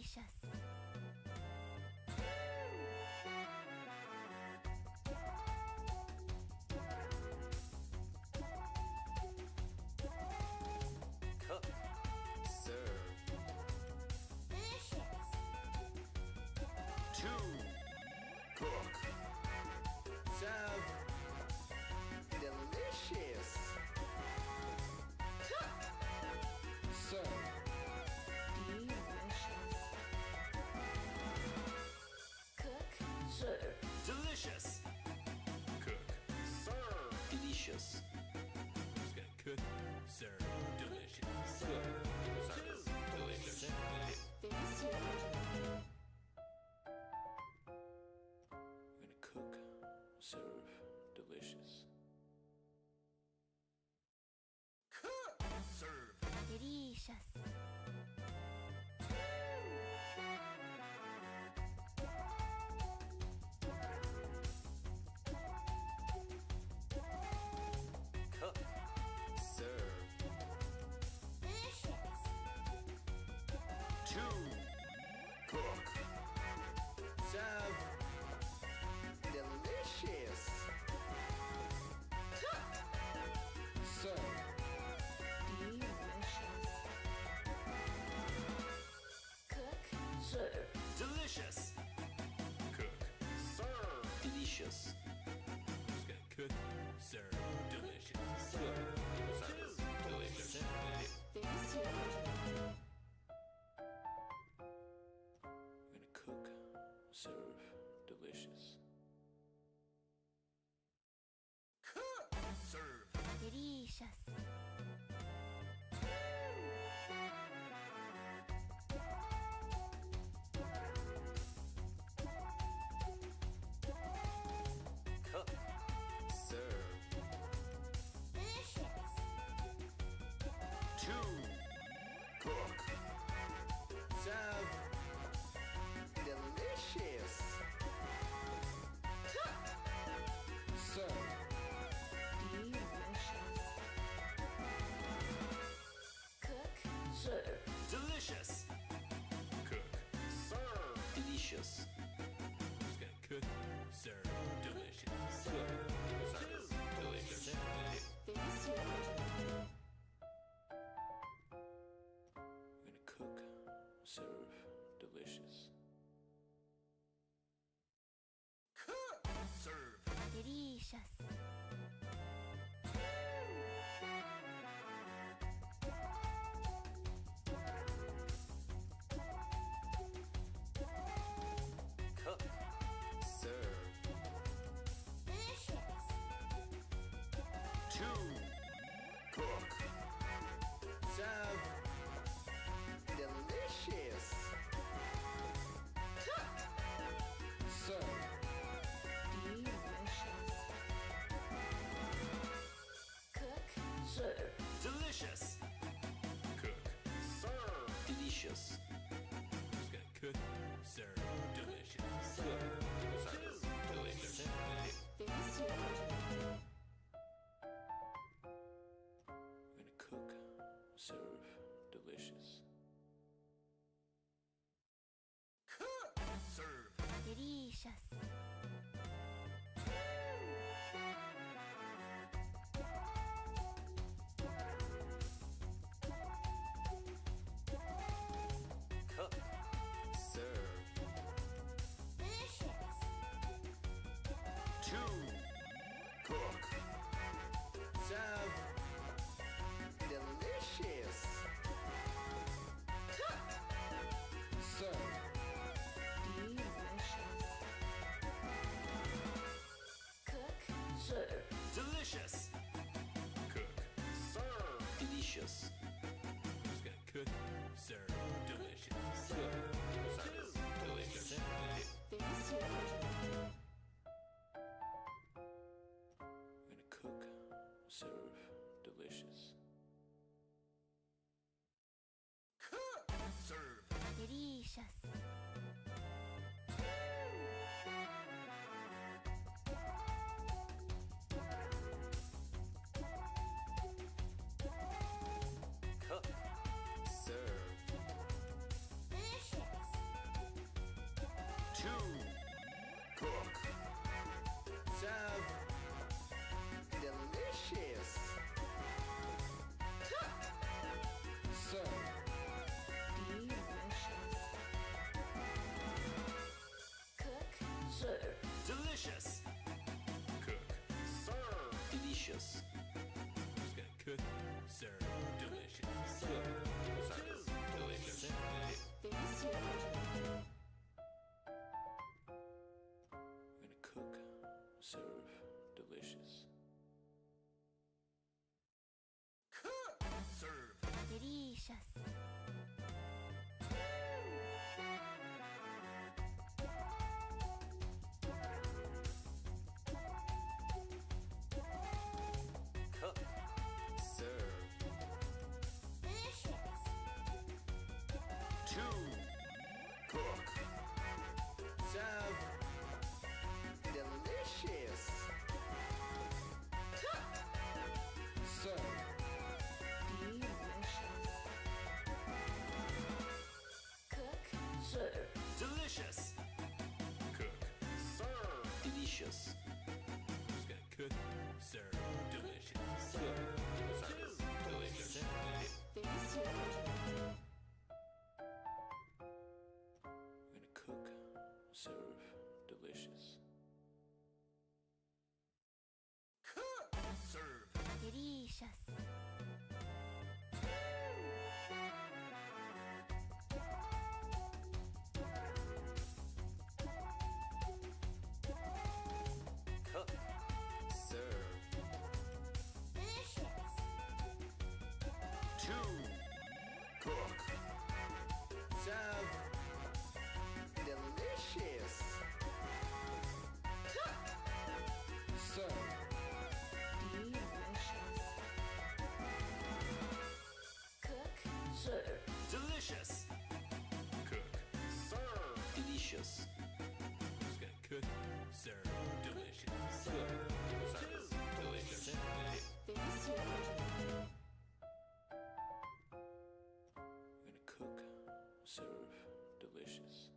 Delicious. Cook. Serve. Delicious. 2. Cook. Serve. Delicious. Cook. Serve. Delicious. Cook. Serve. Delicious. Cook. Serve. Delicious. Who's gonna cook? Serve. Delicious. Cook. Serve. Delicious. Delicious. We're gonna cook, serve, delicious. Cook. Serve. Delicious. Cook. Serve. Delicious. 2. Cook. Serve. Delicious. Cook. Serve. Delicious. Cook. Serve. Delicious. Cook. Serve. Delicious. Who's gonna cook? Serve. Delicious. Cook. Serve. Delicious. Delicious. We're gonna cook, serve, delicious. Cook. Serve. Delicious. Cook. Serve. Delicious. 2. Cook. Serve. Delicious. Cook. Serve. Delicious. Cook. Serve. Delicious. Cook. Serve. Delicious. Who's gonna cook? Serve. Delicious. Cook. Serve. Delicious. Delicious. We're gonna cook, serve, delicious. Cook. Serve. Delicious. Cook. Serve. Delicious. 2. Cook. Serve. Delicious. Cook. Serve. Delicious. Cook. Serve. Delicious. Cook. Serve. Delicious. Who's gonna cook? Serve. Delicious. Cook. Serve. Delicious. Delicious. We're gonna cook, serve, delicious. Cook. Serve. Delicious. Cook. Serve. Delicious. 2. Cook. Serve. Delicious. Cook. Serve. Delicious. Cook. Serve. Delicious. Cook. Serve. Delicious. Who's gonna cook? Serve. Delicious. Cook. Serve. Delicious. Delicious. We're gonna cook, serve, delicious. Cook. Serve. Delicious. Cook. Serve. Delicious. serve, delicious. Serve. delicious, Cook. Serve. delicious, Two. Cook. Serve. Delicious. Serve. cook, serve, Delicious. Cook. Serve. Delicious. Who's gonna cook? Serve. Delicious. Serve. Serve. Delicious. delicious, We're gonna cook. Serve. Delicious. Cook. Serve. delicious, Cook. Serve. delicious, Two. Cook. Serve. Delicious. Serve. cook, serve, Delicious. Cook. Serve. Delicious. Who's gonna cook? Serve. Delicious. Serve. Serve. Delicious. delicious, We're gonna cook. Serve. Delicious.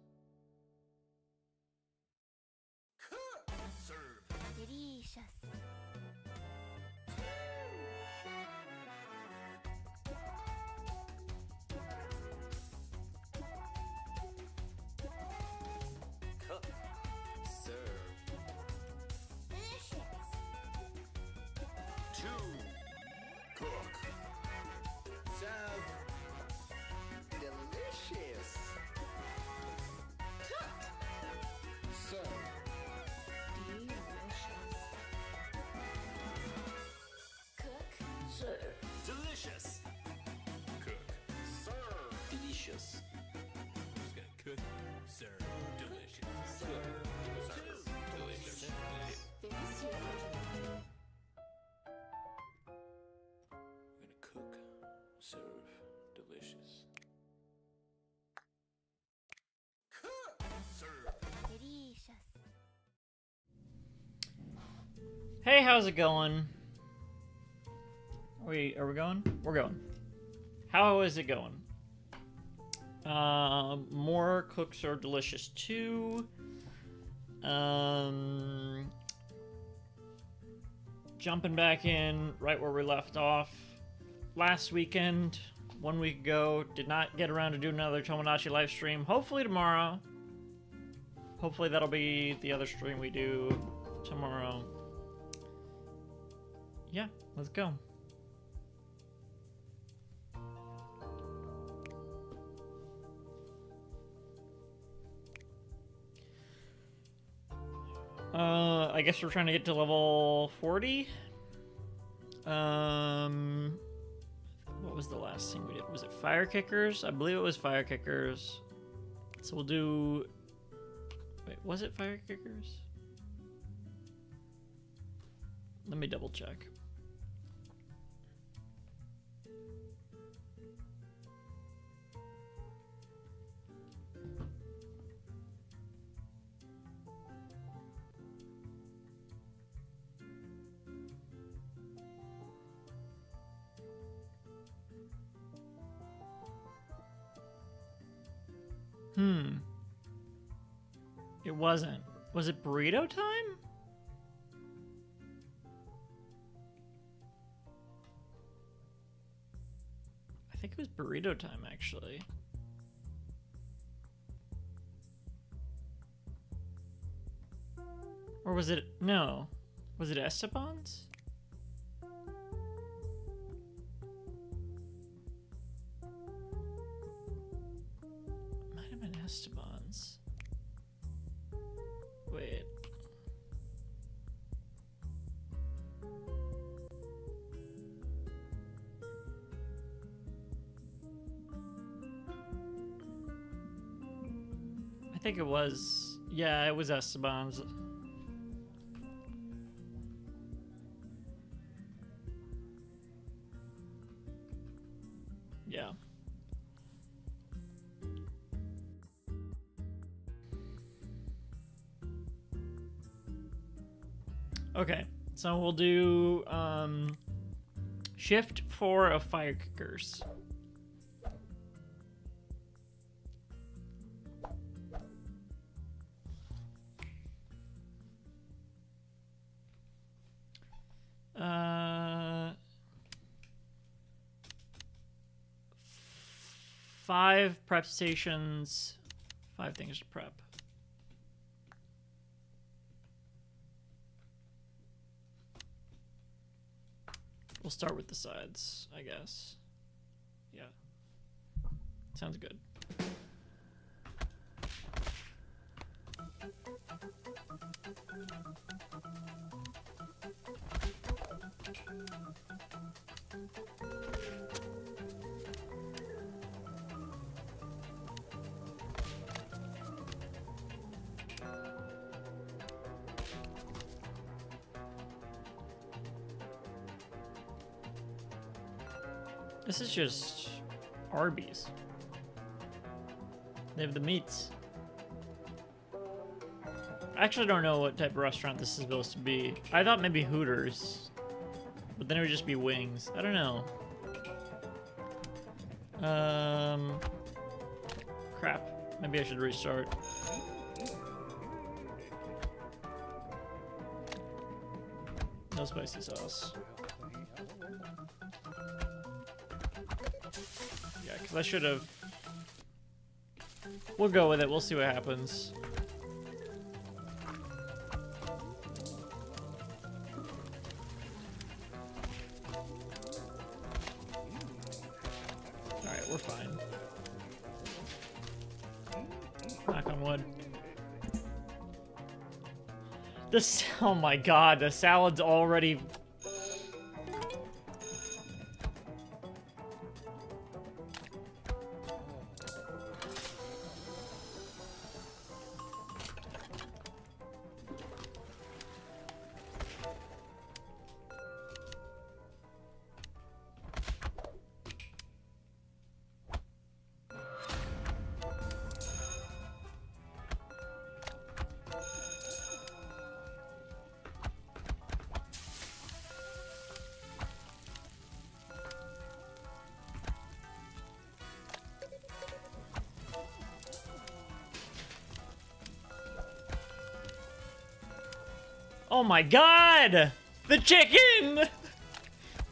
Cook. Serve. delicious, Cook. Serve. delicious, Two. Cook. Serve. Delicious. Serve. cook, serve, Delicious. Cook. Serve. Delicious. Who's gonna cook? Serve. Delicious. Serve. Serve. Delicious. delicious, We're gonna cook. Serve. Delicious. Cook. Serve. delicious, Hey, how's it going? Are we going? We're going. How is it going? More cooks are delicious too. Jumping back in right where we left off last weekend, 1 week ago. Did not get around to do another Tomodachi live stream. Hopefully tomorrow. Hopefully that'll be the other stream we do tomorrow. Yeah, let's go. I guess we're trying to get to level 40. What was the last thing we did? Was it Fire Kickers? I believe it was Fire Kickers. So we'll do... Wait, was it Fire Kickers? Let me double check. It wasn't. Was it burrito time? I think it was burrito time, actually. Or was it... No. Was it Esteban's? Might have been Esteban's. Wait. I think it was. Yeah, it was Esteban's. Yeah. Okay, so we'll do shift 4 of fire kickers. Uh, 5 prep stations, 5 things to prep. We'll start with the sides, I guess. Yeah. Sounds good. This is just Arby's. They have the meats. I actually don't know what type of restaurant this is supposed to be. I thought maybe Hooters, but then it would just be wings. I don't know. Crap. Maybe I should restart. No spicy sauce. Yeah, because I should have... We'll go with it. We'll see what happens. Alright, we're fine. Knock on wood. This... Oh my god, the salad's already... Oh my god! The chicken!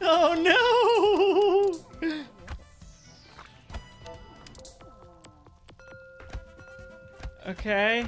Oh no! Okay.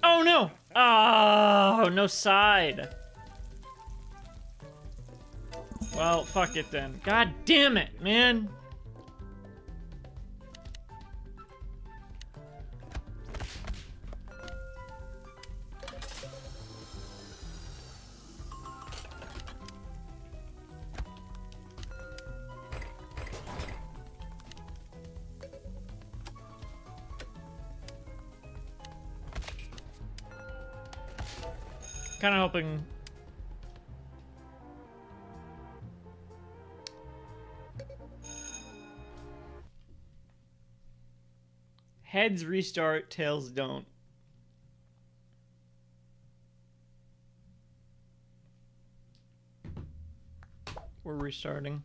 Oh no! Oh, no side. Well, fuck it then. God damn it, man. Kind of hoping. Heads restart, tails don't. We're restarting.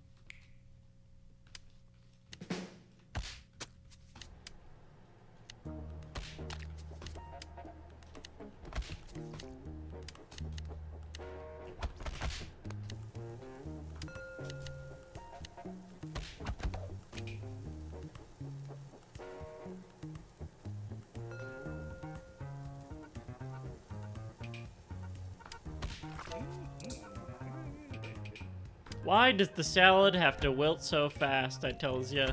Why does the salad have to wilt so fast, I tells ya.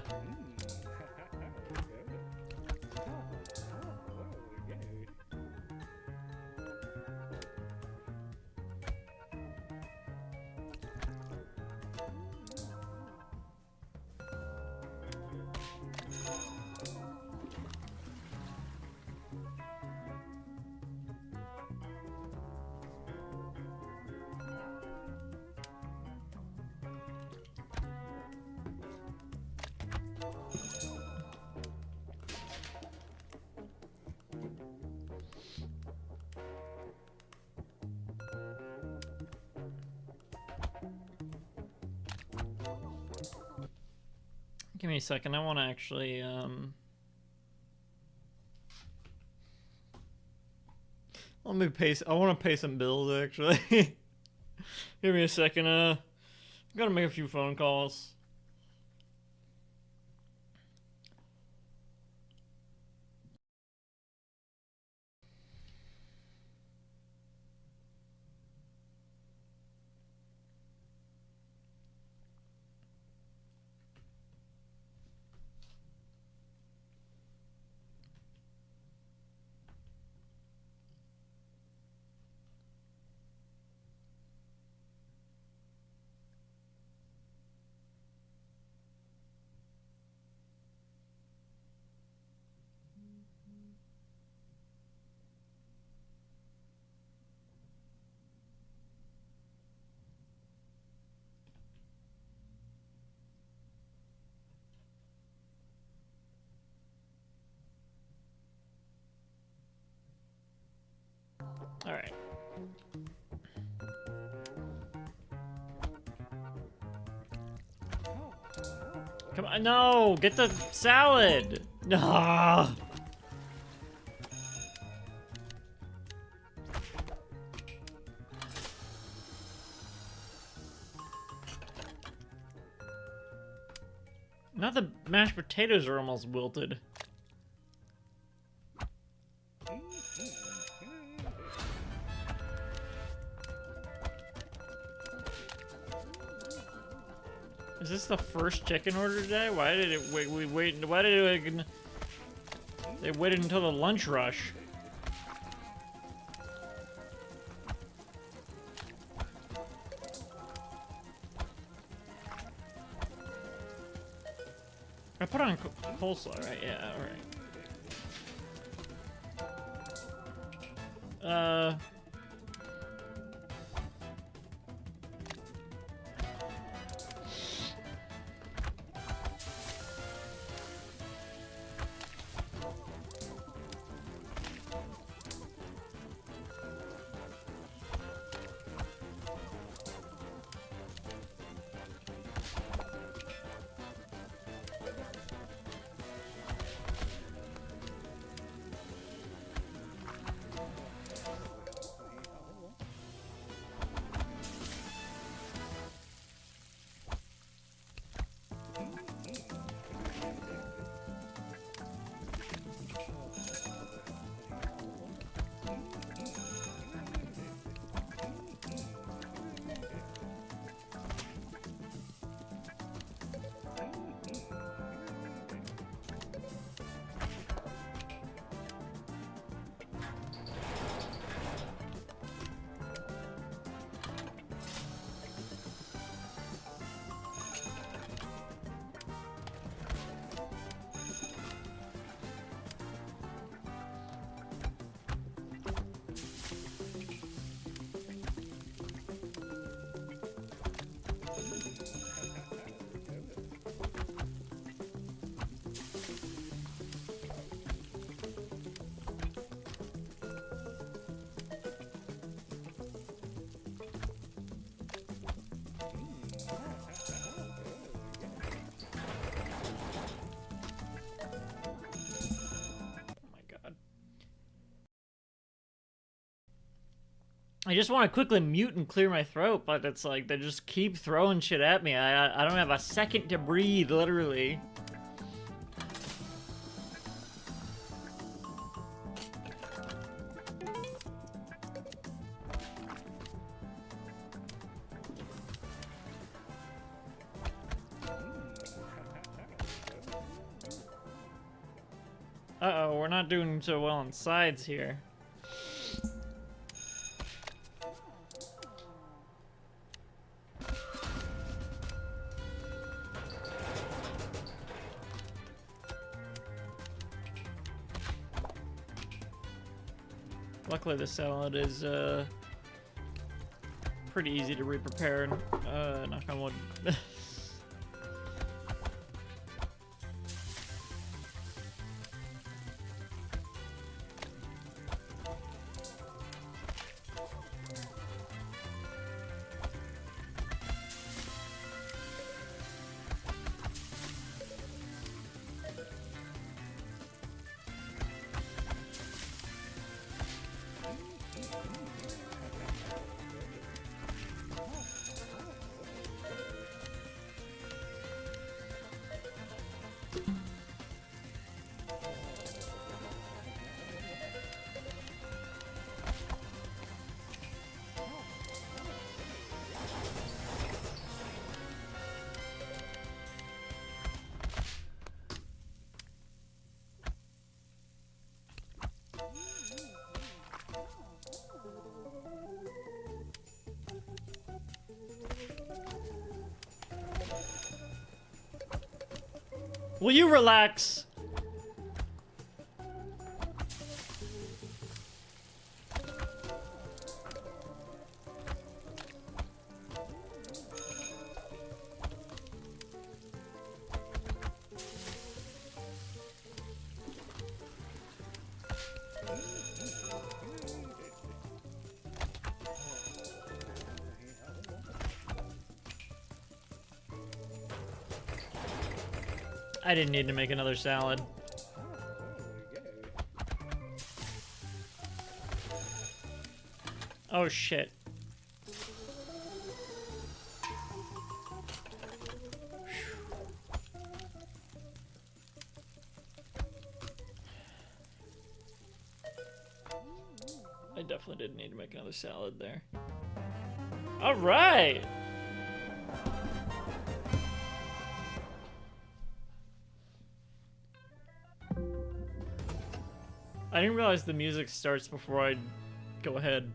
Give me a second. I want to actually, let me pay. I want to pay some bills, actually. Give me a second. I gotta make a few phone calls. All right. Come on, no! Get the salad! Ah! Now the mashed potatoes are almost wilted. Is this the first chicken order today? Why did it wait? We wait. Why did it? They waited until the lunch rush. I put on coleslaw, right? Yeah, alright. I just want to quickly mute and clear my throat, but it's like they just keep throwing shit at me. I don't have a second to breathe, literally. Uh-oh, we're not doing so well on sides here. Luckily the salad is pretty easy to re-prepare. Knock on wood. Will you relax? I didn't need to make another salad. Oh shit. I definitely didn't need to make another salad there. All right. I didn't realize the music starts before I go ahead.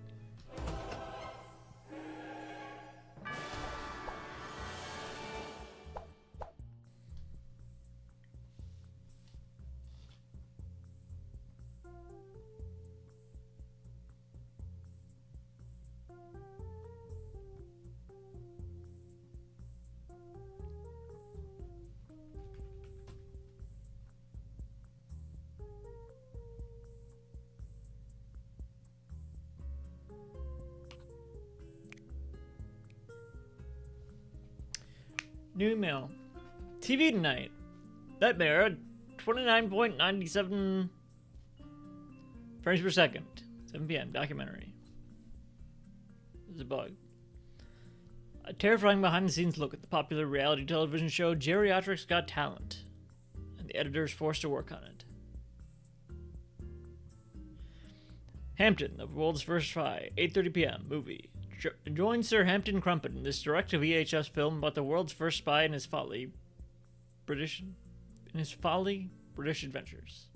New email. TV tonight. Nightmare, 29.97 frames per second. 7 p.m. Documentary. There's a bug. A terrifying behind-the-scenes look at the popular reality television show Geriatrics Got Talent. And the editors forced to work on it. Hampton, the world's first spy. 8:30 p.m. Movie. Join Sir Hampton Crumpet in this direct-to-VHS film about the world's first spy and his British adventures.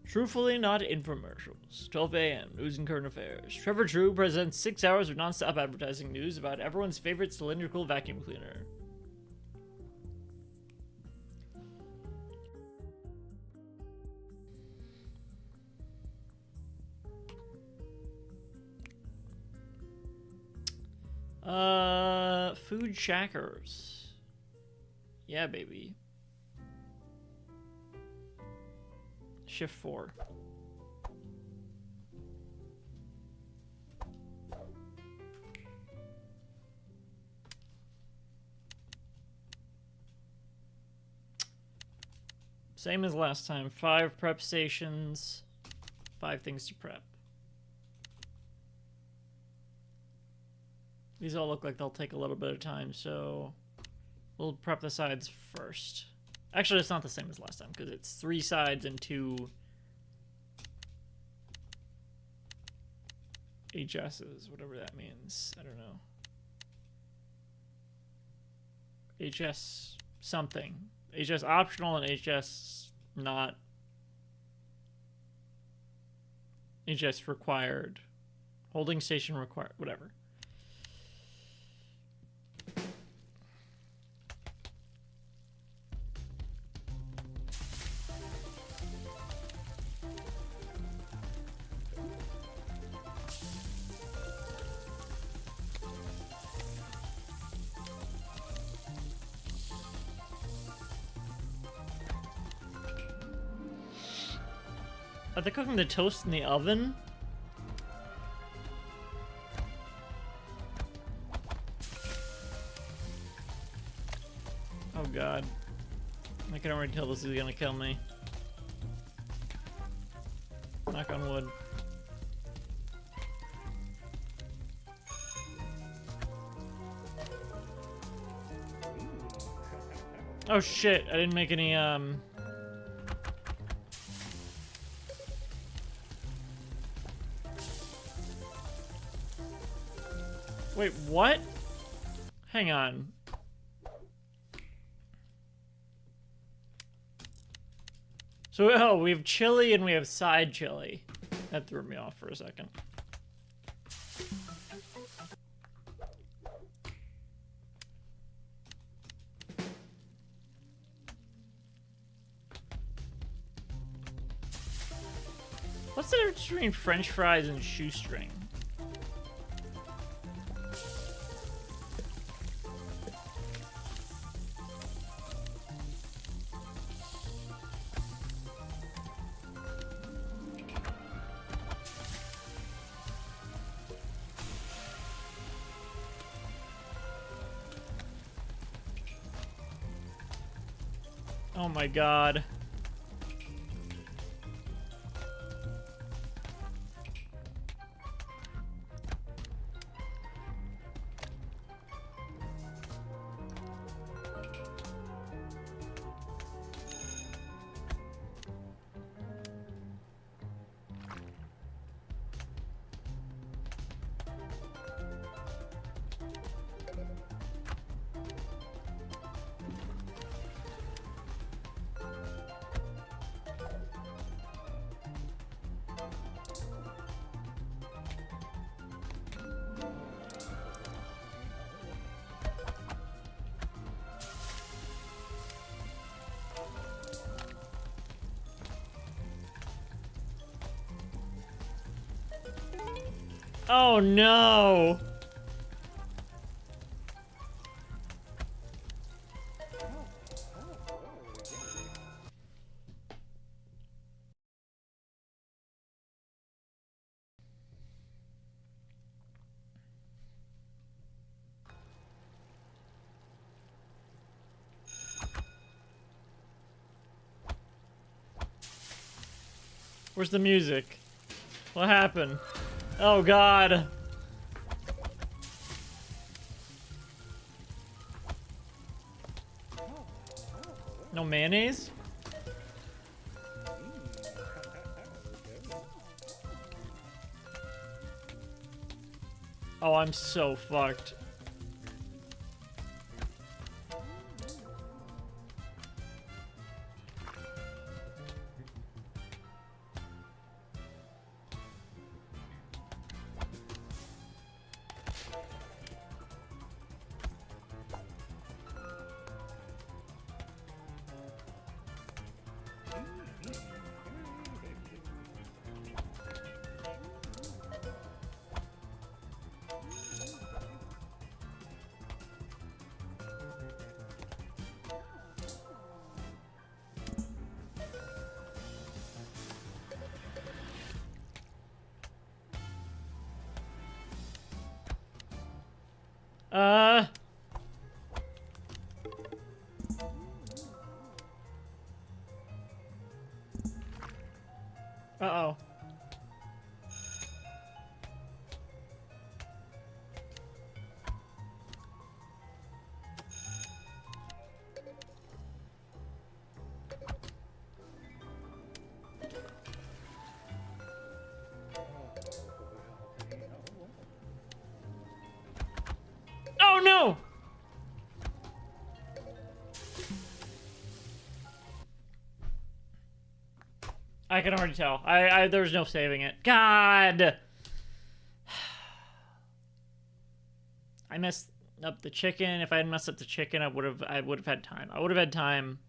Truthfully Not Infomercials. 12 a.m. News and current affairs. Trevor True presents 6 hours of non-stop advertising news about everyone's favorite cylindrical vacuum cleaner. Food Shackers. Yeah, baby. Shift 4. Same as last time. 5 prep stations. 5 things to prep. These all look like they'll take a little bit of time, so we'll prep the sides first. Actually, it's not the same as last time, because it's 3 sides and 2 HSs, whatever that means. I don't know. HS something. HS optional and HS not ingest required. Holding station required. Whatever. Are they cooking the toast in the oven? Oh god. I can already tell this is gonna kill me. Knock on wood. Oh shit, I didn't make any, Wait, what? Hang on. So, oh, we have chili and we have side chili. That threw me off for a second. What's the difference between French fries and shoestring? Oh my god. Oh no! Where's the music? What happened? Oh god. No mayonnaise? Oh, I'm so fucked. Uh-oh. Oh no! I can already tell. There's no saving it. God! I messed up the chicken. If I hadn't messed up the chicken, I would have had time. I would have had time.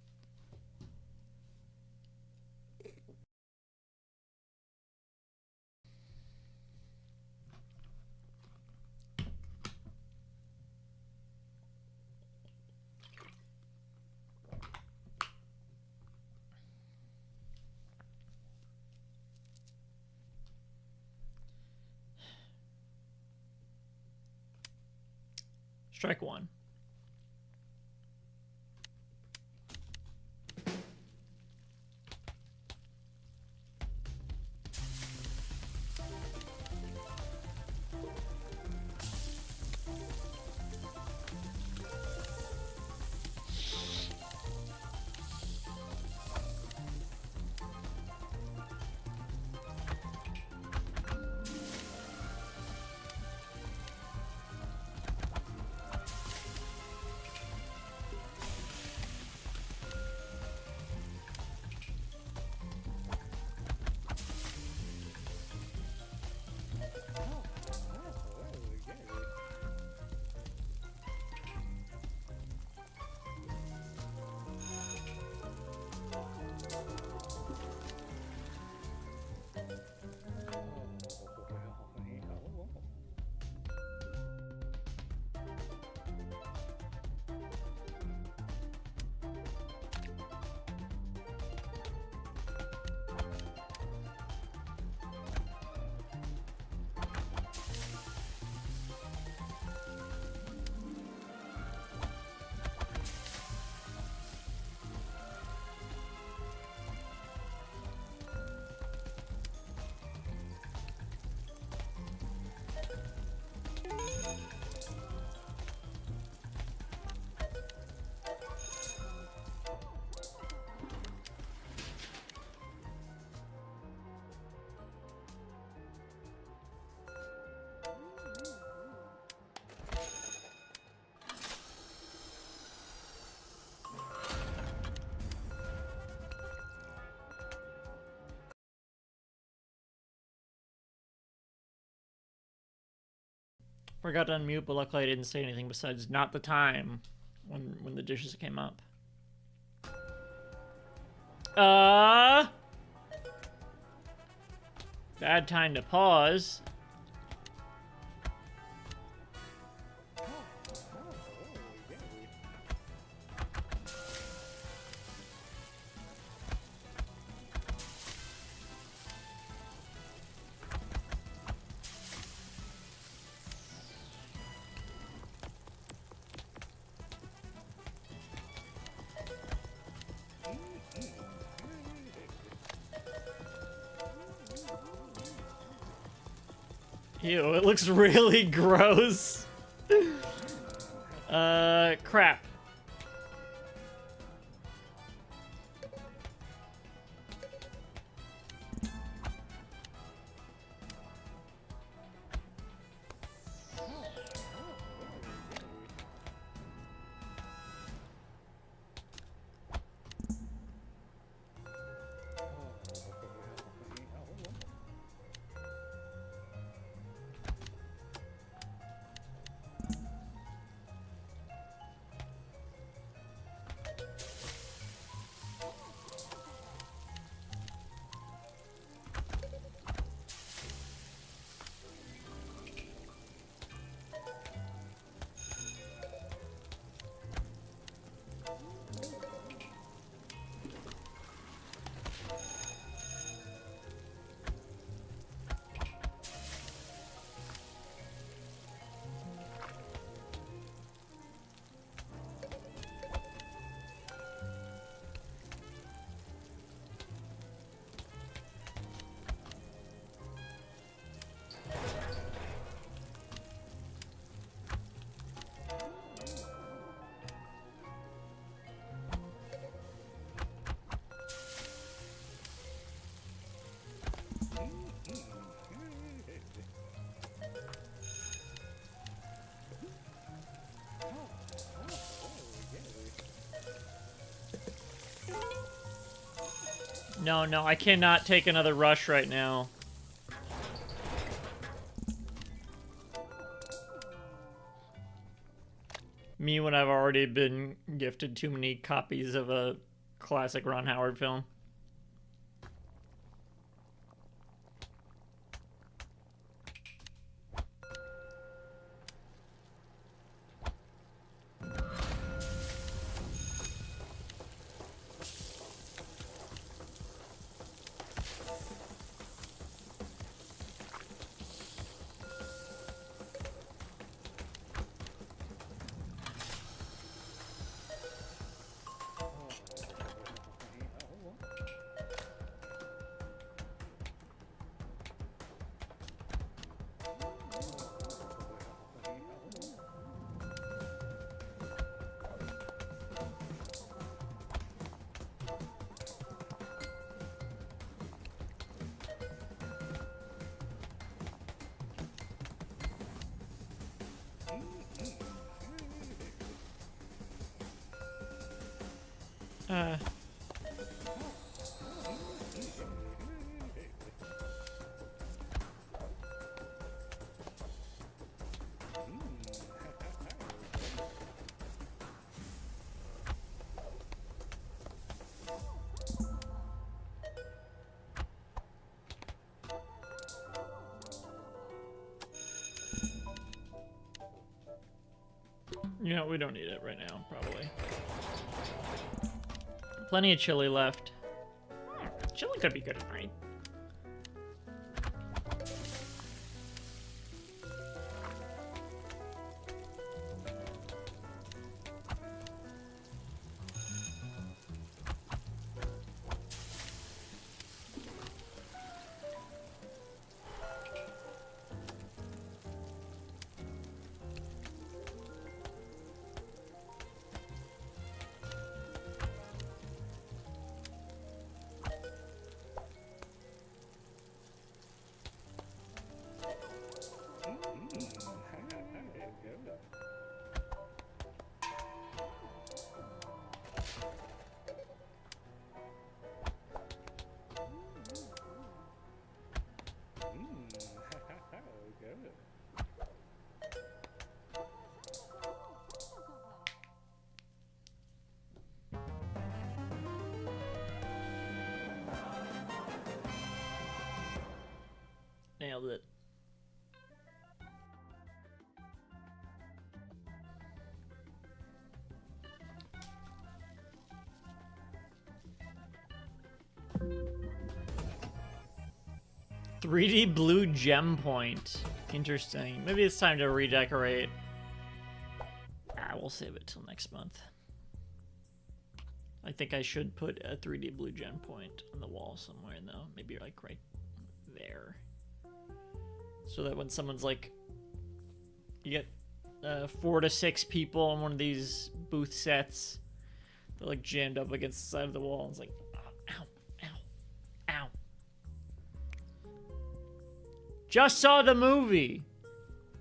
Strike one. Forgot to unmute, but luckily I didn't say anything besides not the time when the dishes came up. Bad time to pause. Ew, it looks really gross. Crap. No, no, I cannot take another rush right now. Me when I've already been gifted too many copies of a classic Ron Howard film. You know, we don't need it right now, probably. Plenty of chili left. Chili could be good at night. Nailed it. $3D blue gem point. Interesting. Maybe it's time to redecorate. Ah, we'll save it till next month. I think I should put a 3D blue gem point on the wall somewhere, though. Maybe like right there. So that when someone's like, you get 4 to 6 people on one of these booth sets, they're like jammed up against the side of the wall. And it's like, ow, ow, ow. Just saw the movie.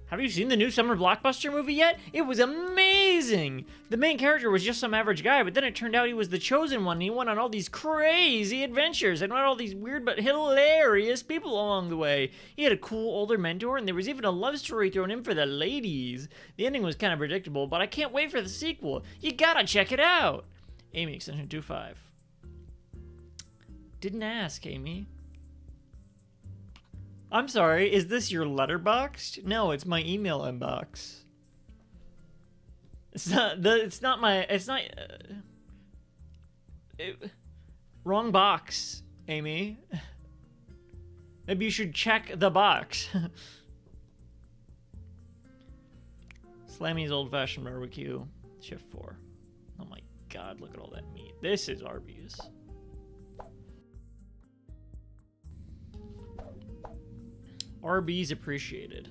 Have you seen the new summer blockbuster movie yet? It was amazing! The main character was just some average guy, but then it turned out he was the chosen one, and he went on all these crazy adventures and met all these weird but hilarious people along the way. He had a cool older mentor, and there was even a love story thrown in for the ladies. The ending was kind of predictable, but I can't wait for the sequel. You gotta check it out! Amy, extension 25. Didn't ask, Amy. I'm sorry, is this your letterbox? No, it's my email inbox. Wrong box, Amy. Maybe you should check the box. Slammy's Old Fashioned Barbecue, shift 4. Oh my god, look at all that meat. This is Arby's. Arby's appreciated.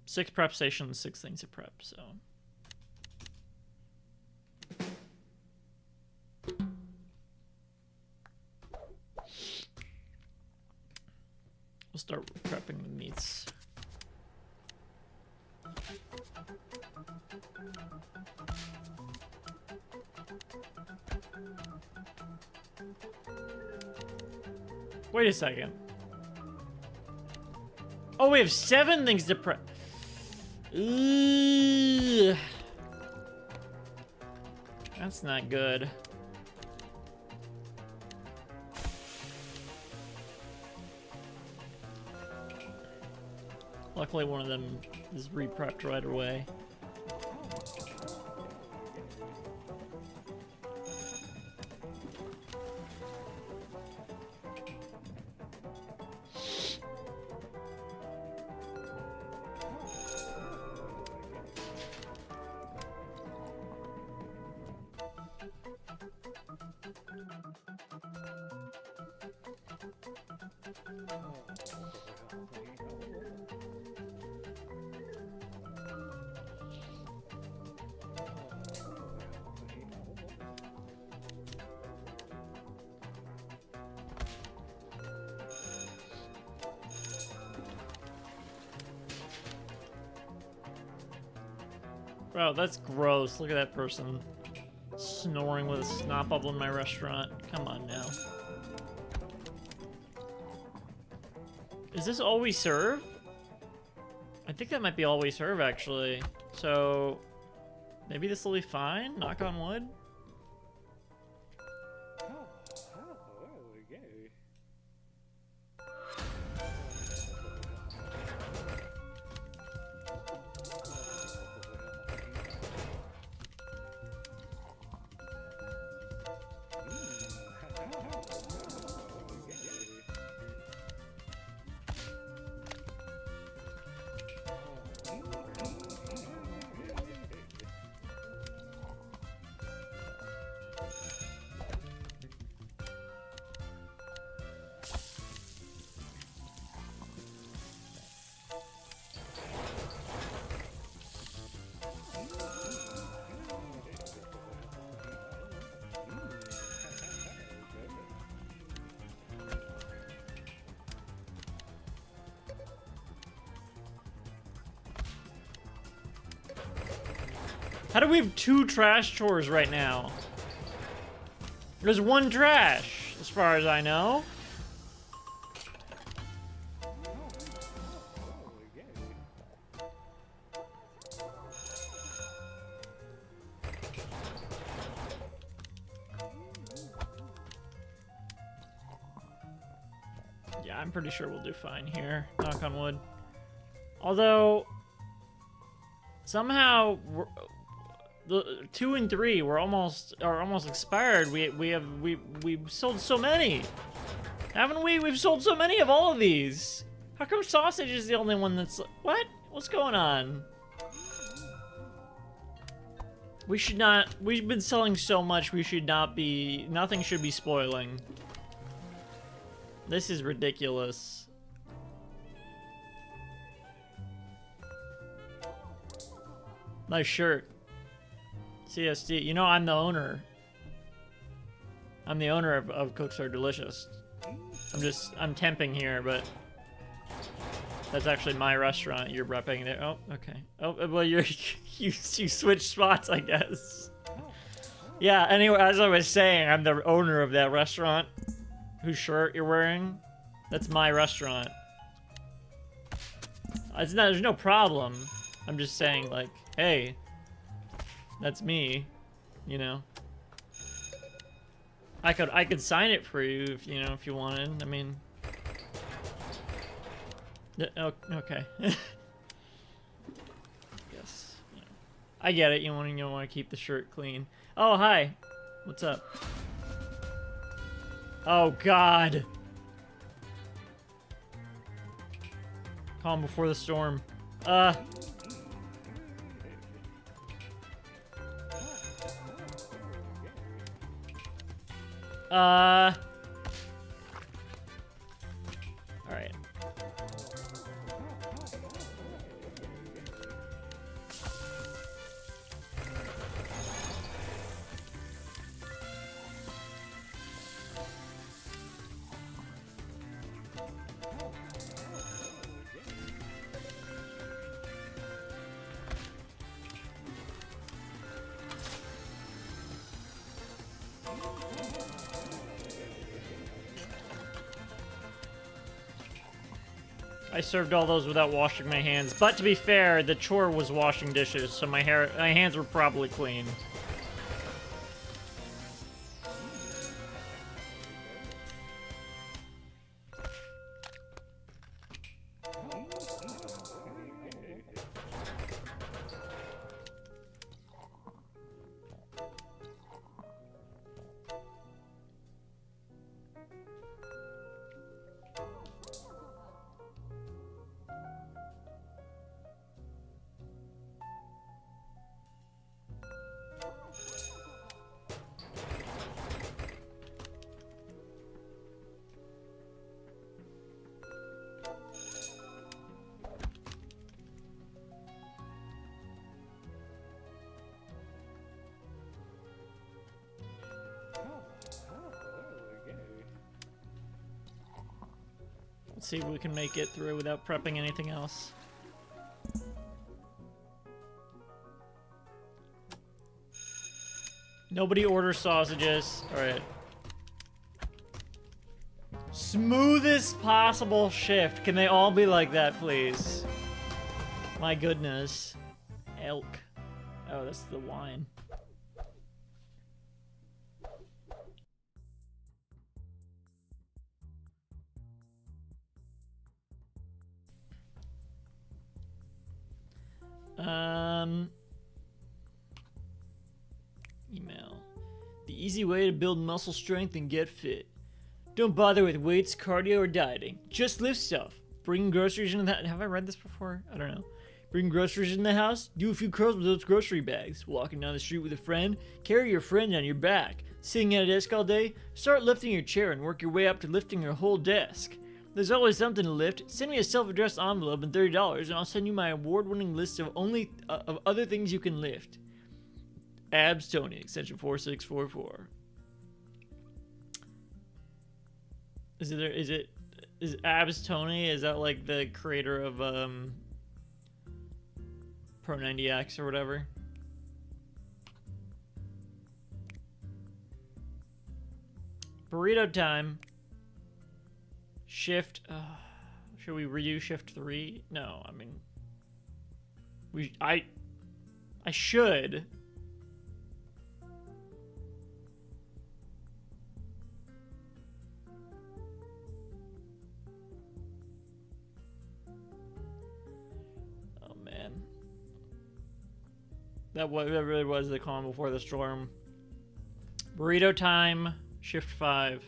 Six prep stations, 6 things to prep, so. We'll start prepping the meats. Wait a second. Oh, we have 7 things to prep. That's not good. Luckily, one of them is re-prepped right away. Bro, that's gross. Look at that person snoring with a snot bubble in my restaurant. Come on now. Is this all we serve? I think that might be all we serve, actually. So, maybe this will be fine? Knock on wood? How do we have 2 trash chores right now? There's 1 trash, as far as I know. Yeah, I'm pretty sure we'll do fine here. Knock on wood. Although, somehow, the 2 and 3 are almost expired. We've sold so many, haven't we? We've sold so many of all of these. How come sausage is the only one that's what? What's going on? We should not. We've been selling so much. We should not be. Nothing should be spoiling. This is ridiculous. Nice shirt. CSD. You know, I'm the owner. I'm the owner of Cooks Are Delicious. I'm temping here, but that's actually my restaurant. You're repping there. Oh, okay. Oh, well, you switched spots, I guess. Yeah, anyway, as I was saying, I'm the owner of that restaurant. Whose shirt you're wearing? That's my restaurant. There's no problem. I'm just saying, like, hey, that's me, you know. I could sign it for you if if you wanted. I mean, oh, okay. Yes, I get it. You want to keep the shirt clean. Oh, hi. What's up? Oh God. Calm before the storm. Alright. I served all those without washing my hands. But to be fair, the chore was washing dishes, so my hands were probably clean. Let's see if we can make it through without prepping anything else. Nobody orders sausages. Alright. Smoothest possible shift. Can they all be like that, please? My goodness. Elk. Oh, that's the wine. Email. The easy way to build muscle strength and get fit. Don't bother with weights, cardio, or dieting. Just lift stuff. Bring groceries into the... Have I read this before? I don't know. Bring groceries in the house. Do a few curls with those grocery bags. Walking down the street with a friend. Carry your friend on your back. Sitting at a desk all day. Start lifting your chair and work your way up to lifting your whole desk. There's always something to lift. Send me a self-addressed envelope and $30, and I'll send you my award-winning list of of other things you can lift. Abs Tony, extension 4644. Is Abs Tony? Is that like the creator of Pro 90X or whatever? Burrito time. Shift. Should we redo shift 3? No, I mean, I should. Oh man, that really was the calm before the storm. Burrito time. Shift 5.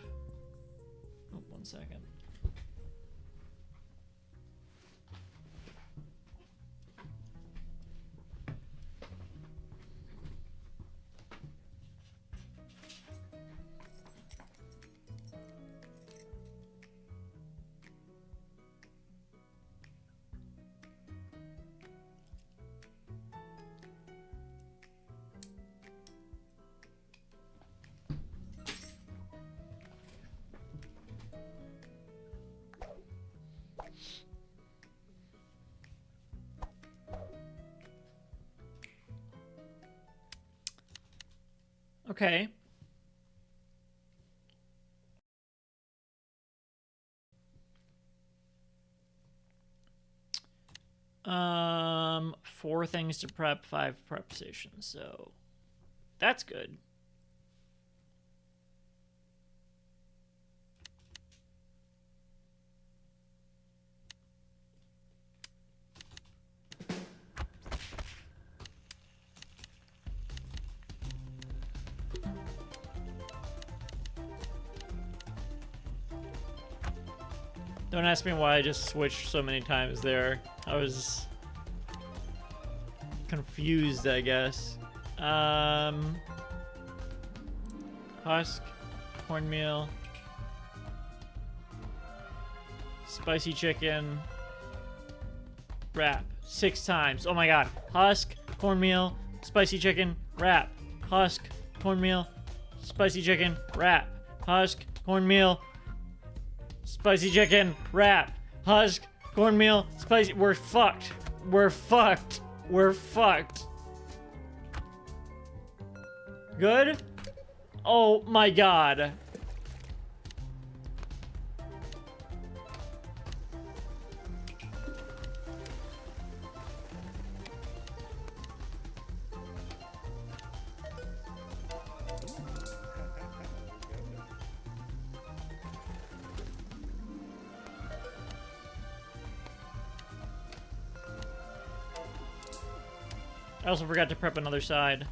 Oh, 1 second. Okay. Four things to prep, 5 prep stations, so that's good. Don't ask me why I just switched so many times there. I was confused, I guess. Husk, cornmeal, spicy chicken, wrap. 6 times. Oh my god. Husk, cornmeal, spicy chicken, wrap. Husk, cornmeal, spicy chicken, wrap. Husk, cornmeal, spicy chicken, wrap. Husk, cornmeal, spicy... We're fucked. We're fucked. We're fucked. Good? Oh my god. I also forgot to prep another side.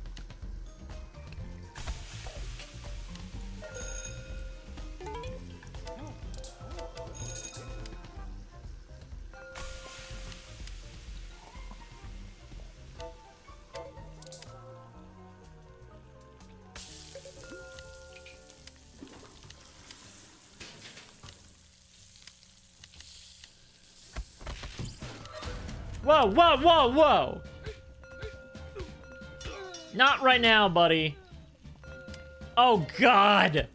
Whoa, whoa, whoa, whoa! Not right now, buddy. Oh, God!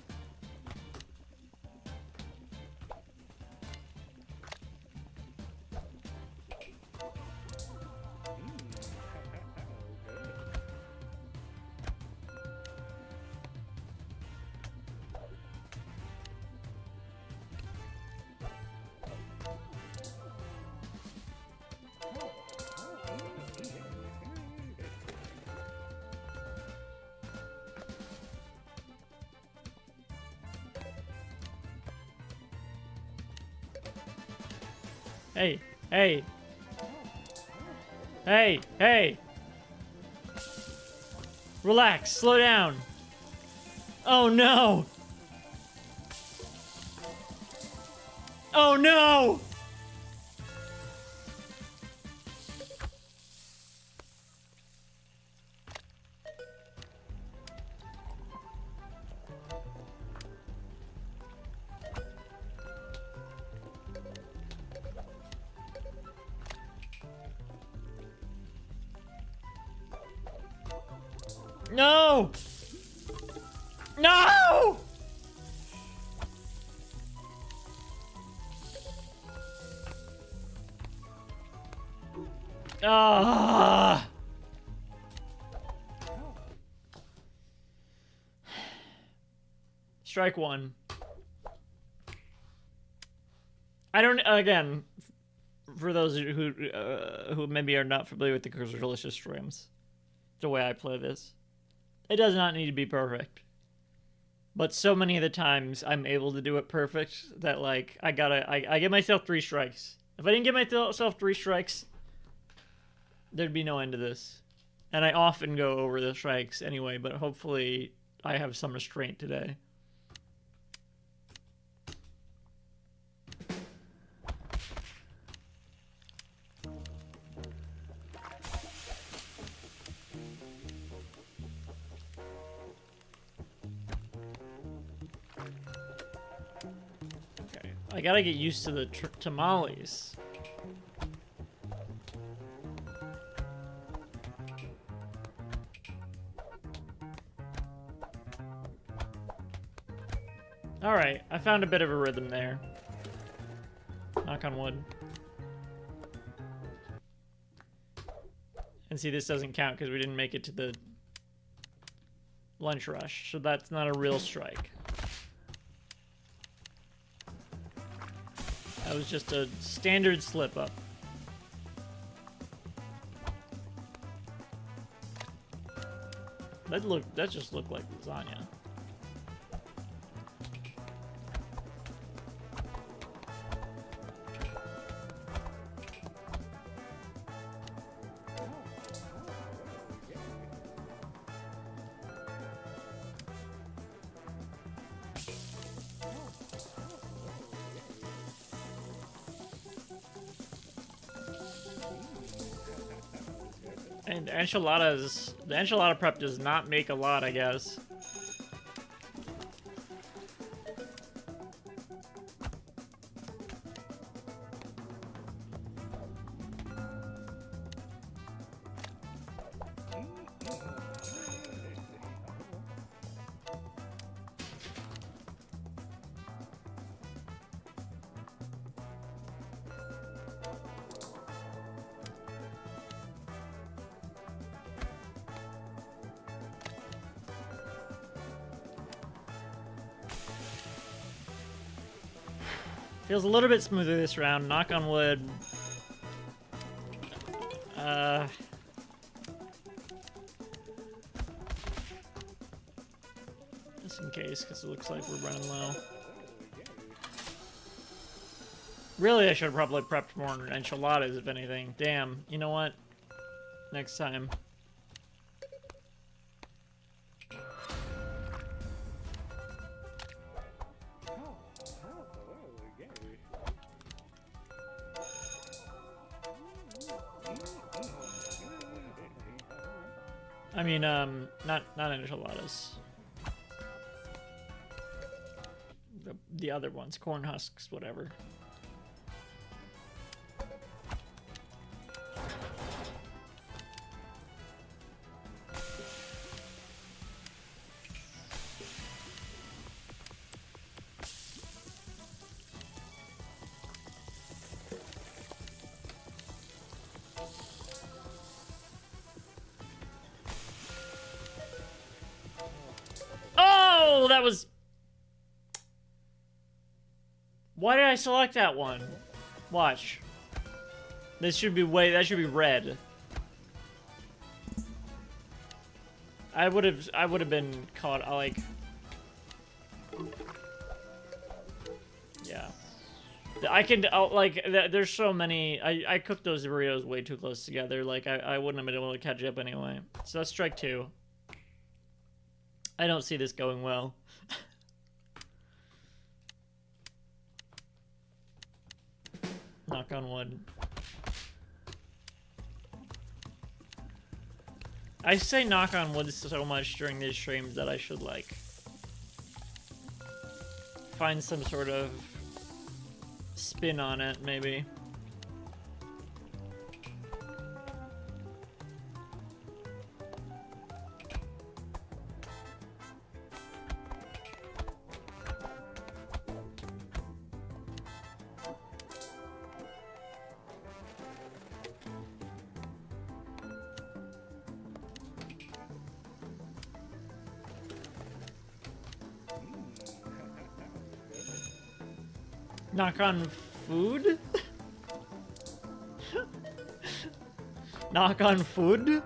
Hey, hey. Hey, hey. Relax, slow down. Oh no. Oh no. No! No! Ah! Strike one. I don't. Again, for those who maybe are not familiar with the Cursor Delicious streams, the way I play this, it does not need to be perfect. But so many of the times I'm able to do it perfect that like I give myself 3 strikes. If I didn't give myself 3 strikes, there'd be no end to this. And I often go over the strikes anyway, but hopefully I have some restraint today. Okay, I gotta get used to the tamales. Alright, I found a bit of a rhythm there. Knock on wood. And see, this doesn't count because we didn't make it to the lunch rush, so that's not a real strike. That was just a standard slip-up. That just looked like lasagna. And the enchilada prep does not make a lot, I guess. Feels a little bit smoother this round, knock on wood. Just in case, because it looks like we're running low. Really, I should have probably prepped more enchiladas, if anything. Damn, you know what? Next time. I mean, not enchiladas. The other ones, corn husks, whatever. Oh, that was... Why did I select that one? Watch. This should be that should be red. I would have been caught, like... Yeah. I can, like, there's so many... I cooked those burritos way too close together. Like, I wouldn't have been able to catch up anyway. So that's strike 2. I don't see this going well. Knock on wood. I say knock on wood so much during these streams that I should, like, find some sort of spin on it, maybe. Knock on food? Knock on food?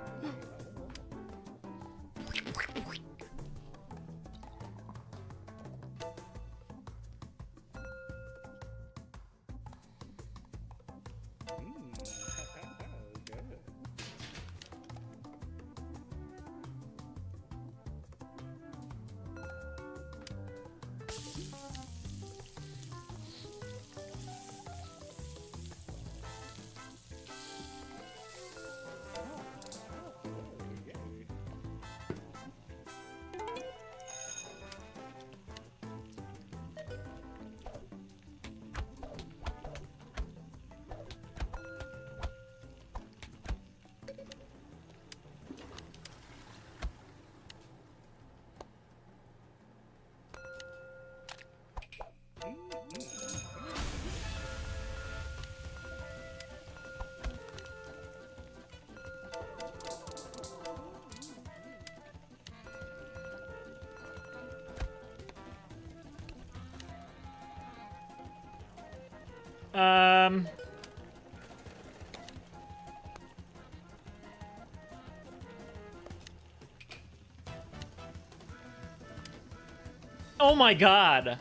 Oh my god.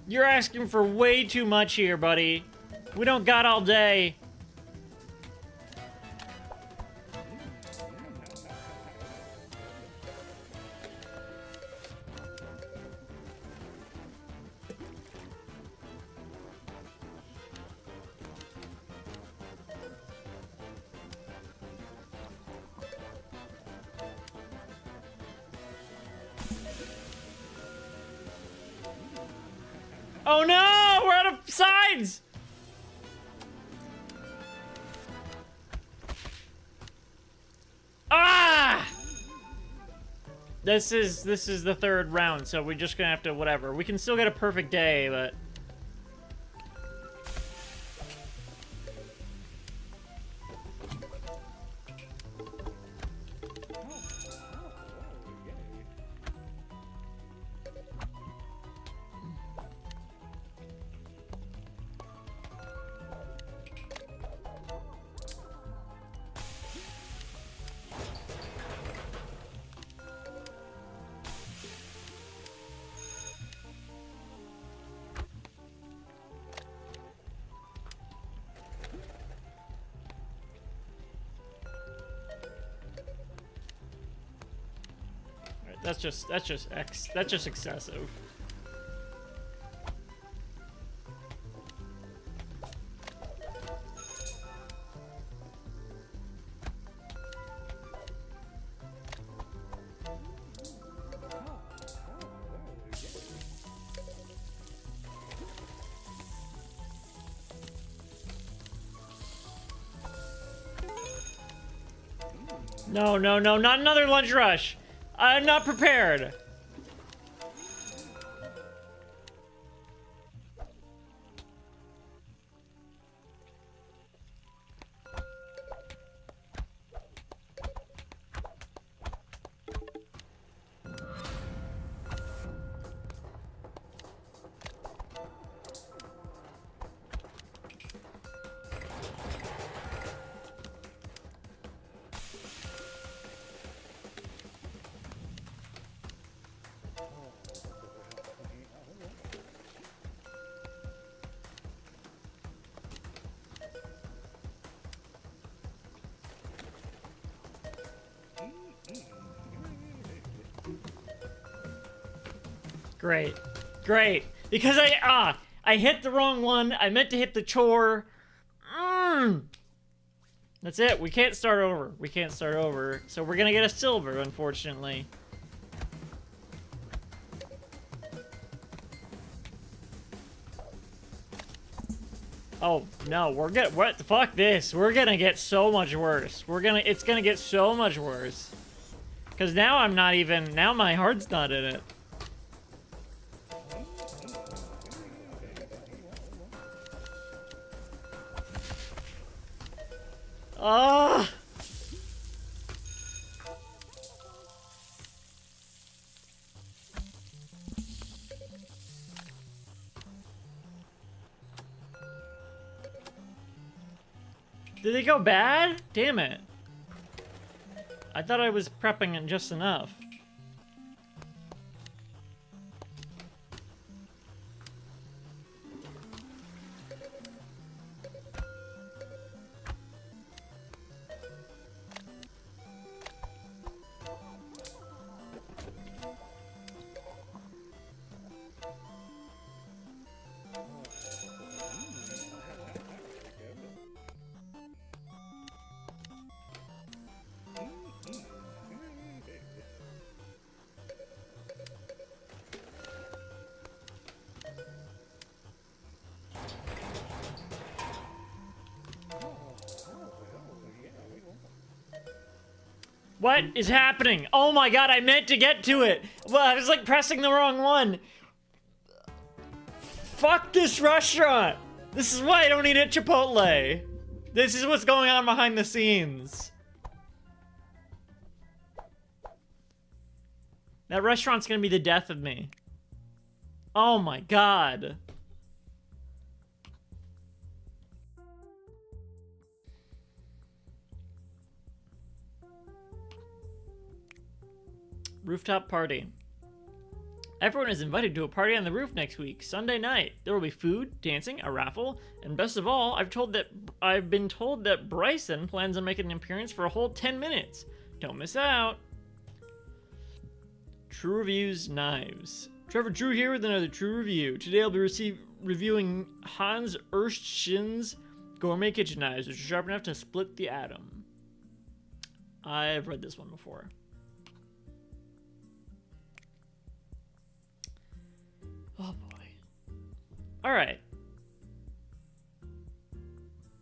You're asking for way too much here, buddy. We don't got all day. Oh no! We're out of sides! Ah! This is the third round, so we're just gonna have to whatever. We can still get a perfect day, but that's just excessive. No, no, no, not another lunch rush. I'm not prepared. Great. Great. Because I hit the wrong one. I meant to hit the chore. That's it. We can't start over. We can't start over. So we're gonna get a silver, unfortunately. Oh, no, we're gonna, what the fuck this? We're gonna get so much worse. It's gonna get so much worse. Cause now I'm not even, now my heart's not in it. Ah! Did it go bad? Damn it. I thought I was prepping it just enough. What is happening? Oh my god, I meant to get to it! Well, I was like pressing the wrong one. Fuck this restaurant! This is why I don't eat at Chipotle. This is what's going on behind the scenes. That restaurant's gonna be the death of me. Oh my god. Rooftop party. Everyone is invited to a party on the roof next week, Sunday night. There will be food, dancing, a raffle, and best of all, I've been told that Bryson plans on making an appearance for a whole 10 minutes. Don't miss out. True Reviews Knives. Trevor Drew here with another True Review. Today I'll be reviewing Hans Erstshin's gourmet kitchen knives, which are sharp enough to split the atom. I've read this one before. Oh boy. Alright.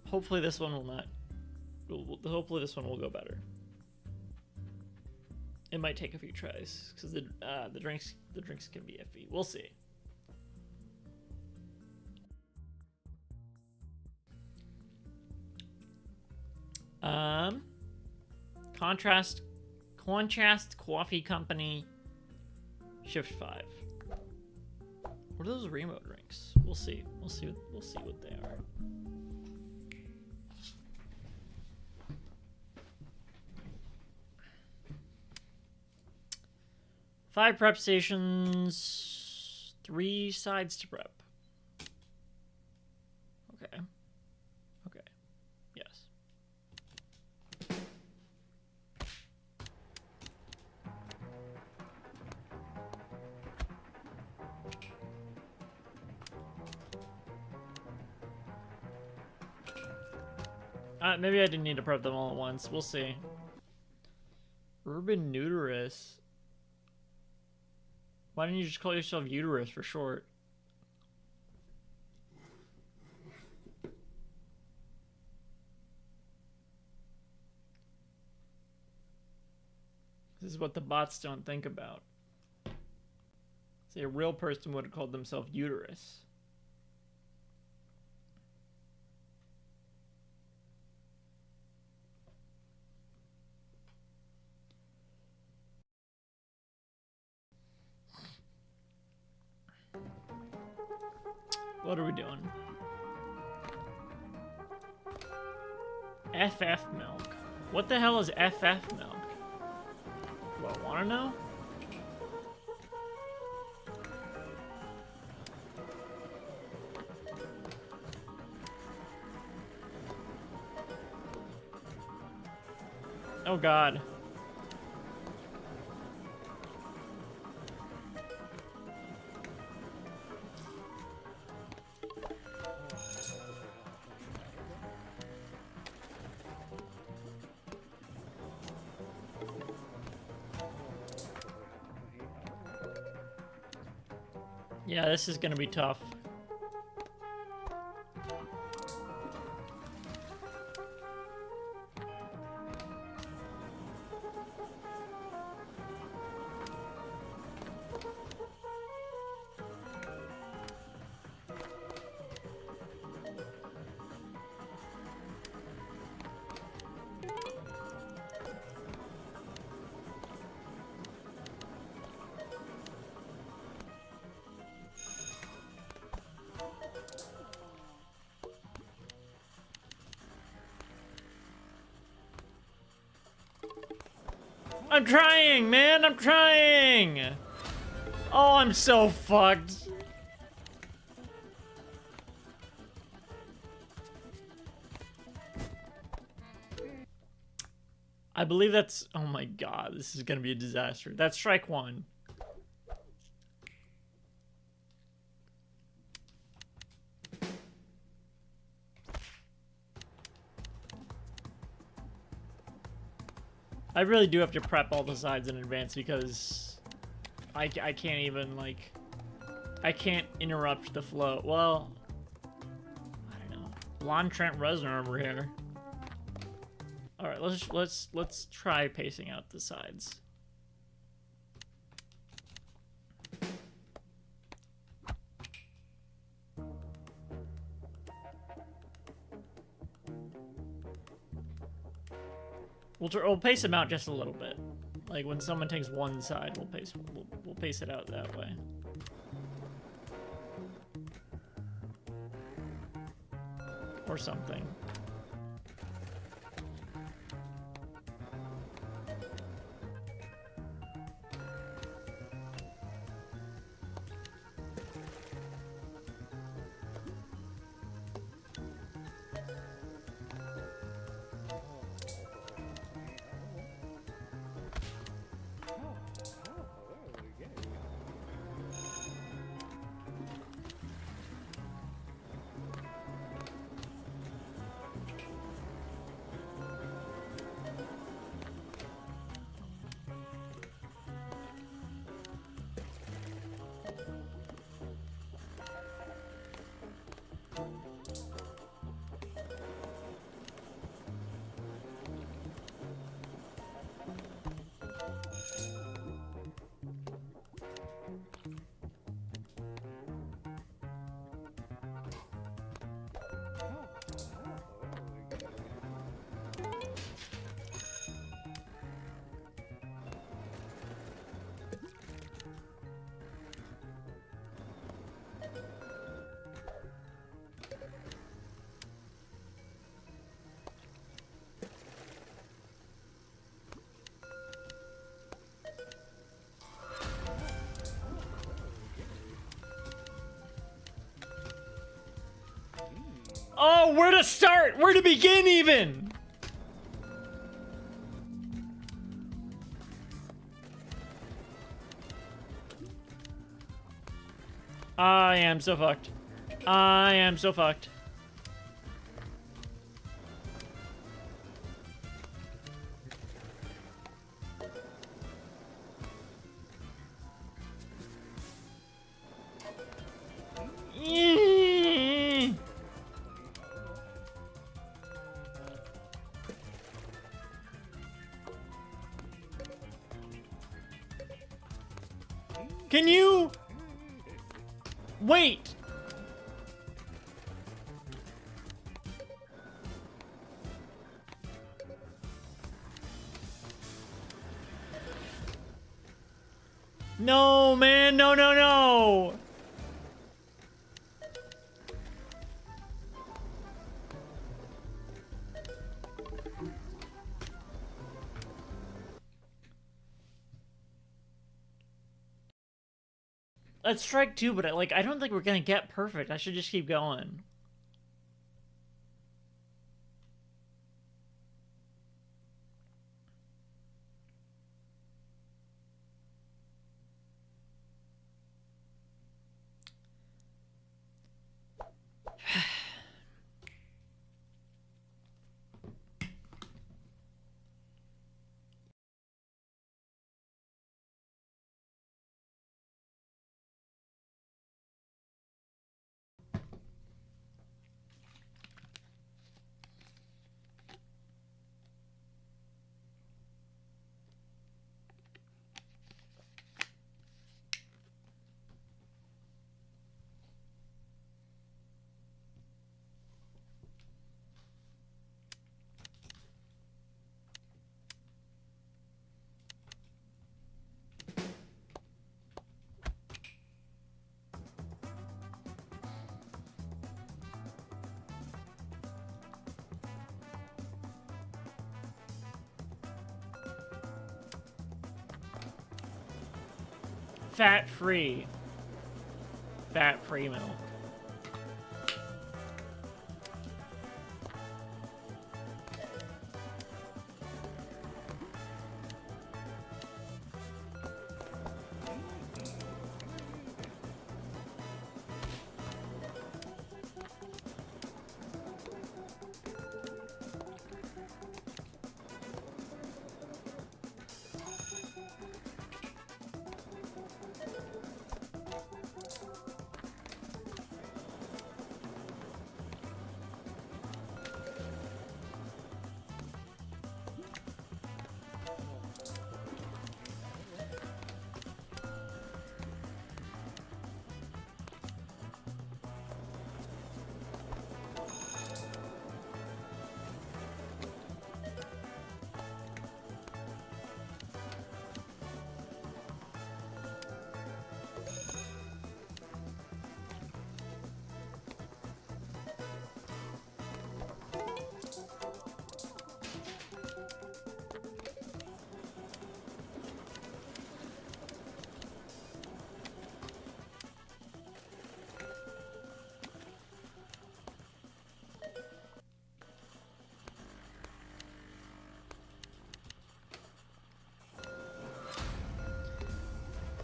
Hopefully this one will not... Hopefully this one will go better. It might take a few tries, because the drinks can be iffy. We'll see. Contrast Coffee Company Shift 5. What are those Remo drinks? We'll see. We'll see what they are. Five prep stations, 3 sides to prep. Okay. Okay. Yes. Maybe I didn't need to prep them all at once. We'll see. Urban Uterus. Why didn't you just call yourself Uterus for short? is what the bots don't think about. See, a real person would have called themselves uterus. What are we doing? FF milk. What the hell is FF milk? Do I want to know? Oh God. Yeah, this is gonna be tough. I'm trying, man! I'm trying! Oh, I'm so fucked. I believe that's... Oh my God, this is gonna be a disaster. That's strike one. I really do have to prep all the sides in advance because I can't even, like, I can't interrupt the flow. Well, I don't know. Lon Trent Reznor over here. All right, let's try pacing out the sides. We'll pace them out just a little bit. Like when someone takes one side, we'll pace it out that way. Or something. Oh, where to start? Where to begin even? I am so fucked. I am so fucked. Can you... Wait! No, man, no, no, no! That's strike two, but I don't think we're gonna get perfect. I should just keep going. Fat-free. Fat-free milk.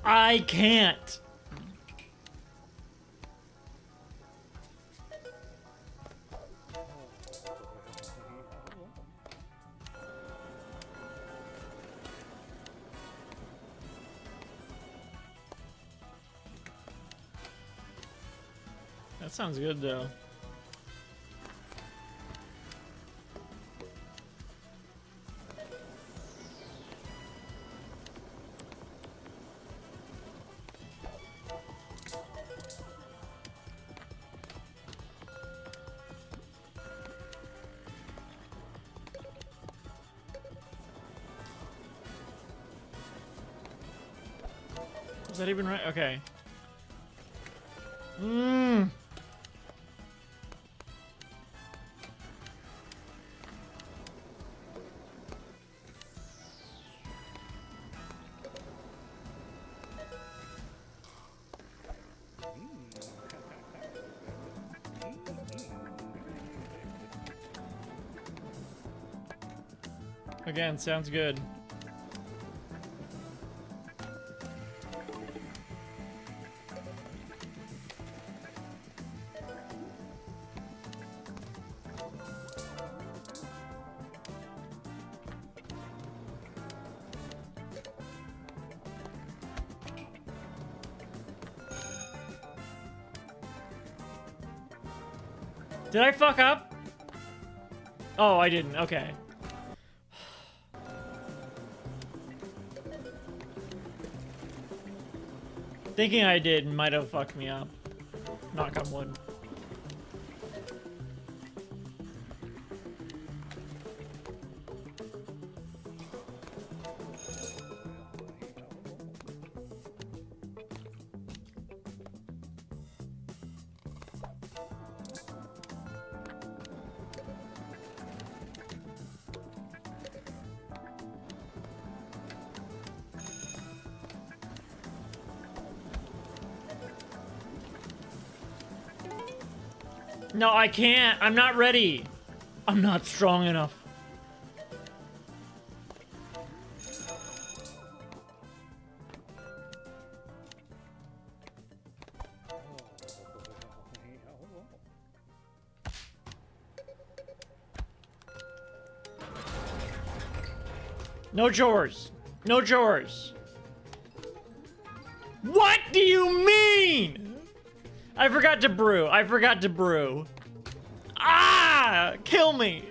I can't. That sounds good though. Is that even right? Okay. Mmm. Again, sounds good. Did I fuck up? Oh, I didn't. Okay. Thinking I did might have fucked me up. Knock on wood. No, I can't. I'm not ready. I'm not strong enough. No chores. No chores. What do you mean? I forgot to brew. I forgot to brew. Ah! Kill me!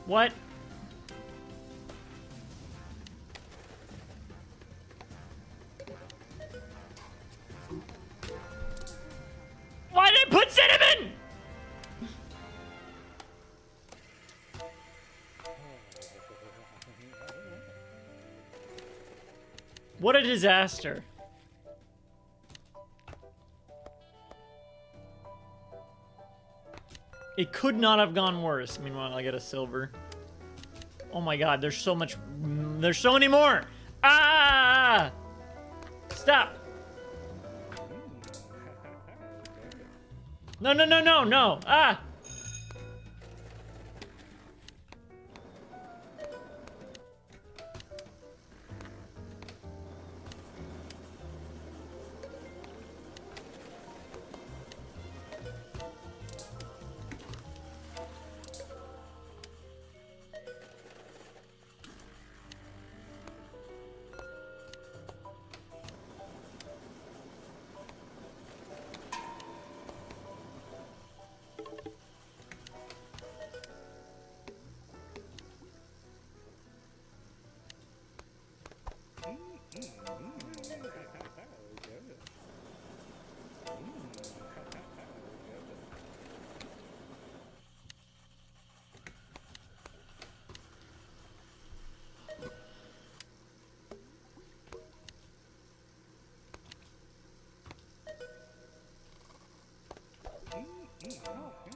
What? Why did I put cinnamon? What a disaster. It could not have gone worse. Meanwhile, I get a silver. Oh my god, there's so much. There's so many more. Ah! Stop. No, no, no, no, no. Ah!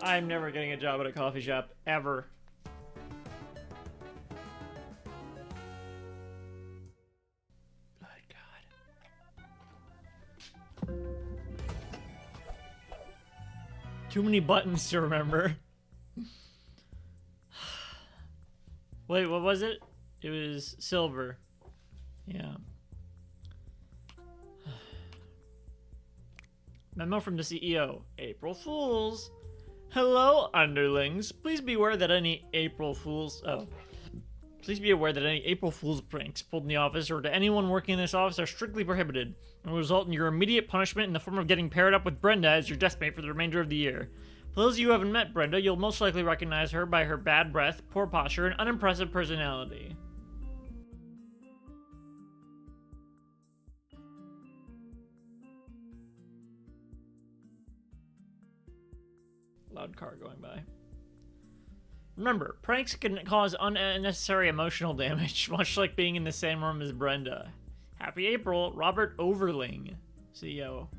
I'm never getting a job at a coffee shop, ever. Good God. Too many buttons to remember. Wait, what was it? It was silver. Yeah. Memo from the CEO. April Fools. Hello, underlings. Please be aware that any April Fools... Oh. Please be aware that any April Fool's pranks pulled in the office or to anyone working in this office are strictly prohibited and will result in your immediate punishment in the form of getting paired up with Brenda as your deskmate for the remainder of the year. For those of you who haven't met Brenda, you'll most likely recognize her by her bad breath, poor posture, and unimpressive personality. Loud car going by. Remember, pranks can cause unnecessary emotional damage, much like being in the same room as Brenda. Happy April, Robert Overling, CEO.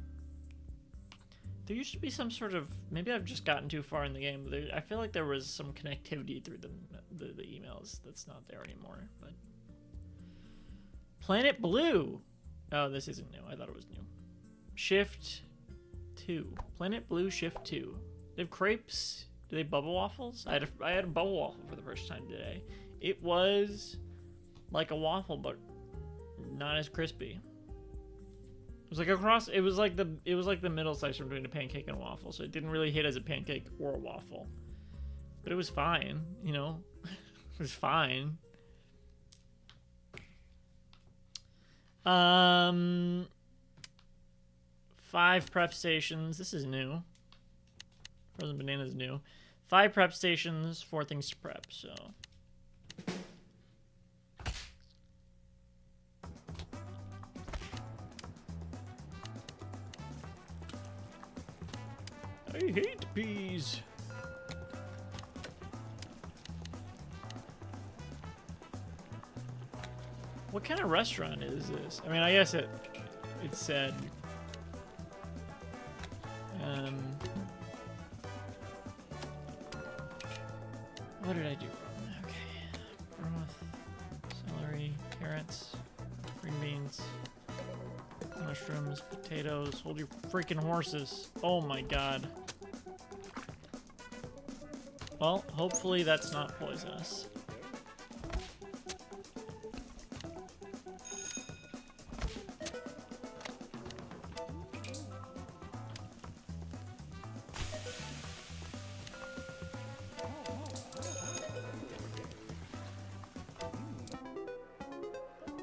There used to be some sort of... Maybe I've just gotten too far in the game. I feel like there was some connectivity through the emails that's not there anymore. But Planet Blue. Oh, this isn't new. I thought it was new. Shift 2. Planet Blue Shift 2. They have crepes. Do they have bubble waffles? I had a bubble waffle for the first time today. It was like a waffle, but not as crispy. It was like a cross. It was like the middle section between a pancake and a waffle. So it didn't really hit as a pancake or a waffle, but it was fine. You know, it was fine. 5 prep stations. This is new. Frozen banana is new. 5 prep stations, 4 things to prep. So. I hate peas. What kind of restaurant is this? I mean, I guess it said. What did I do wrong? Okay. Broth, celery, carrots, green beans, mushrooms, potatoes. Hold your freaking horses. Oh my god. Well, hopefully that's not poisonous.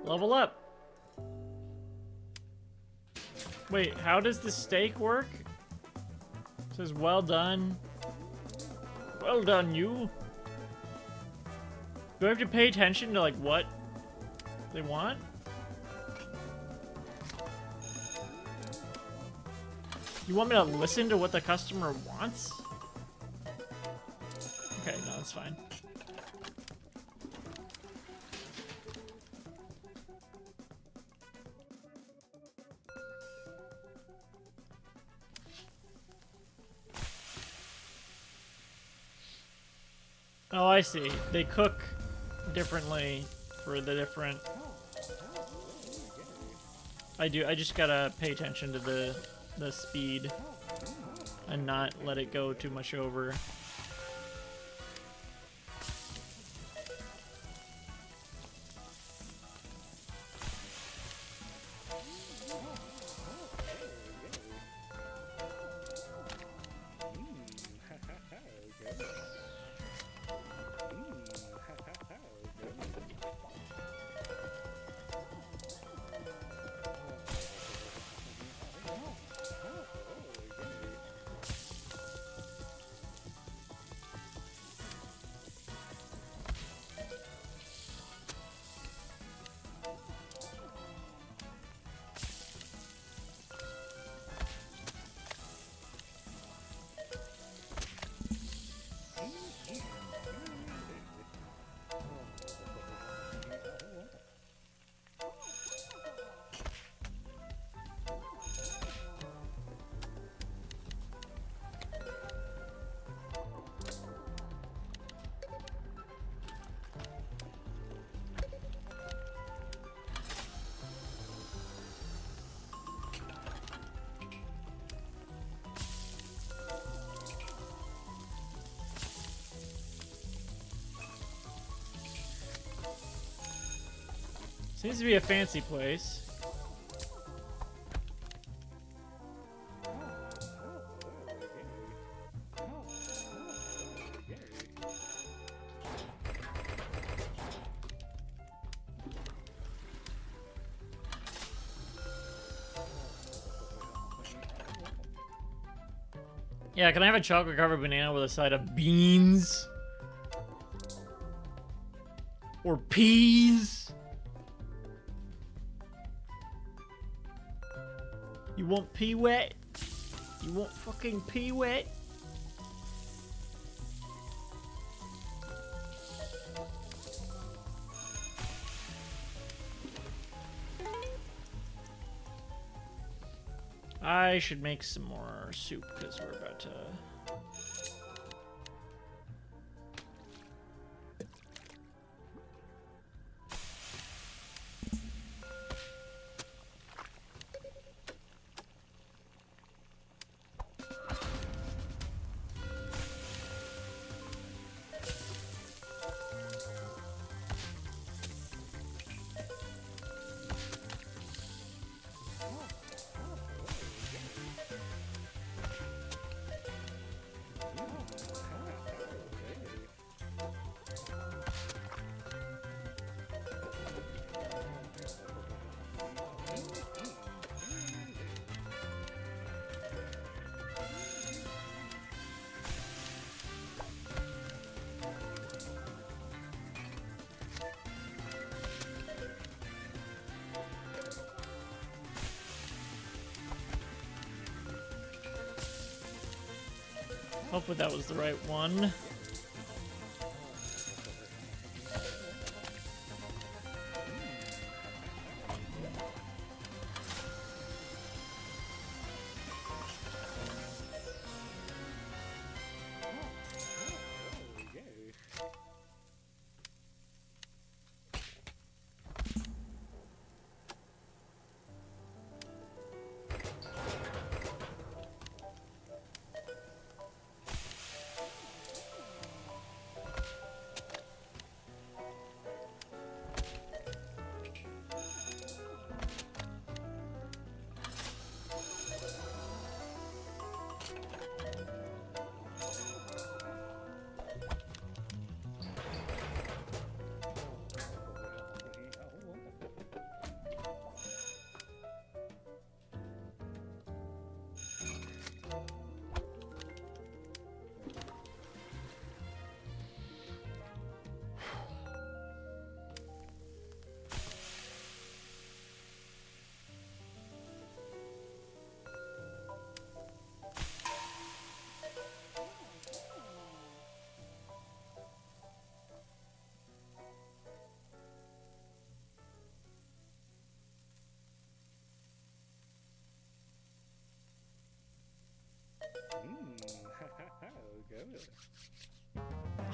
Level up. Wait, how does the steak work? It says well done. Well done, you. Do I have to pay attention to like what they want? You want me to listen to what the customer wants? Okay, no, that's fine. Oh, I see. They cook differently for the different... I just gotta pay attention to the speed and not let it go too much over. Seems to be a fancy place. Yeah, can I have a chocolate covered banana with a side of beans? Or peas? You want pea wet? You want fucking pea wet? I should make some more soup because we're about to... Hopefully that was the right one.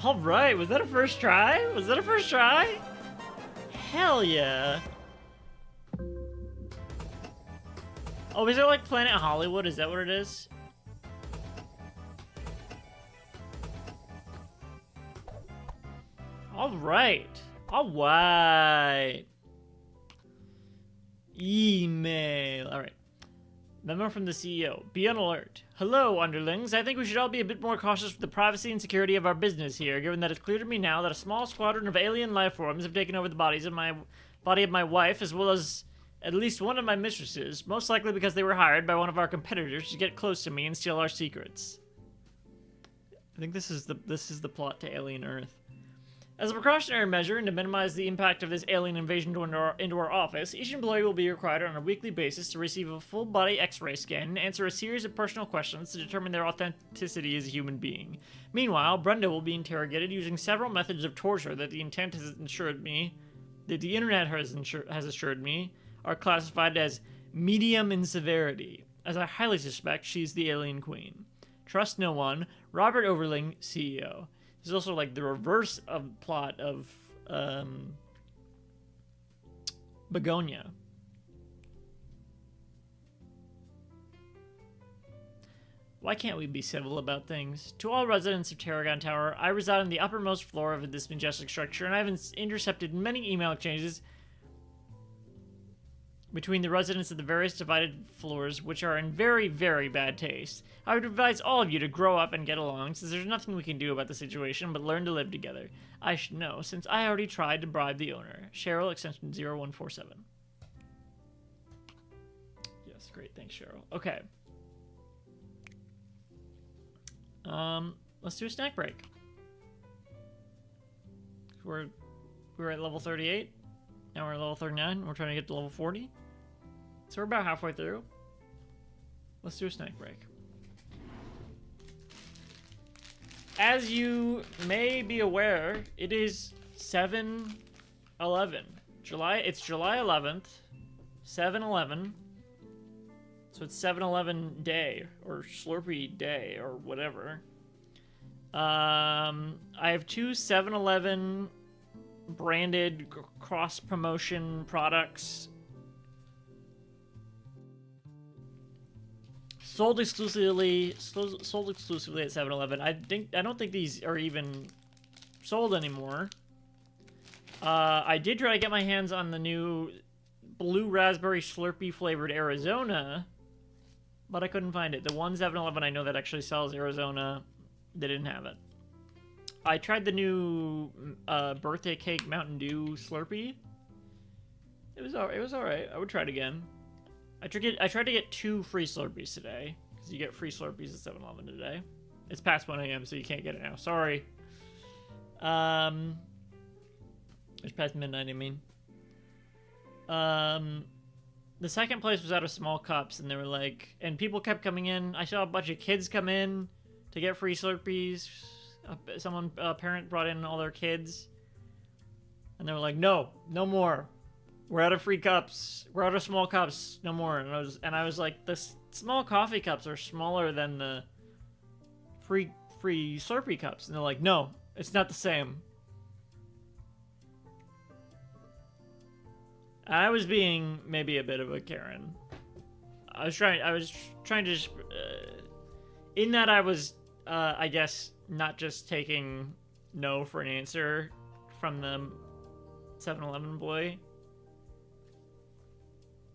All right, was that a first try? Was that a first try? Hell yeah. Oh, is it like Planet Hollywood? Is that what it is? All right. All right. Email. All right. Memo from the CEO. Be on alert. Hello, underlings. I think we should all be a bit more cautious with the privacy and security of our business here, given that it's clear to me now that a small squadron of alien life forms have taken over the body of my wife, as well as at least one of my mistresses, most likely because they were hired by one of our competitors to get close to me and steal our secrets. I think this is the plot to Alien Earth. As a precautionary measure and to minimize the impact of this alien invasion into our office, each employee will be required on a weekly basis to receive a full-body X-ray scan and answer a series of personal questions to determine their authenticity as a human being. Meanwhile, Brenda will be interrogated using several methods of torture that the internet has assured me are classified as medium in severity, as I highly suspect she's the alien queen. Trust no one. Robert Overling, CEO. This is also like the reverse of plot of Begonia. Why can't we be civil about things? To all residents of Tarragon Tower, I reside on the uppermost floor of this majestic structure, and I've intercepted many email exchanges between the residents of the various divided floors, which are in very, very bad taste. I would advise all of you to grow up and get along, since there's nothing we can do about the situation but learn to live together. I should know, since I already tried to bribe the owner. Cheryl, extension 0147. Yes, great, thanks, Cheryl. Okay. Let's do a snack break. We're at level 38. Now we're at level 39. We're trying to get to level 40. So we're about halfway through. Let's do a snack break. As you may be aware, it is 7/11. It's July 11th. 7/11. So it's 7/11 day, or Slurpee day, or whatever. I have two 7-Eleven branded cross promotion products sold exclusively at 7-Eleven. I don't think these are even sold anymore. I did try to get my hands on the new blue raspberry Slurpee flavored Arizona, but I couldn't find it. The one 7-Eleven I know that actually sells Arizona, they didn't have it. I tried the new birthday cake Mountain Dew Slurpee. It was alright. I would try it again. I tried to get 2 free Slurpees today, because you get free Slurpees at 7-Eleven today. It's past 1 a.m., so you can't get it now. Sorry. It's past midnight, I mean. The second place was out of small cups, and they were like... And people kept coming in. I saw a bunch of kids come in to get free Slurpees. A parent brought in all their kids, and they were like, "No, no more. We're out of free cups. We're out of small cups. No more." And I was like, "The small coffee cups are smaller than the free Slurpee cups." And they're like, "No, it's not the same." I was being maybe a bit of a Karen. I was trying to just, in that I was, I guess, not just taking no for an answer from the 7-Eleven boy.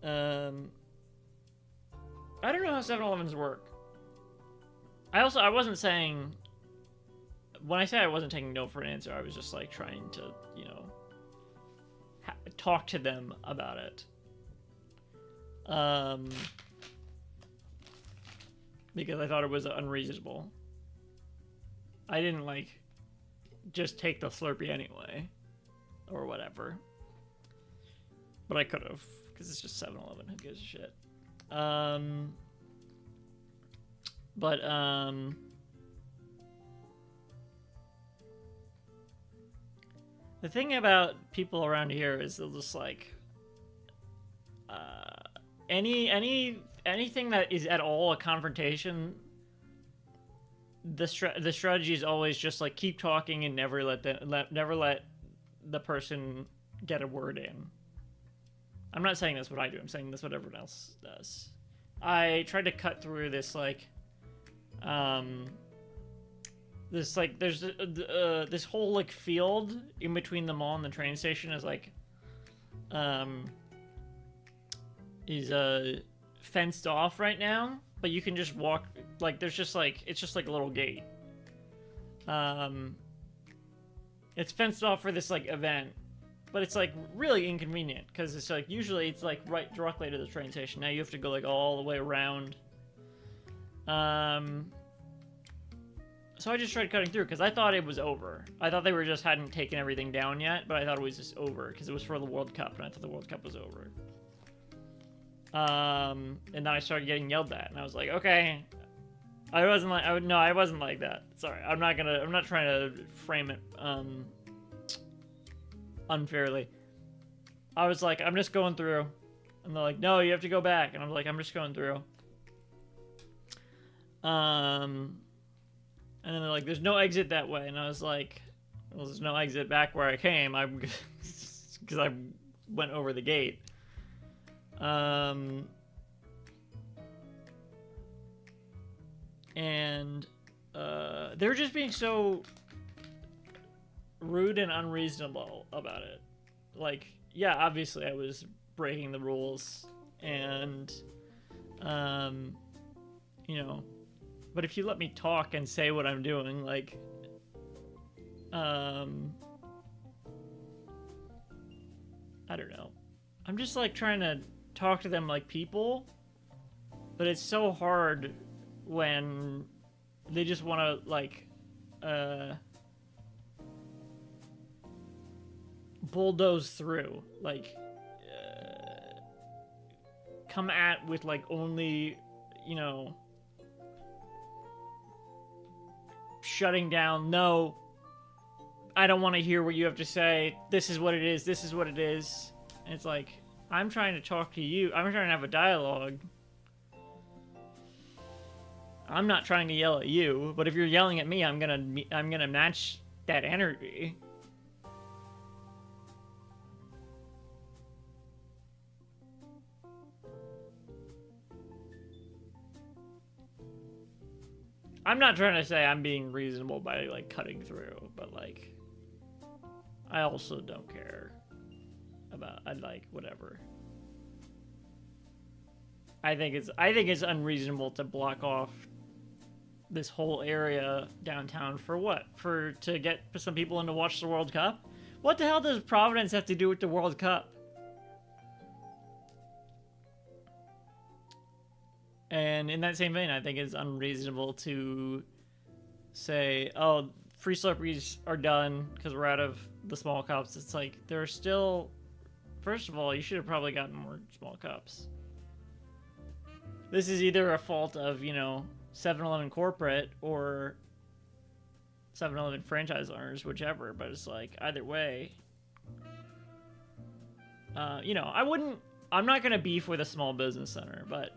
I don't know how 7-Elevens work. I wasn't saying, when I say I wasn't taking no for an answer, I was just like trying to, you know, talk to them about it. Because I thought it was unreasonable. I didn't like just take the Slurpee anyway, or whatever. But I could have, because it's just 7-Eleven. Who gives a shit? The thing about people around here is they'll just like anything that is at all a confrontation. The strategy is always just like keep talking and never let the person get a word in. I'm not saying that's what I do. I'm saying that's what everyone else does. I tried to cut through this like there's this whole like field in between the mall and the train station is like is fenced off right now, but you can just walk, like there's just like it's just like a little gate. It's fenced off for this like event, but it's like really inconvenient because it's like usually it's like right directly to the train station. Now you have to go like all the way around. So I just tried cutting through because I thought it was over. I thought they were just hadn't taken everything down yet, but I thought it was just over because it was for the World Cup, and I thought the World Cup was over. And then I started getting yelled at, and I was like, okay. I wasn't like that. Sorry, I'm not trying to frame it unfairly. I was like, I'm just going through, and they're like, no, you have to go back, and I'm like, I'm just going through. And then they're like, there's no exit that way. And I was like, well, there's no exit back where I came. Because I went over the gate. And they were just being so rude and unreasonable about it. Like, yeah, obviously I was breaking the rules. And, you know, but if you let me talk and say what I'm doing, like, I don't know. I'm just, like, trying to talk to them like people, but it's so hard when they just want to, like, bulldoze through. Like, come at with, like, only, you know, shutting down. No, I don't want to hear what you have to say. This is what it is. This is what it is. And it's like, I'm trying to talk to you. I'm trying to have a dialogue. I'm not trying to yell at you, but if you're yelling at me, I'm gonna match that energy. I'm not trying to say I'm being reasonable by, like, cutting through, but, like, I also don't care about, whatever. I think it's unreasonable to block off this whole area downtown for what? To get some people in to watch the World Cup? What the hell does Providence have to do with the World Cup? And in that same vein, I think it's unreasonable to say, oh, free Slurpees are done because we're out of the small cups. It's like, there are still... First of all, you should have probably gotten more small cups. This is either a fault of, you know, 7-Eleven corporate or 7-Eleven franchise owners, whichever, but it's like, either way, you know, I'm not going to beef with a small business center, but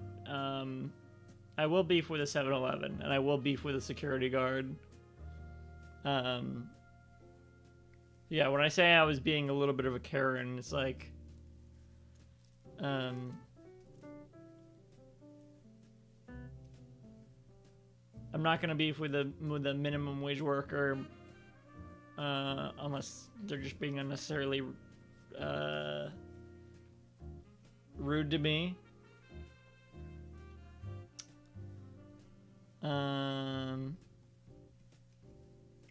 I will beef with a 7-Eleven, and I will beef with a security guard. Yeah, when I say I was being a little bit of a Karen, it's like, I'm not gonna beef with the minimum wage worker, unless they're just being unnecessarily rude to me.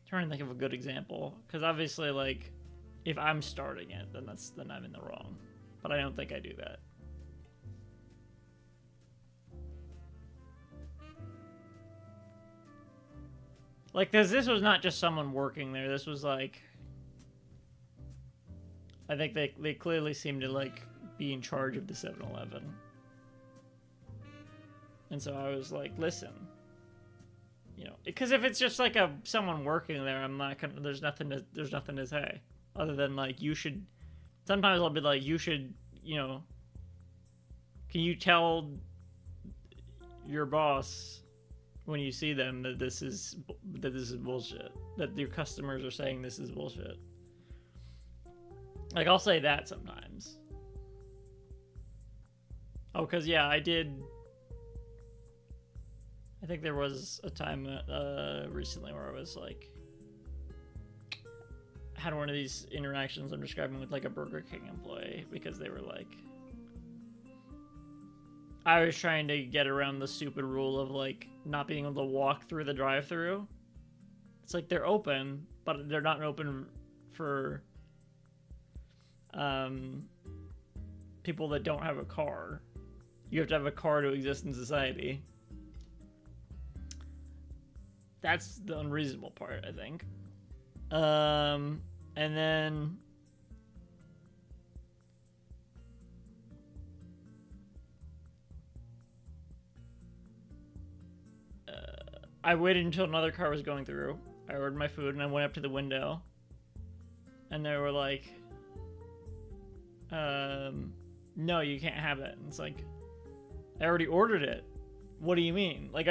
Trying to think of a good example, because obviously, like, if I'm starting it, then I'm in the wrong. But I don't think I do that. Like, this was not just someone working there. This was like, I think they clearly seem to like be in charge of the 7-Eleven. And so I was like, listen, you know, because if it's just like someone working there, I'm not gonna. There's nothing to say other than like, you should. Sometimes I'll be like, you should, you know. Can you tell your boss when you see them that this is bullshit? That your customers are saying this is bullshit. Like, I'll say that sometimes. Oh, because yeah, I did. I think there was a time recently where I was like, had one of these interactions I'm describing with like a Burger King employee, because they were like, I was trying to get around the stupid rule of like not being able to walk through the drive-thru. It's like they're open, but they're not open for people that don't have a car. You have to have a car to exist in society. That's the unreasonable part, I think. And then I waited until another car was going through. I ordered my food and I went up to the window, and they were like, no, you can't have it. And it's like, I already ordered it. What do you mean? Like,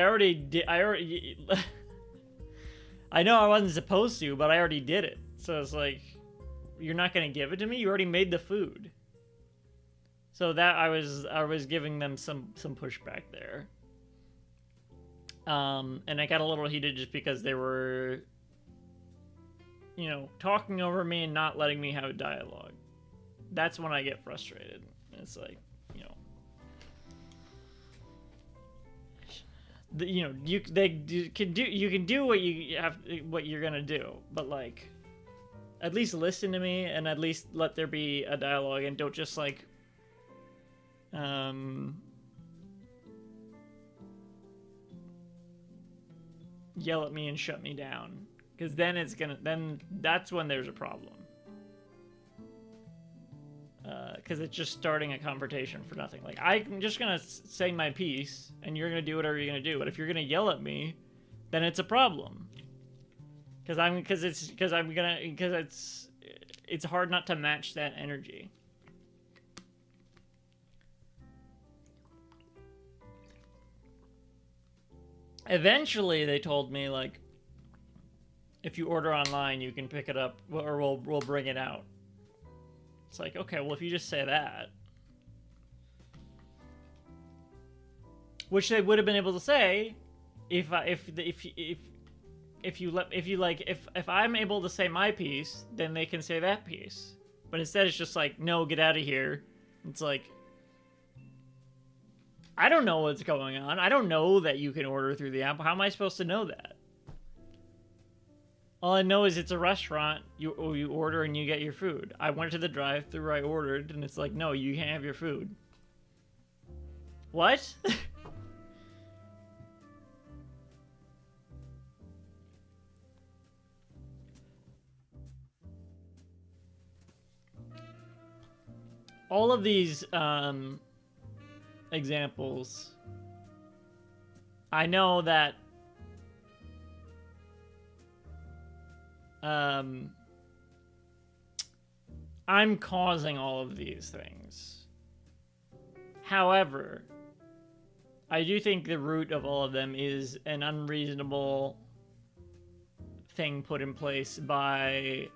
I know I wasn't supposed to, but I already did it. So it's like, you're not gonna give it to me? You already made the food. So that I was giving them some pushback there. And I got a little heated just because they were, you know, talking over me and not letting me have a dialogue. That's when I get frustrated. It's like, you know, you can do what you're gonna do, but like, at least listen to me and at least let there be a dialogue, and don't just like yell at me and shut me down, because then that's when there's a problem. Because it's just starting a confrontation for nothing. Like, I'm just gonna say my piece, and you're gonna do whatever you're gonna do. But if you're gonna yell at me, then it's a problem. Because it's hard not to match that energy. Eventually, they told me, like, if you order online, you can pick it up, or we'll bring it out. It's like, okay, well, if you just say that, which they would have been able to say, if I'm able to say my piece, then they can say that piece. But instead, it's just like, no, get out of here. It's like, I don't know what's going on. I don't know that you can order through the app. How am I supposed to know that? All I know is it's a restaurant. You order and you get your food. I went to the drive-thru, I ordered, and it's like, no, you can't have your food. What? All of these examples I know that I'm causing all of these things. However, I do think the root of all of them is an unreasonable thing put in place by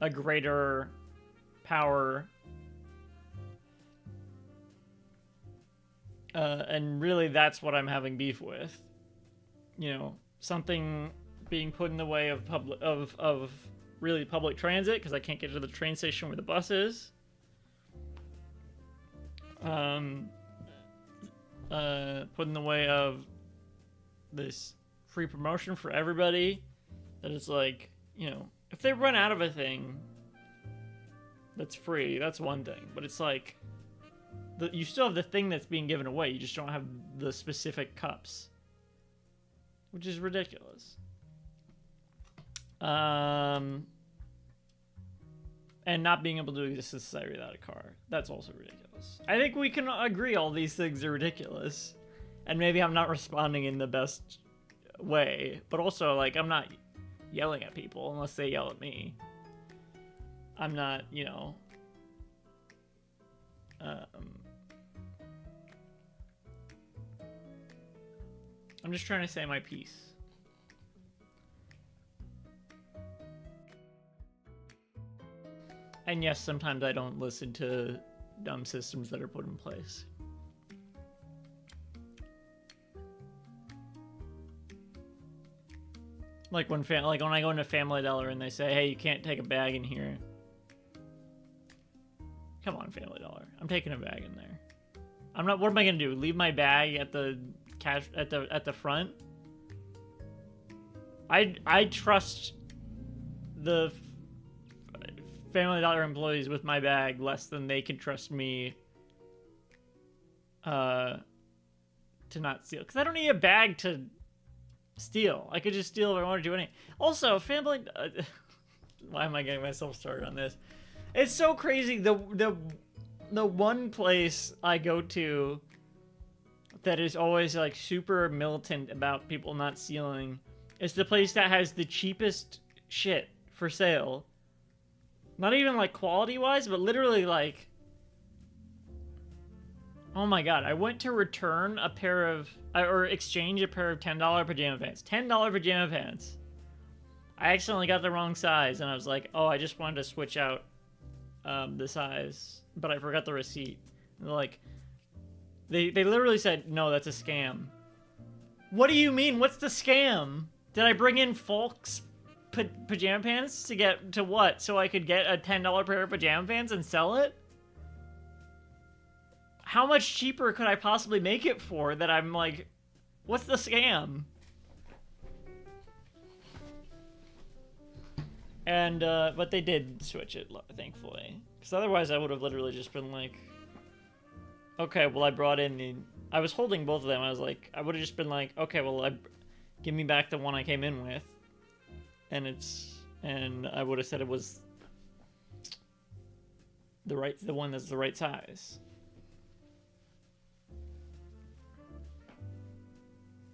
a greater power, and really that's what I'm having beef with. You know, something being put in the way of really public transit because I can't get to the train station where the bus is. Put in the way of this free promotion for everybody. That is like, you know, if they run out of a thing that's free, that's one thing. But it's like, you still have the thing that's being given away. You just don't have the specific cups, which is ridiculous. And not being able to exist in society without a car. That's also ridiculous. I think we can agree all these things are ridiculous. And maybe I'm not responding in the best way. But also, like, I'm not yelling at people unless they yell at me. I'm not, you know... I'm just trying to say my piece. And yes, sometimes I don't listen to dumb systems that are put in place. Like when I go into Family Dollar and they say, "Hey, you can't take a bag in here." Come on, Family Dollar. I'm taking a bag in there. I'm not. What am I gonna do? Leave my bag at the cash at the front? I trust the Family Dollar employees with my bag less than they can trust me to not steal. Because I don't need a bag to steal. I could just steal if I want to do anything. Also, Family... why am I getting myself started on this? It's so crazy. The one place I go to that is always like super militant about people not stealing is the place that has the cheapest shit for sale. Not even like quality-wise, but literally like... Oh my god, I went to return a pair of... or exchange a pair of $10 pajama pants. $10 pajama pants. I accidentally got the wrong size, and I was like, oh, I just wanted to switch out the size, but I forgot the receipt. And they're like... They literally said, no, that's a scam. What do you mean? What's the scam? Did I bring in folks... pajama pants to get to what? So I could get a $10 pair of pajama pants and sell it? How much cheaper could I possibly make it for that I'm like, what's the scam? And, but they did switch it, thankfully. Because otherwise I would have literally just been like, okay, well I brought in the... I was holding both of them. I was like, I would have just been like, okay, well give me back the one I came in with. And I would have said it was the one that's the right size.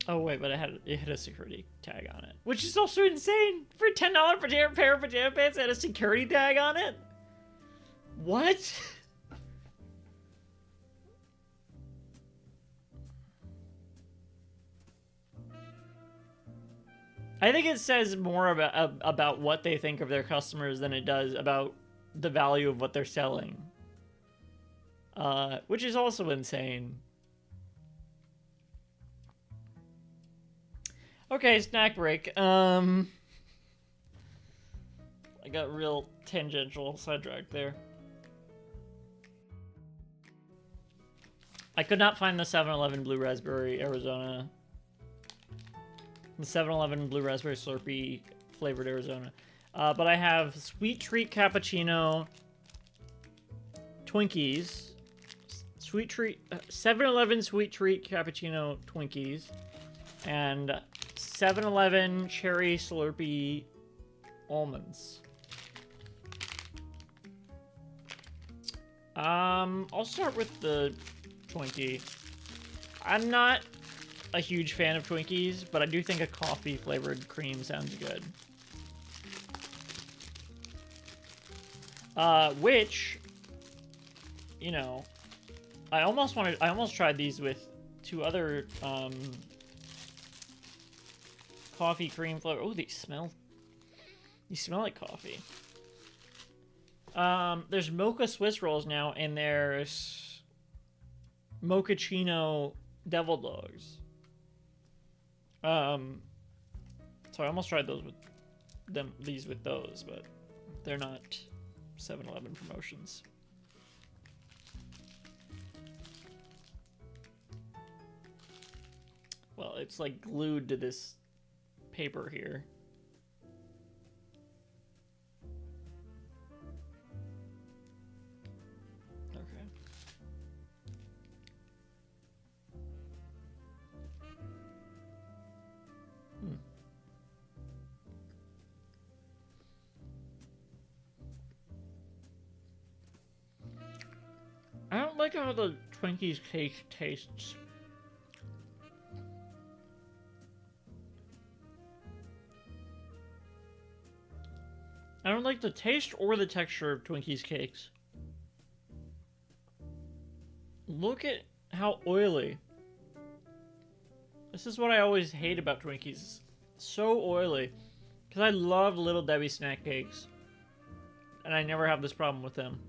Oh wait, but it had a security tag on it, which is also insane. For a $10 pair of pajama pants, it had a security tag on it. What? I think it says more about what they think of their customers than it does about the value of what they're selling. Which is also insane. Okay, snack break. I got real tangential sidetracked there. I could not find the 7-Eleven Blue Raspberry Arizona. The 7-Eleven Blue Raspberry Slurpee flavored Arizona. But I have Sweet Treat Cappuccino Twinkies. 7-Eleven Sweet Treat Cappuccino Twinkies. And 7-Eleven Cherry Slurpee Almonds. I'll start with the Twinkie. I'm not a huge fan of Twinkies, but I do think a coffee flavored cream sounds good. Which, you know, I almost tried these with two other, coffee cream flavor. Oh, these smell like coffee. There's mocha Swiss rolls now, and there's mochaccino devil dogs. So I almost tried those with these with those, but they're not 7-Eleven promotions. Well, it's like glued to this paper here. Okay. I don't like how the Twinkies cake tastes. I don't like the taste or the texture of Twinkies cakes. Look at how oily. This is what I always hate about Twinkies. So oily. Because I love Little Debbie snack cakes. And I never have this problem with them.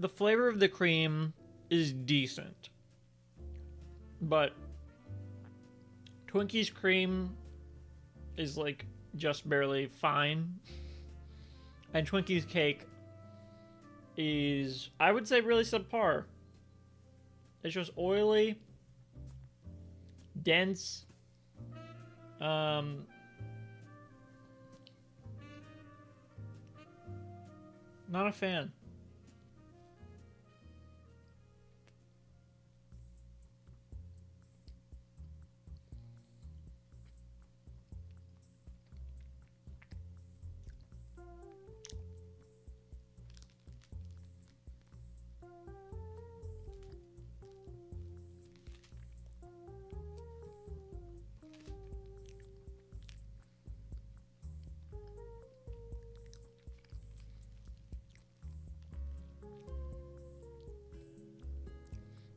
The flavor of the cream is decent. But Twinkies cream is like just barely fine. And Twinkies cake is, I would say, really subpar. It's just oily, dense, not a fan.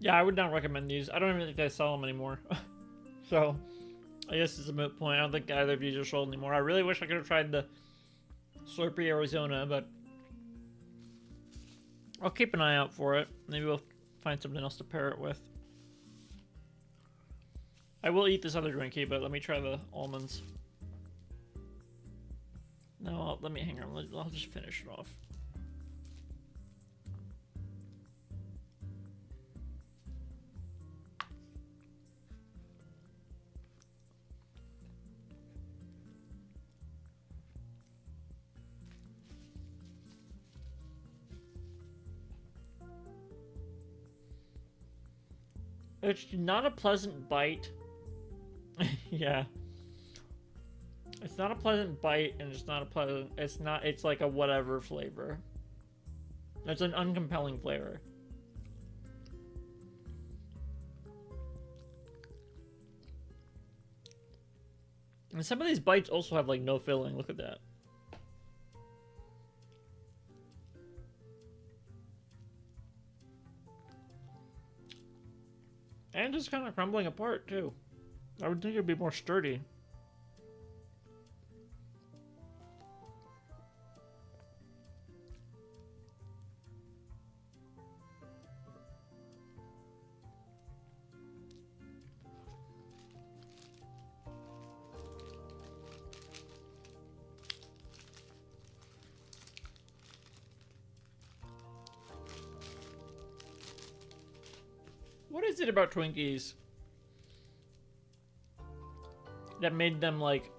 Yeah, I would not recommend these. I don't even think they sell them anymore. So, I guess it's a moot point. I don't think either of these are sold anymore. I really wish I could have tried the Slurpee Arizona, but I'll keep an eye out for it. Maybe we'll find something else to pair it with. I will eat this other drinky, but let me try the almonds. No, let me hang on. I'll just finish it off. It's not a pleasant bite. Yeah. It's not a pleasant bite, and it's not a pleasant... It's like a whatever flavor. It's an uncompelling flavor. And some of these bites also have, like, no filling. Look at that. And just kind of crumbling apart, too. I would think it'd be more sturdy. What is it about Twinkies that made them, like,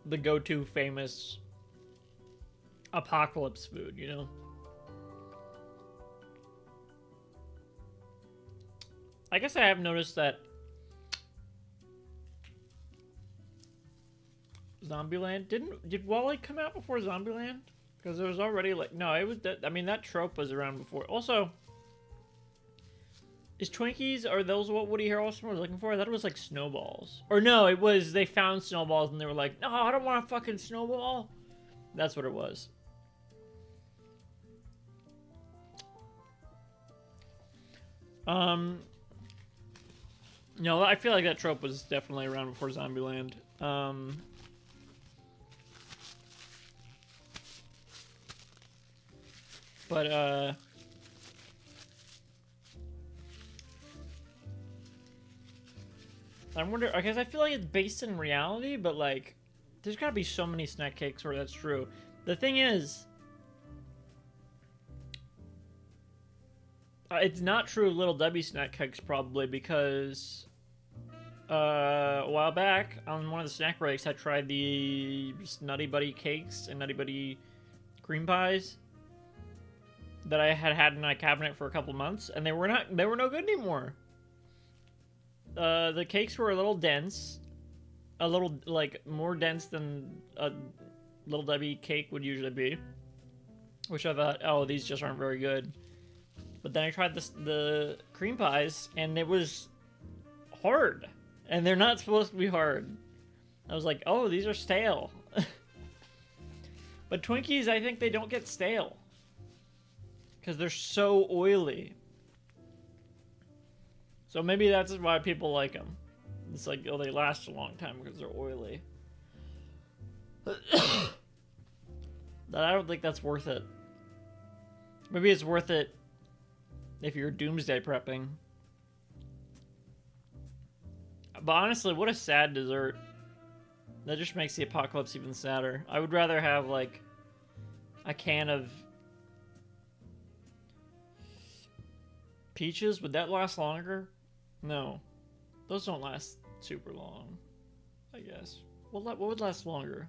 the go-to famous apocalypse food, you know? I guess I have noticed that Zombieland. Did Wally come out before Zombieland? Because it was already like, no, it was that. I mean, that trope was around before. Also, is Twinkies, are those what Woody Harrelson was looking for? I thought it was like snowballs. Or no, it was they found snowballs and they were like, no, I don't want a fucking snowball. That's what it was. No, I feel like that trope was definitely around before Zombieland. But, I wonder, because I feel like it's based in reality, but, like, there's gotta be so many snack cakes where that's true. The thing is, it's not true of Little Debbie snack cakes, probably, because, a while back, on one of the snack breaks, I tried the Nutty Buddy cakes and Nutty Buddy cream pies that I had in my cabinet for a couple months, and they were no good anymore. The cakes were a little dense, a little, like, more dense than a Little Debbie cake would usually be, which I thought, oh, these just aren't very good. But then I tried the cream pies, and it was hard, and they're not supposed to be hard. I was like, oh, these are stale. But Twinkies, I think they don't get stale, because they're so oily. So maybe that's why people like them. It's like, oh, they last a long time because they're oily. But I don't think that's worth it. Maybe it's worth it if you're doomsday prepping. But honestly, what a sad dessert. That just makes the apocalypse even sadder. I would rather have, like, a can of peaches. Would that last longer? No. Those don't last super long, I guess. What would last longer?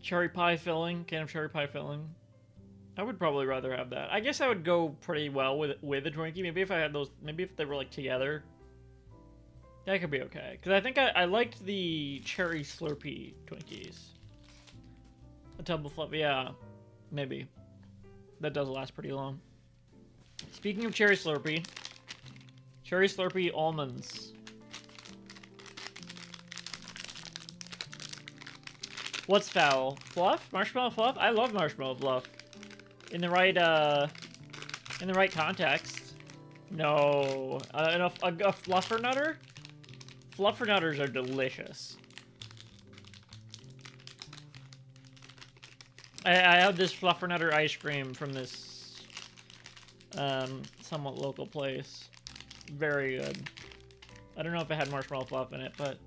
Cherry pie filling? Can of cherry pie filling? I would probably rather have that. I guess I would go pretty well with a Twinkie. Maybe if I had those, maybe if they were, like, together. That could be okay. Because I think I liked the cherry Slurpee Twinkies. A Tub of Fluff, yeah. Maybe. That does last pretty long. Speaking of cherry Slurpee almonds. What's foul? Fluff? Marshmallow fluff? I love marshmallow fluff. In the right context. No. A fluffernutter? Fluffernutters are delicious. I have this fluffernutter ice cream from this somewhat local place. Very good. I don't know if it had marshmallow fluff in it, but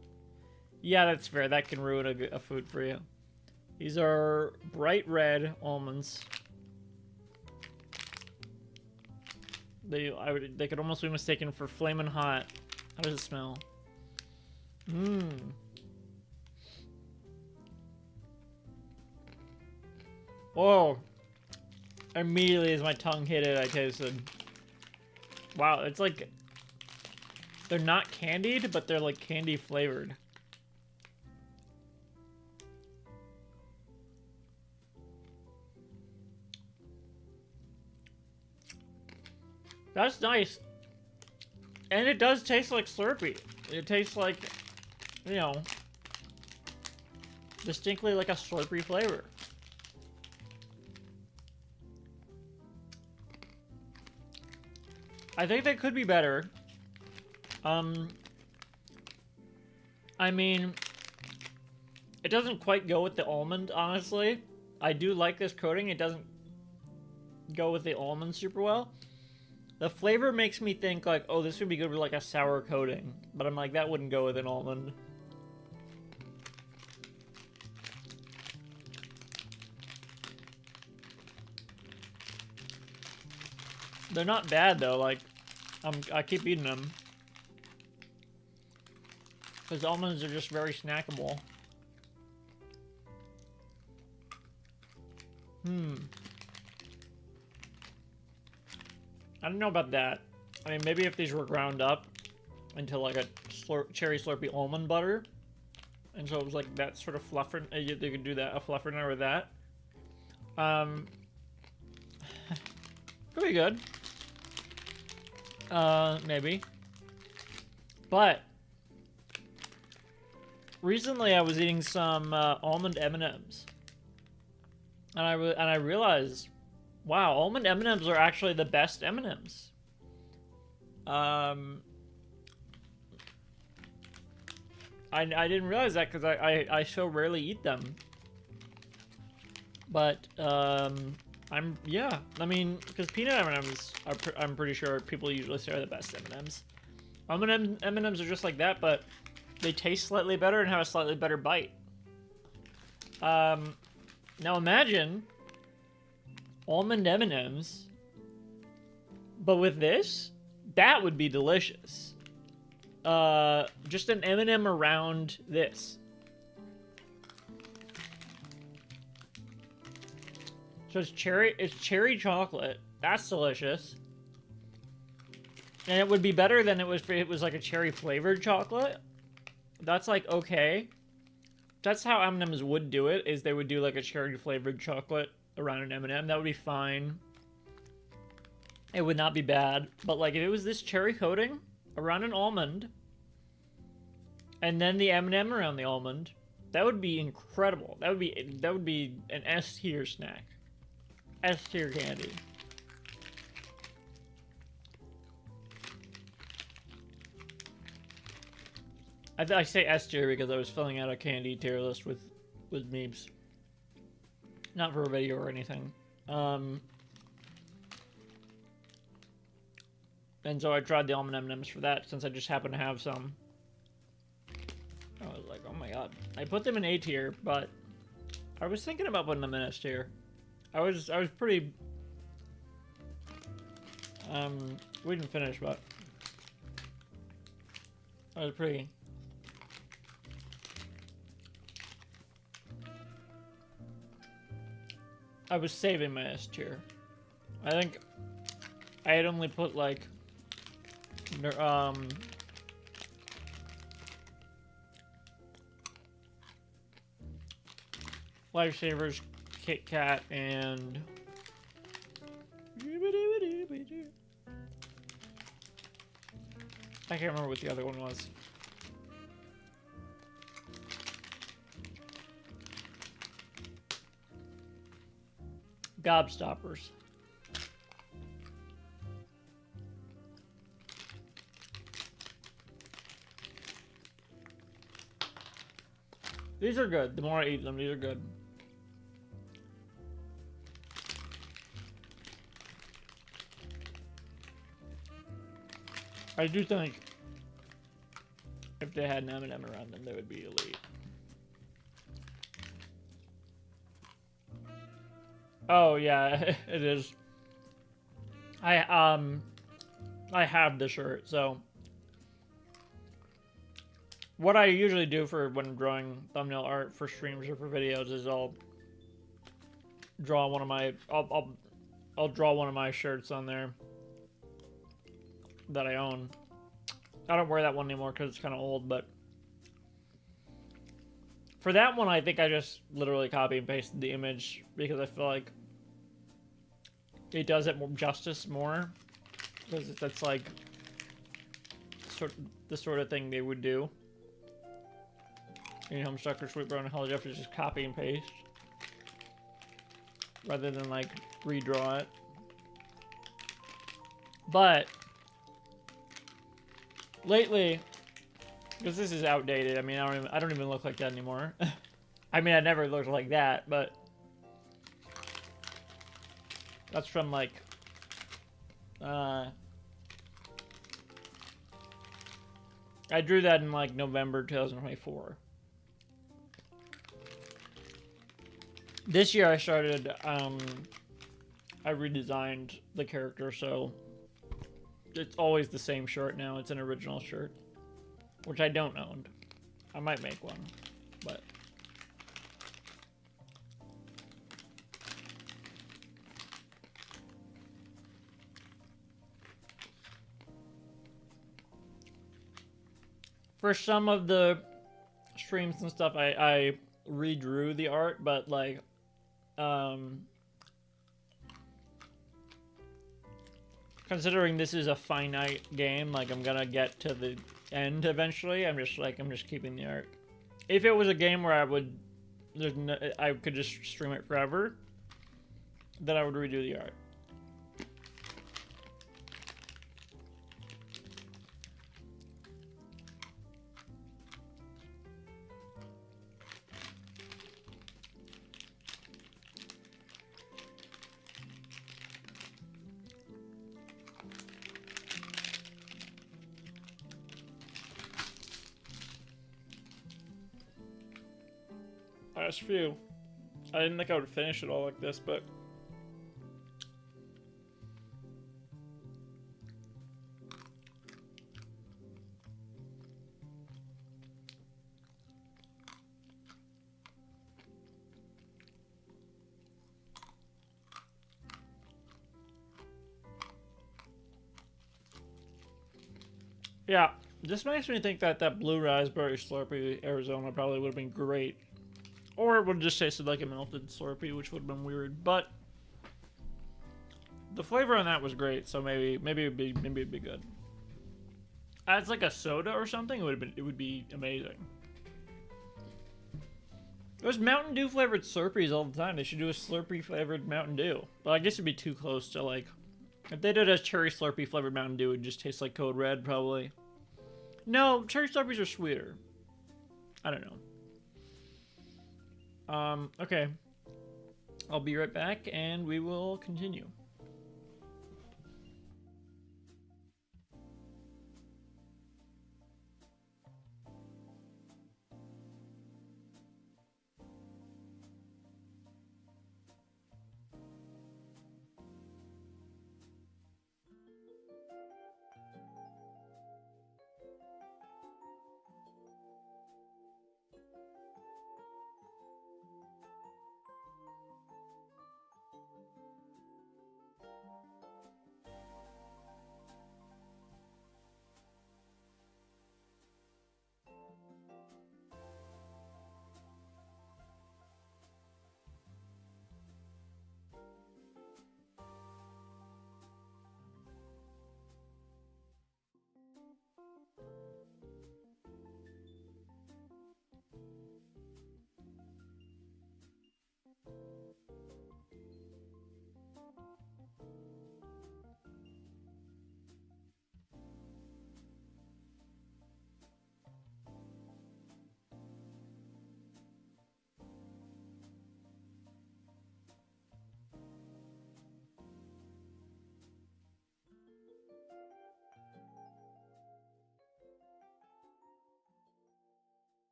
yeah, that's fair. That can ruin a food for you. These are bright red almonds. They could almost be mistaken for flamin' hot. How does it smell? Mmm. Whoa. Immediately as my tongue hit it, I tasted. Wow, it's like, they're not candied, but they're like candy flavored. That's nice. And it does taste like Slurpee. It tastes like, you know, distinctly like a Slurpee flavor. I think they could be better. I mean, it doesn't quite go with the almond, honestly. I do like this coating. It doesn't go with the almond super well. The flavor makes me think, like, oh, this would be good with, like, a sour coating. But I'm like, that wouldn't go with an almond. They're not bad, though. Like, I keep eating them. Because almonds are just very snackable. I don't know about that. I mean, maybe if these were ground up into like a cherry Slurpee almond butter, and so it was like that sort of fluffer. They could do that, a fluffernutter with that. Could be good. Maybe. But recently I was eating some almond M&Ms, and I realized, wow, almond M&Ms are actually the best M&Ms. I didn't realize that because I so rarely eat them. But yeah, I mean, because peanut M&Ms I'm pretty sure people usually say are the best M&Ms. Almond M&Ms are just like that, but they taste slightly better and have a slightly better bite. Now imagine almond M&Ms, but with this, that would be delicious. Just an M&M around this. So it's cherry chocolate. That's delicious. And it would be better than it was if it was like a cherry flavored chocolate. That's like okay. That's how M&Ms would do it, is they would do like a cherry flavored chocolate around an M&M. That would be fine. It would not be bad. But like if it was this cherry coating around an almond and then the M&M around the almond, that would be incredible. That would be an S tier snack. S tier candy. I say S tier because I was filling out a candy tier list with memes. Not for a video or anything. And so I tried the almond M&Ms for that since I just happened to have some. I was like, oh my god. I put them in A tier, but I was thinking about putting them in S tier. I was pretty we didn't finish, but I was pretty I was saving my S tier. I think I had only put like Lifesavers, Kit Kat, and I can't remember what the other one was. Gobstoppers. These are good. The more I eat them, these are good. I do think if they had an M&M around them, they would be elite. Oh yeah, it is. I have the shirt, so what I usually do for when I'm drawing thumbnail art for streams or for videos is I'll draw one of my I'll draw one of my shirts on there that I own. I don't wear that one anymore because it's kind of old, but for that one, I think I just literally copy and pasted the image because I feel like it does it more justice more, because that's like the sort of thing they would do. You know, Homestuck, Sweet Brown, and Holly Jeff is just copy and paste rather than like redraw it. But lately, because this is outdated, I mean, I don't even look like that anymore. I mean, I never looked like that, but that's from like I drew that in like November 2024. This year I started I redesigned the character, so it's always the same shirt now. It's an original shirt, which I don't own. I might make one, but for some of the streams and stuff, I redrew the art, but like, considering this is a finite game, like I'm gonna get to the end eventually. I'm just keeping the art. If it was a game where I could just stream it forever, then I would redo the art. Last few. I didn't think I would finish it all like this, but yeah, this makes me think that that blue raspberry Slurpee Arizona probably would have been great. Or it would have just tasted like a melted Slurpee, which would have been weird. But the flavor on that was great, so maybe it'd be good. As like a soda or something, it would be amazing. There's Mountain Dew flavored Slurpees all the time. They should do a Slurpee flavored Mountain Dew. But I guess it'd be too close to like, if they did a cherry Slurpee flavored Mountain Dew, it would just taste like Code Red probably. No, cherry Slurpees are sweeter. I don't know. Okay. I'll be right back and we will continue.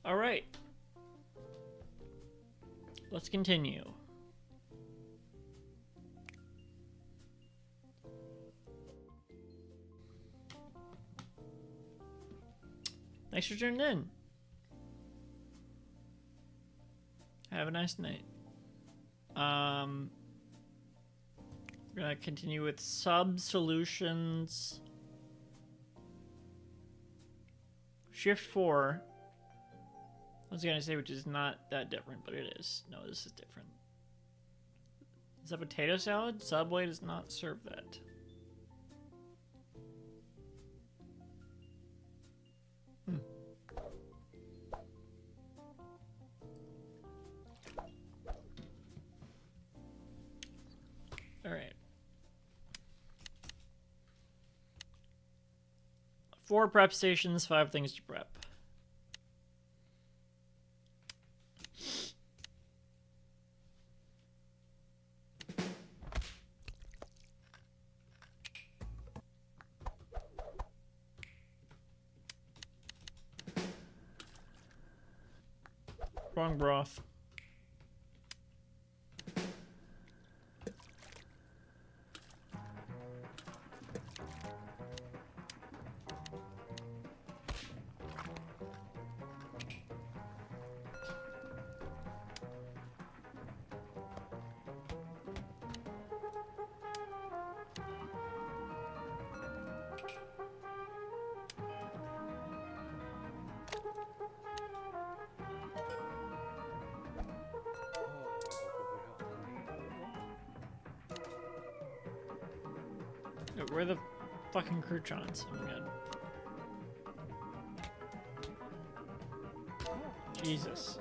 All right. Let's continue. Thanks for tuning in. Have a nice night. We're gonna continue with sub solutions. Shift 4. I was gonna say which is not that different, but it is. No, this is different. Is that potato salad? Subway does not serve that. All right. 4 prep stations, 5 things to prep. Wrong broth. Where are the fucking croutons? Oh my god. Jesus.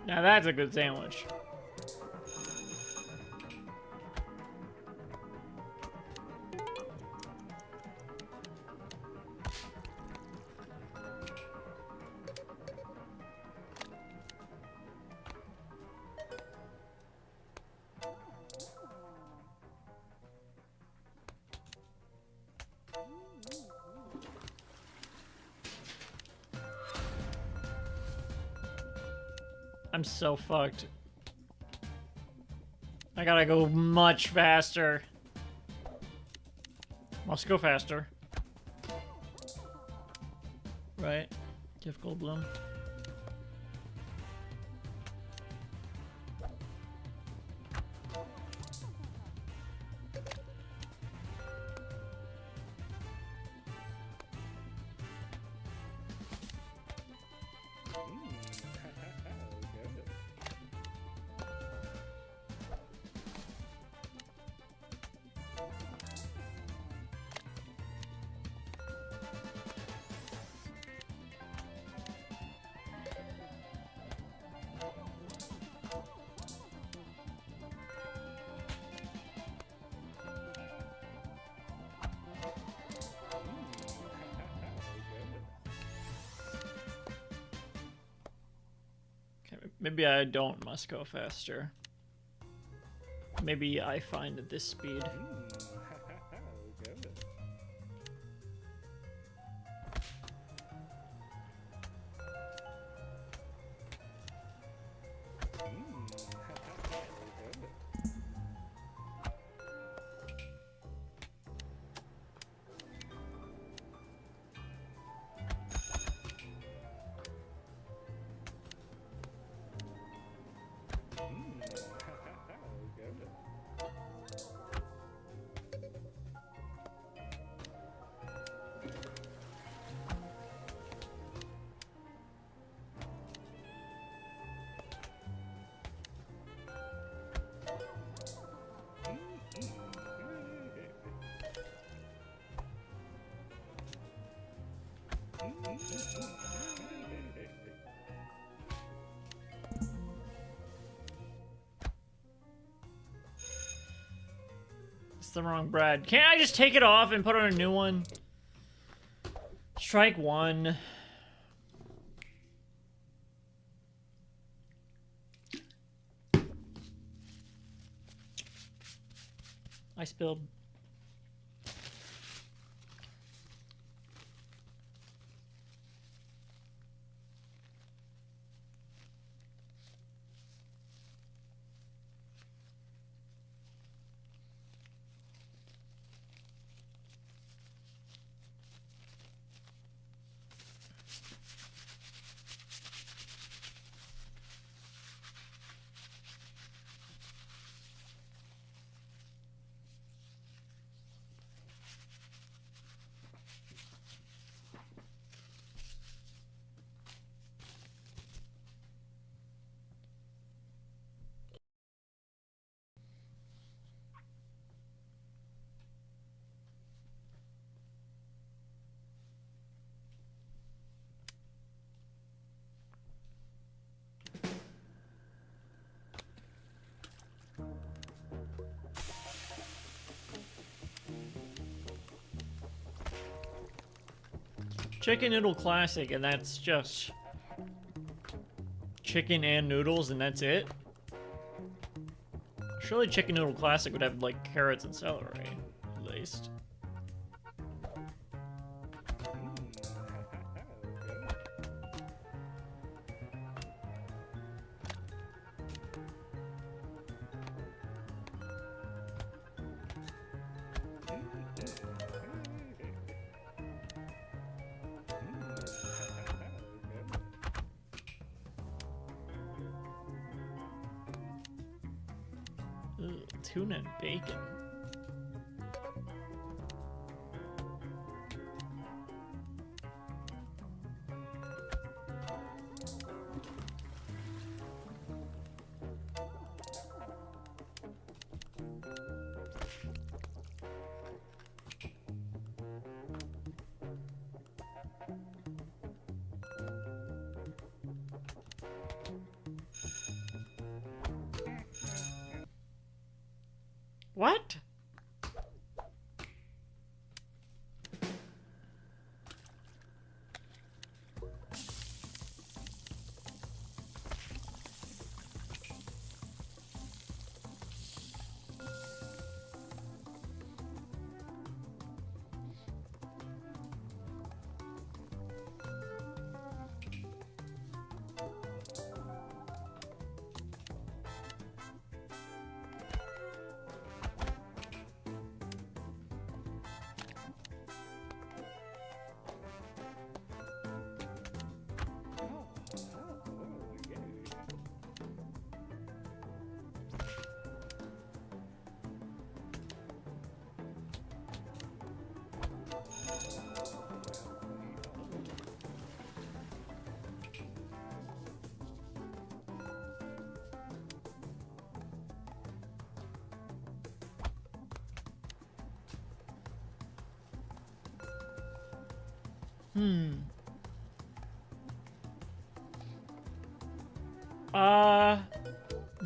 Now that's a good sandwich. I'm so fucked. I gotta go much faster. Must go faster. Right? Jeff Goldblum. Maybe I must go faster. Maybe I find at this speed. It's the wrong bread. Can't I just take it off and put on a new one? Strike one. I spilled. Chicken noodle classic, and that's just chicken and noodles, and that's it? Surely chicken noodle classic would have, like, carrots and celery, at least. Ugh, tuna and bacon. What?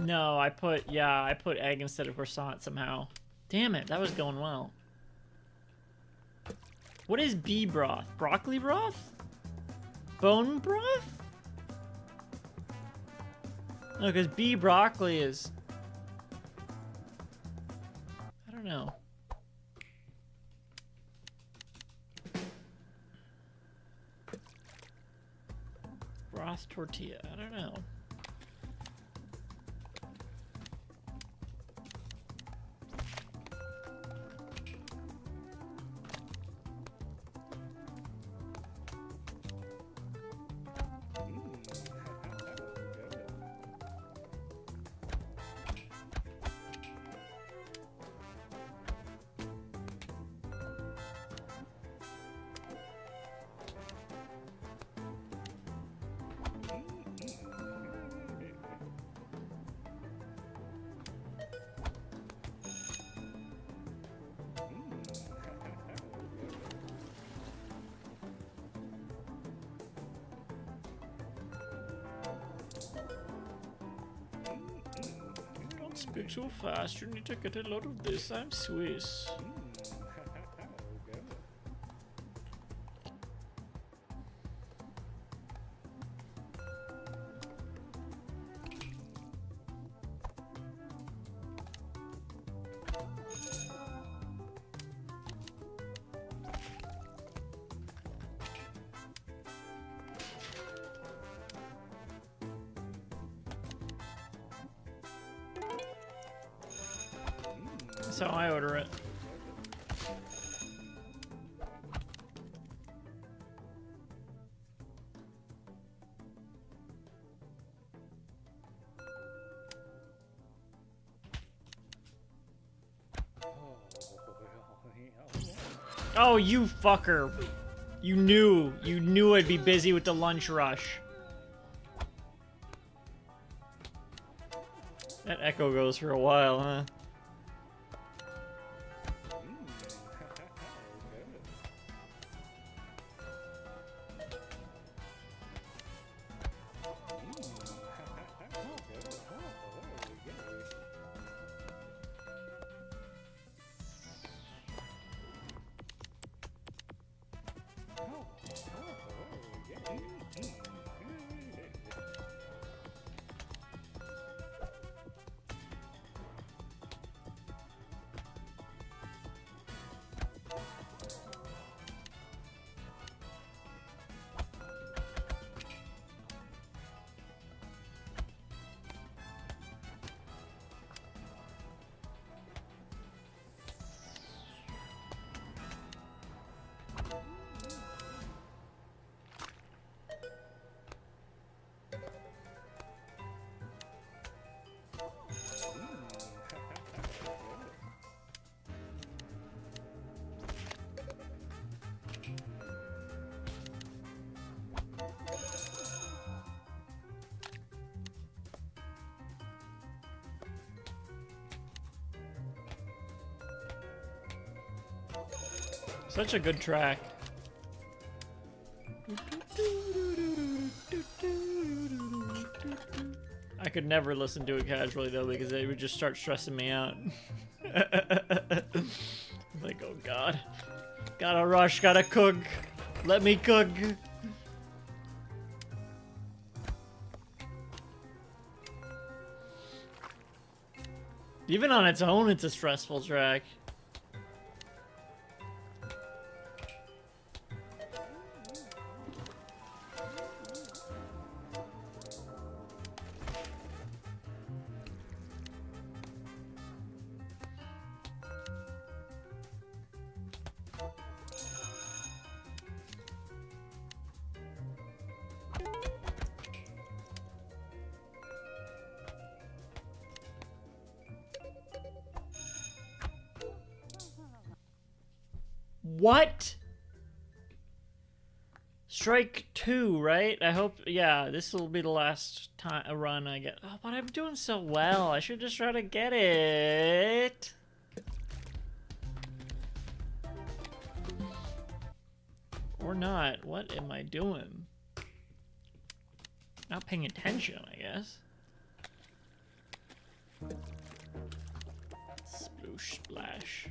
No, I put egg instead of croissant somehow. Damn it, that was going well. What is bee broth? Broccoli broth? Bone broth? No, because bee broccoli is... I don't know. Broth tortilla, I don't know. speak so fast. You need to get a load of this. I'm Swiss. That's how I order it. Oh, you fucker. You knew I'd be busy with the lunch rush. That echo goes for a while, huh? Such a good track. I could never listen to it casually though because it would just start stressing me out. Like, oh god. Gotta rush, gotta cook. Let me cook. Even on its own, it's a stressful track. What? Strike 2, right? I hope, yeah, this will be the last time a run I get. Oh, but I'm doing so well. I should just try to get it. Or not. What am I doing? Not paying attention, I guess. Sploosh splash.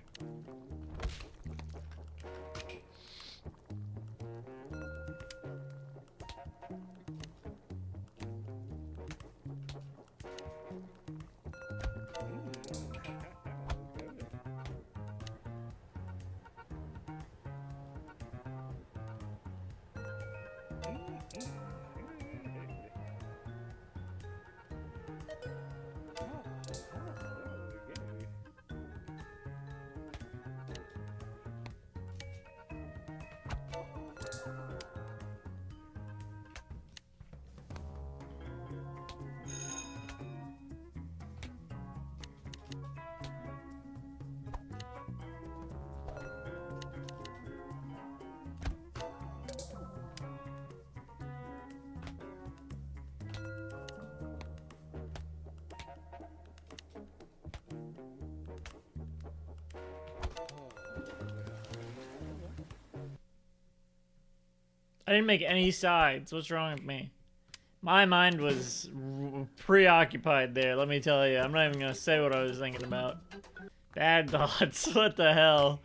I didn't make any sides. What's wrong with me? My mind was preoccupied there, let me tell you. I'm not even gonna say what I was thinking about. Bad thoughts, what the hell?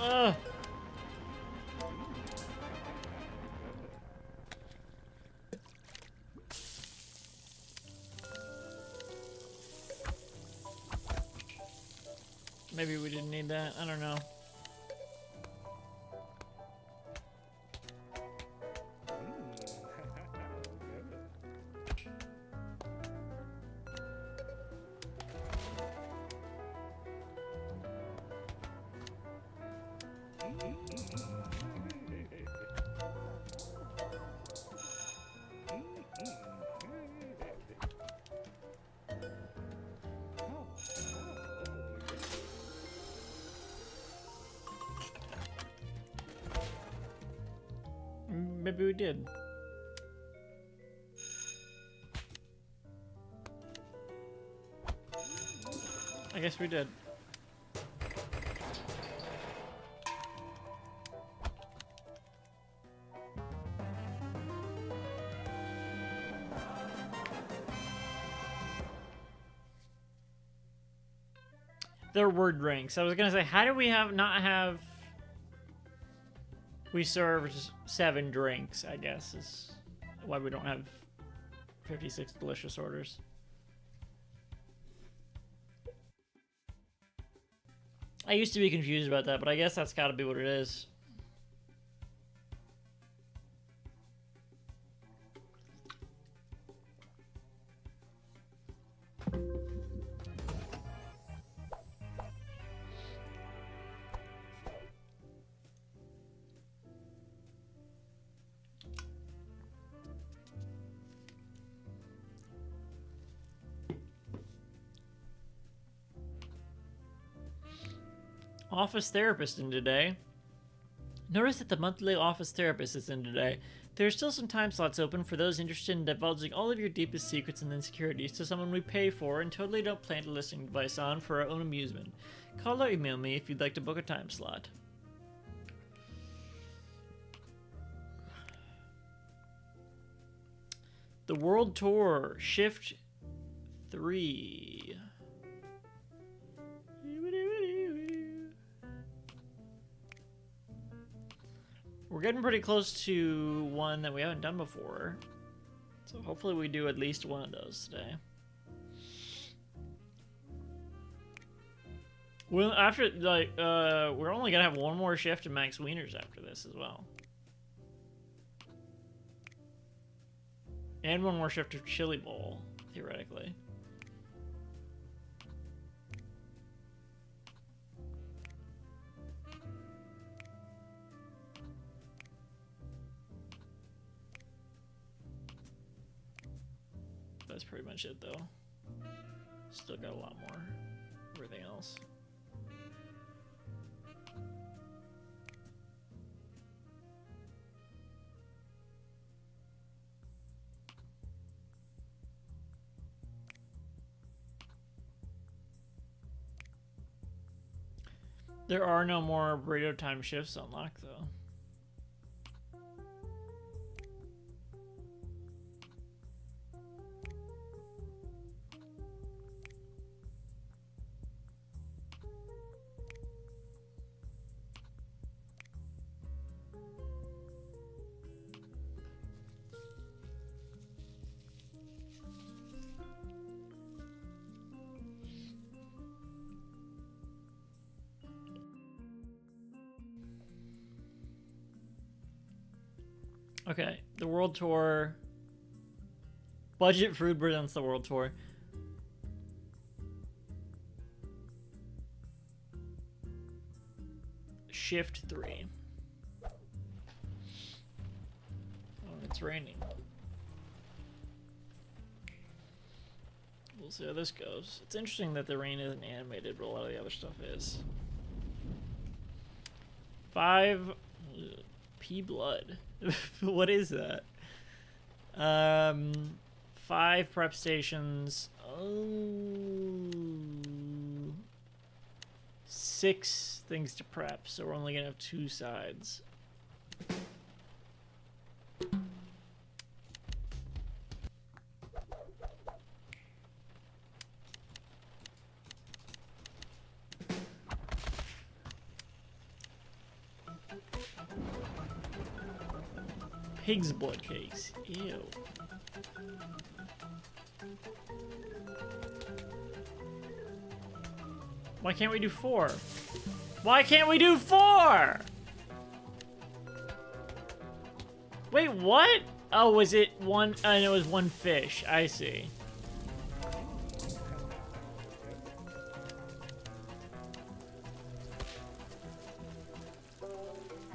Ugh. Maybe we didn't need that. I don't know. Maybe we did. I guess we did. They're word drinks. I was gonna say, how do we not have? We served 7 drinks, I guess, is why we don't have 56 delicious orders. I used to be confused about that, but I guess that's gotta be what it is. Office therapist in today. Notice that the monthly office therapist is in today. There are still some time slots open for those interested in divulging all of your deepest secrets and insecurities to someone we pay for and totally don't plant a listening device on for our own amusement. Call or email me if you'd like to book a time slot. The World Tour, Shift 3. We're getting pretty close to one that we haven't done before. So hopefully we do at least one of those today. Well, after, like, we're only gonna have one more shift to Max Wieners after this as well. And one more shift to Chili Bowl, theoretically. That's pretty much it, though. Still got a lot more. Everything else. There are no more burrito time shifts unlocked, though. Okay, the World Tour. Budget Food presents the World Tour. Shift 3. Oh, it's raining. We'll see how this goes. It's interesting that the rain isn't animated, but a lot of the other stuff is. 5 P blood. What is that? 5 prep stations. Oh, 6 things to prep, so we're only gonna have 2 sides. Pig's blood cakes. Ew. Why can't we do 4? Why can't we do 4? Wait, what? Oh, was it one? And it was one fish. I see.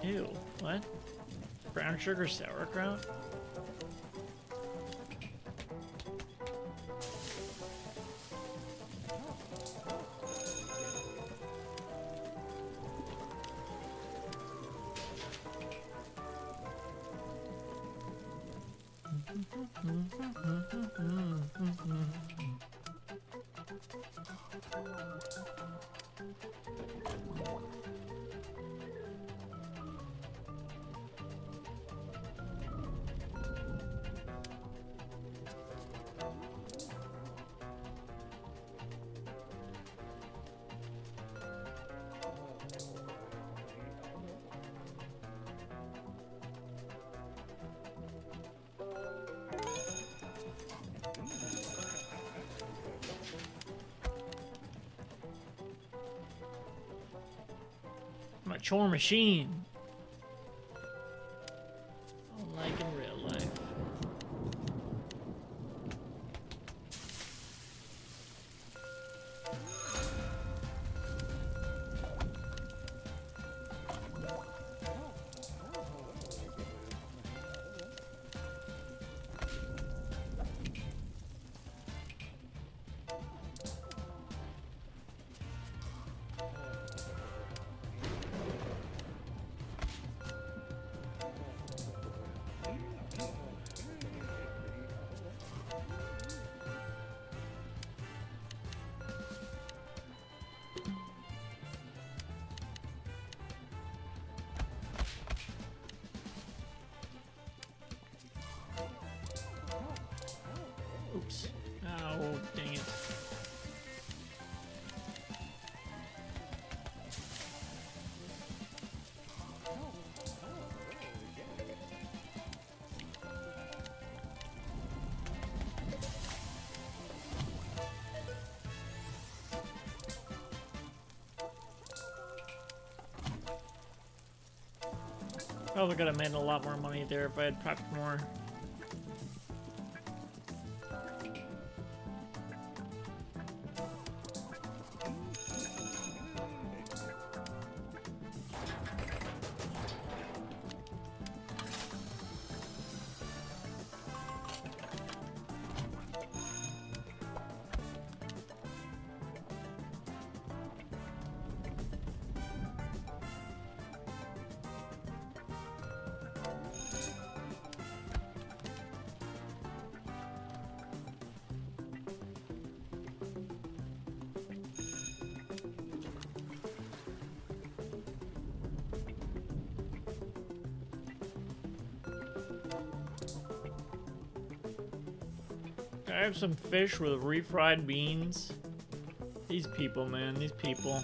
Ew, what? Brown sugar sauerkraut? I'm a chore machine. Like in real life. Oops. Oh, dang it. Probably could have made a lot more money there if I had prepped more. Can I have some fish with refried beans? These people, man, these people.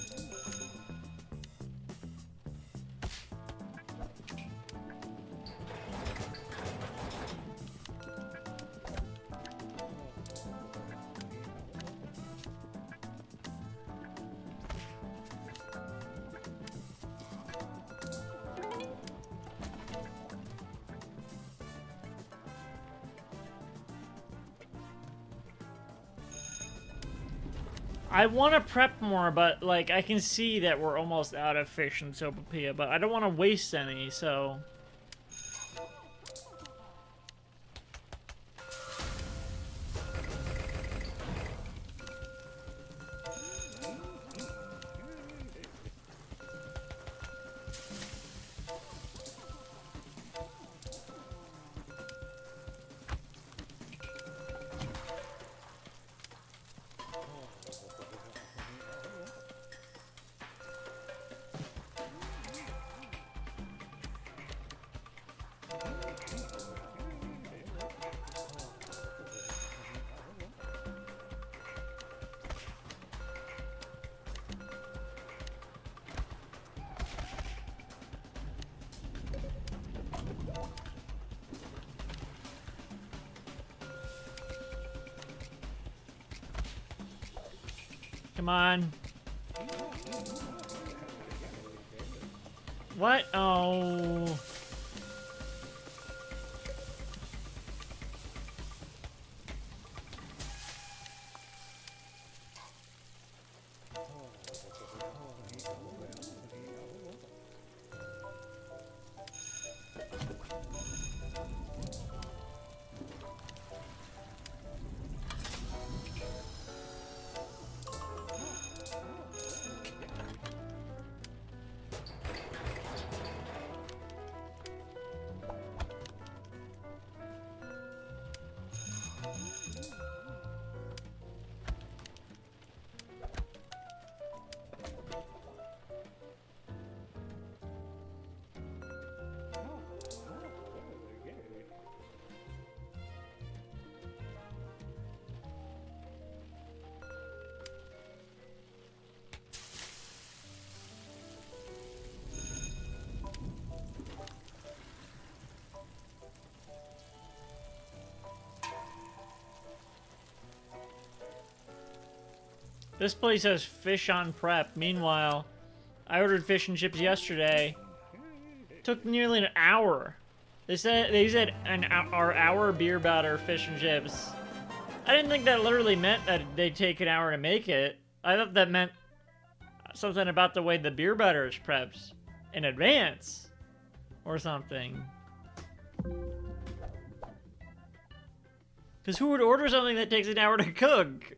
I want to prep more, but, like, I can see that we're almost out of fish and sopapilla, but I don't want to waste any, so... Come on. What? Oh. This place has fish on prep. Meanwhile, I ordered fish and chips yesterday. Took nearly an hour. They said our hour beer batter fish and chips. I didn't think that literally meant that they'd take an hour to make it. I thought that meant something about the way the beer batter is prepped in advance or something. Because who would order something that takes an hour to cook?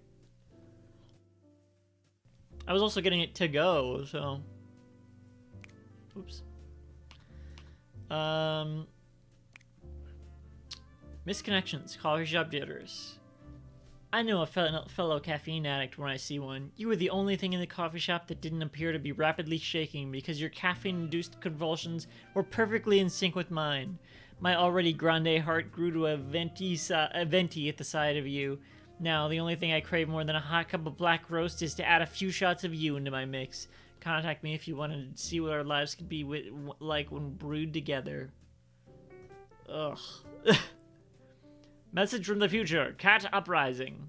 I was also getting it to go, so. Oops. Misconnections, coffee shop jitters. I know a fellow caffeine addict when I see one. You were the only thing in the coffee shop that didn't appear to be rapidly shaking because your caffeine-induced convulsions were perfectly in sync with mine. My already grande heart grew to a venti at the sight of you. Now, the only thing I crave more than a hot cup of black roast is to add a few shots of you into my mix. Contact me if you want to see what our lives could be like when brewed together. Ugh. Message from the future. Cat uprising.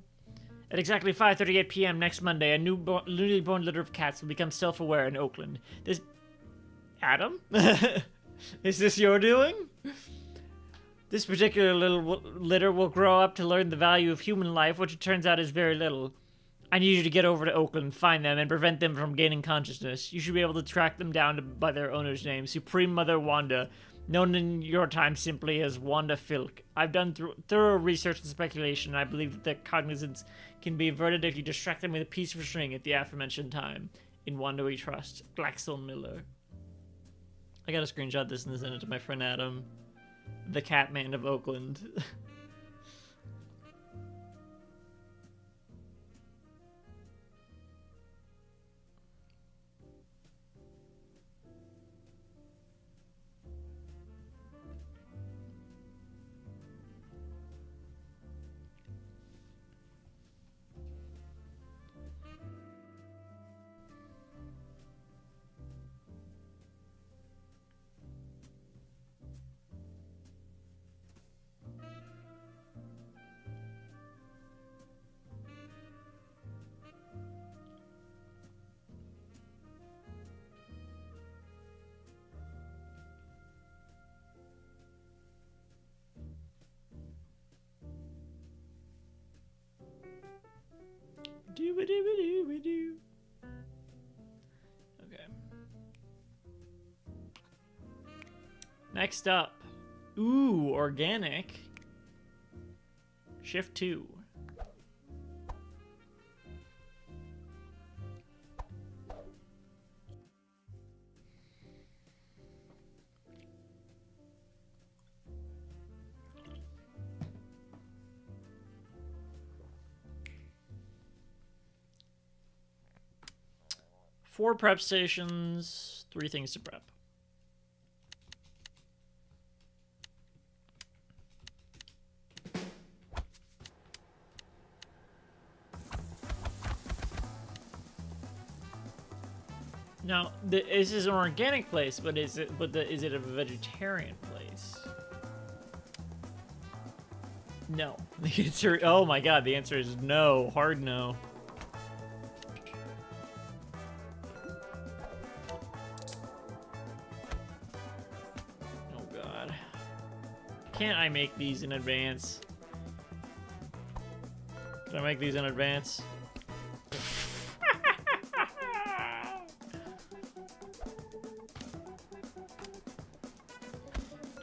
At exactly 5:38 p.m. next Monday, a newly born litter of cats will become self-aware in Oakland. This... Adam? Is this your doing? This particular little litter will grow up to learn the value of human life, which it turns out is very little. I need you to get over to Oakland, find them, and prevent them from gaining consciousness. You should be able to track them down by their owner's name, Supreme Mother Wanda, known in your time simply as Wanda Filk. I've done thorough research and speculation, and I believe that their cognizance can be averted if you distract them with a piece of string at the aforementioned time. In Wanda we trust. Blackstone Miller. I gotta screenshot this and send it to my friend Adam. The Catman of Oakland. Do-ba-do-ba-do-ba-do. Okay. Next up. Ooh, organic. Shift 2. Four prep stations, 3 things to prep. Now, this is an organic place, but is it a vegetarian place? No. The answer, oh my god, the answer is no. Hard no. can't I make these in advance? Can I make these in advance?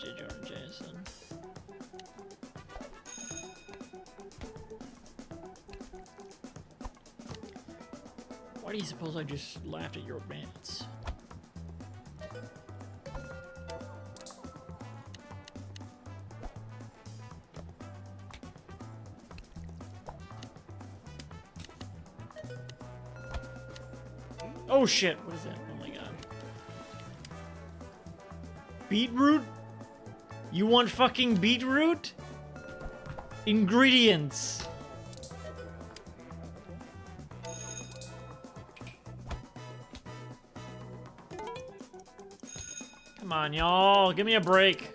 J. Jordan Jason. Why do you suppose I just laughed at your advance? Oh shit, what is that? Oh my god. Beetroot? You want fucking beetroot? Ingredients. Come on, y'all. Give me a break.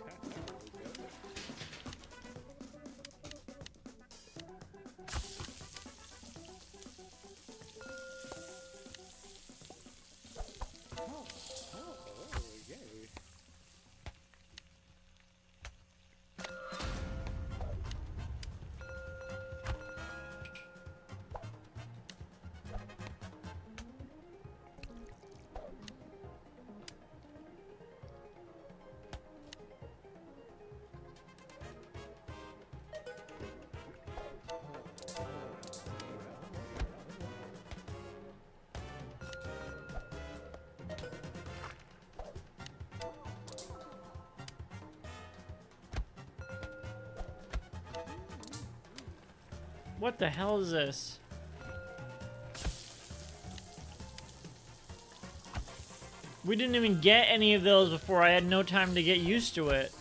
What the hell is this? We didn't even get any of those before. I had no time to get used to it.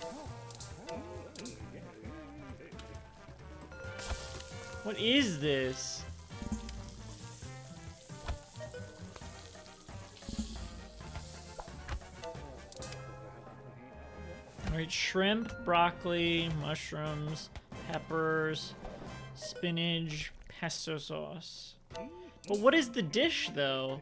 What is this? Alright, shrimp, broccoli, mushrooms, peppers, spinach, pesto sauce. But what is the dish, though?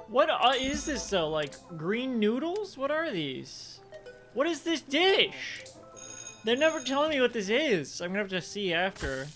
What is this though? Like green noodles? What are these? What is this dish? They're never telling me what this is. I'm gonna have to see after.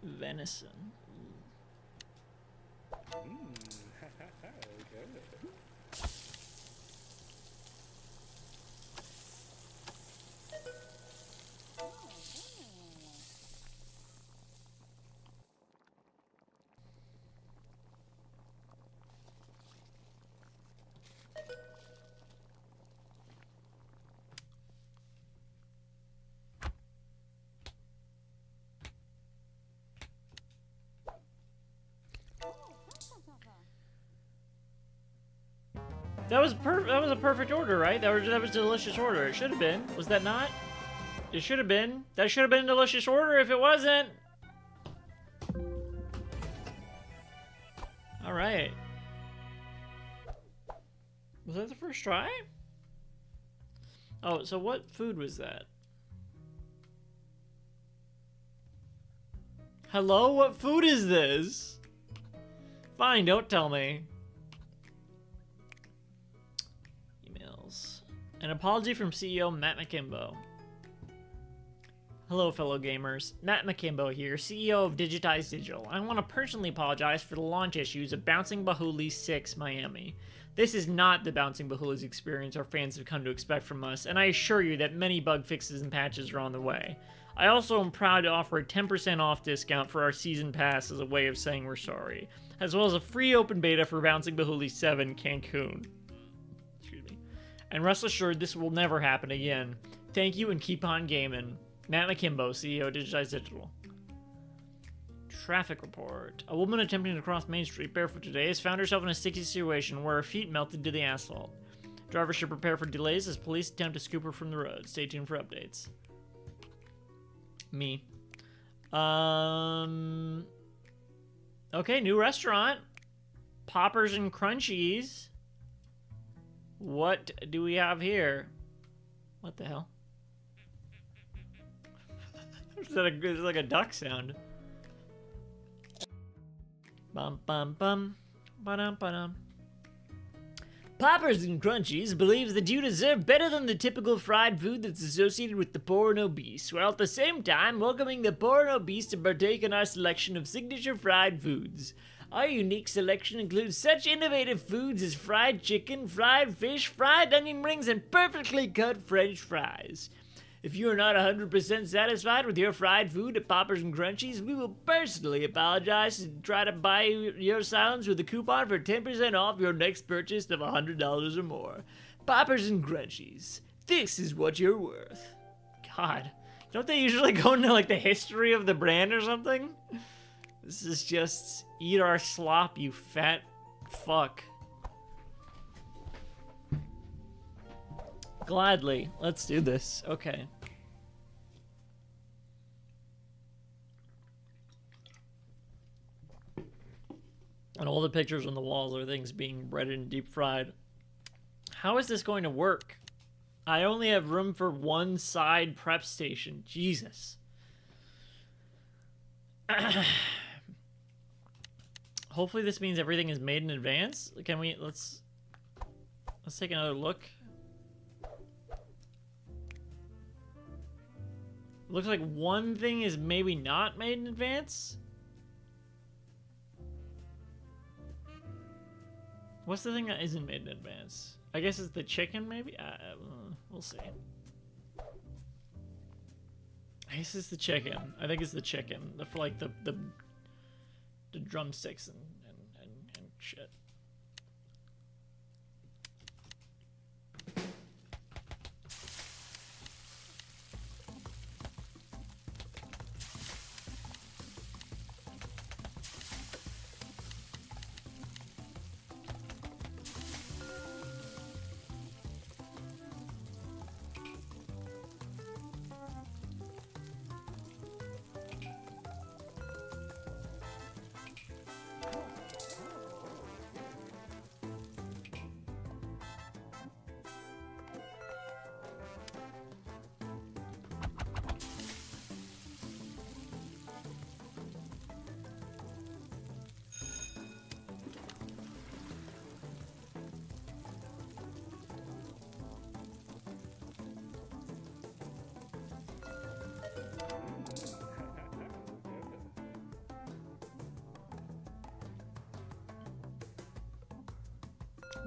Venison. That was a perfect order, right? That was a delicious order. It should have been. Was that not? It should have been. That should have been a delicious order if it wasn't. All right. Was that the first try? Oh, so what food was that? Hello? What food is this? Fine, don't tell me. Emails. An apology from CEO Matt McKimbo. Hello, fellow gamers. Matt McKimbo here, CEO of Digitize Digital. I want to personally apologize for the launch issues of Bouncing Bahuli 6 Miami. This is not the Bouncing Bahulis experience our fans have come to expect from us, and I assure you that many bug fixes and patches are on the way. I also am proud to offer a 10% off discount for our season pass as a way of saying we're sorry, as well as a free open beta for Bouncing Bahuli 7 Cancun. Excuse me. And rest assured, this will never happen again. Thank you and keep on gaming. Matt McKimbo, CEO of Digitize Digital. Traffic report. A woman attempting to cross Main Street barefoot today has found herself in a sticky situation where her feet melted to the asphalt. Driver should prepare for delays as police attempt to scoop her from the road. Stay tuned for updates. Me. Okay, new restaurant. Poppers and Crunchies. What do we have here? What the hell? It's like a duck sound. Bum bum bum. Ba-dum ba-dum. Poppers and Crunchies believes that you deserve better than the typical fried food that's associated with the poor and obese, while at the same time welcoming the poor and obese to partake in our selection of signature fried foods. Our unique selection includes such innovative foods as fried chicken, fried fish, fried onion rings, and perfectly cut French fries. If you are not 100% satisfied with your fried food at Poppers and Crunchies, we will personally apologize and try to buy your silence with a coupon for 10% off your next purchase of $100 or more. Poppers and Crunchies. This is what you're worth. God, don't they usually go into like the history of the brand or something? This is just eat our slop, you fat fuck. Gladly. Let's do this. Okay. And all the pictures on the walls are things being breaded and deep fried. How is this going to work? I only have room for one side prep station. Jesus. Hopefully this means everything is made in advance. Can we, let's take another look. Looks like one thing is maybe not made in advance. What's the thing that isn't made in advance? I guess it's the chicken, maybe? We'll see. I guess it's the chicken. I think it's the chicken. For like the drumsticks and shit.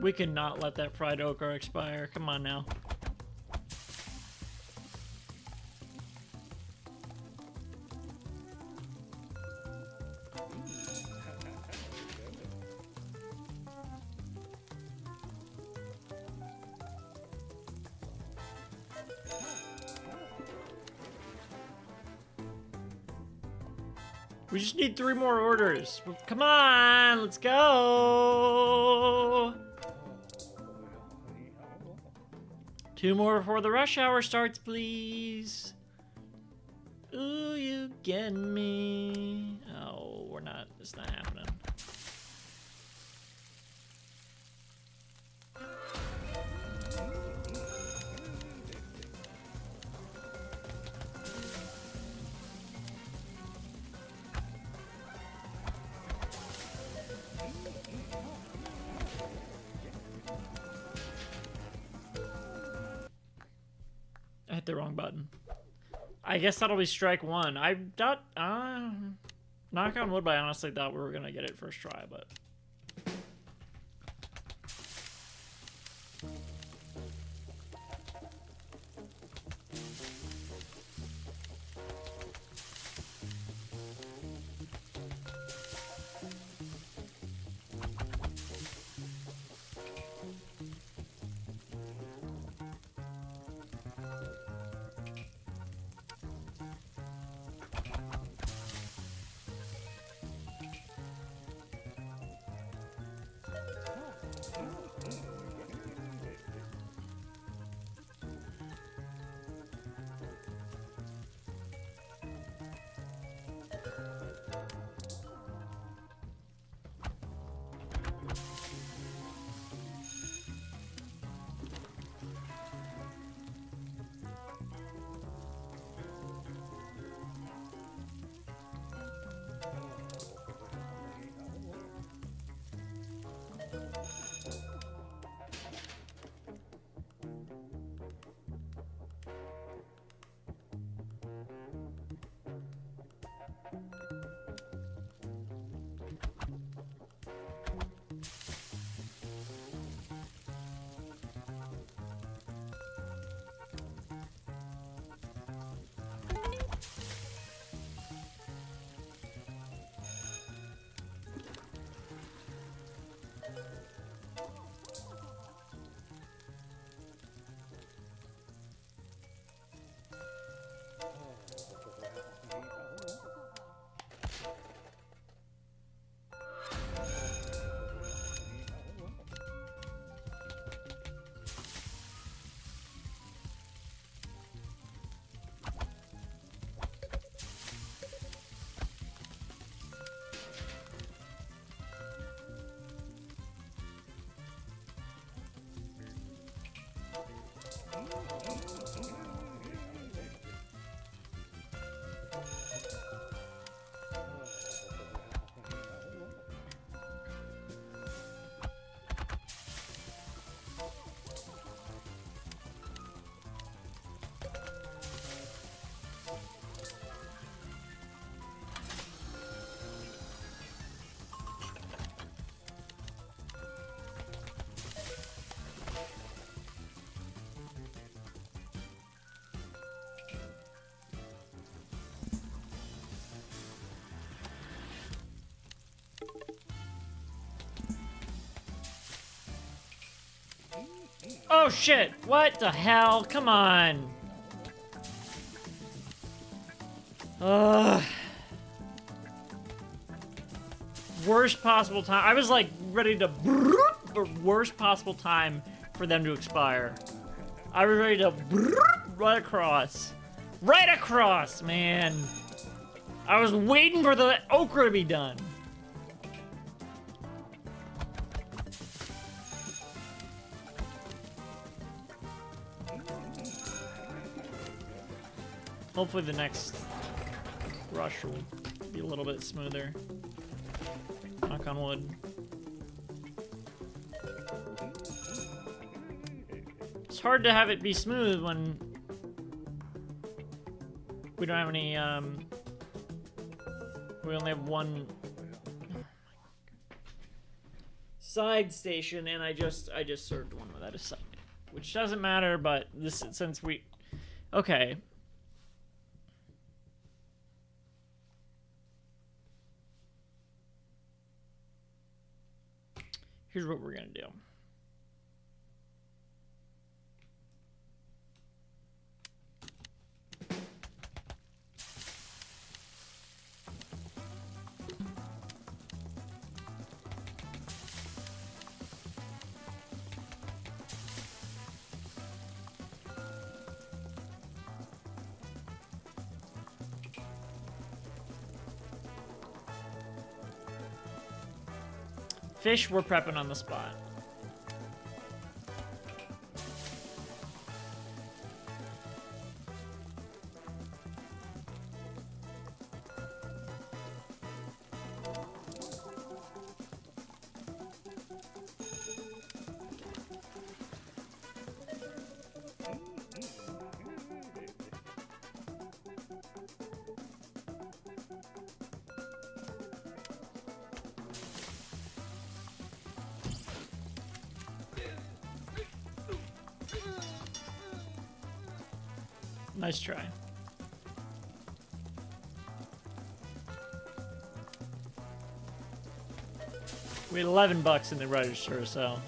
We cannot let that fried okra expire. Come on now. We just need 3 more orders. Come on, let's go. 2 more before the rush hour starts, please. Ooh, you get me. Oh, we're not. It's not happening. I hit the wrong button. I guess that'll be strike 1. I thought, knock on wood, but I honestly thought we were gonna get it first try, but. Oh shit! What the hell? Come on! Ugh. Worst possible time. I was like ready to. Worst possible time for them to expire. I was ready to right across. Right across, man. I was waiting for the okra to be done. Hopefully the next rush will be a little bit smoother. Knock on wood. It's hard to have it be smooth when we don't have any, we only have one side station, and I just served one without a side. Which doesn't matter, but this, since we, okay. Here's what we're gonna do. Fish, we're prepping on the spot. Nice try. We had $11 in the register, so.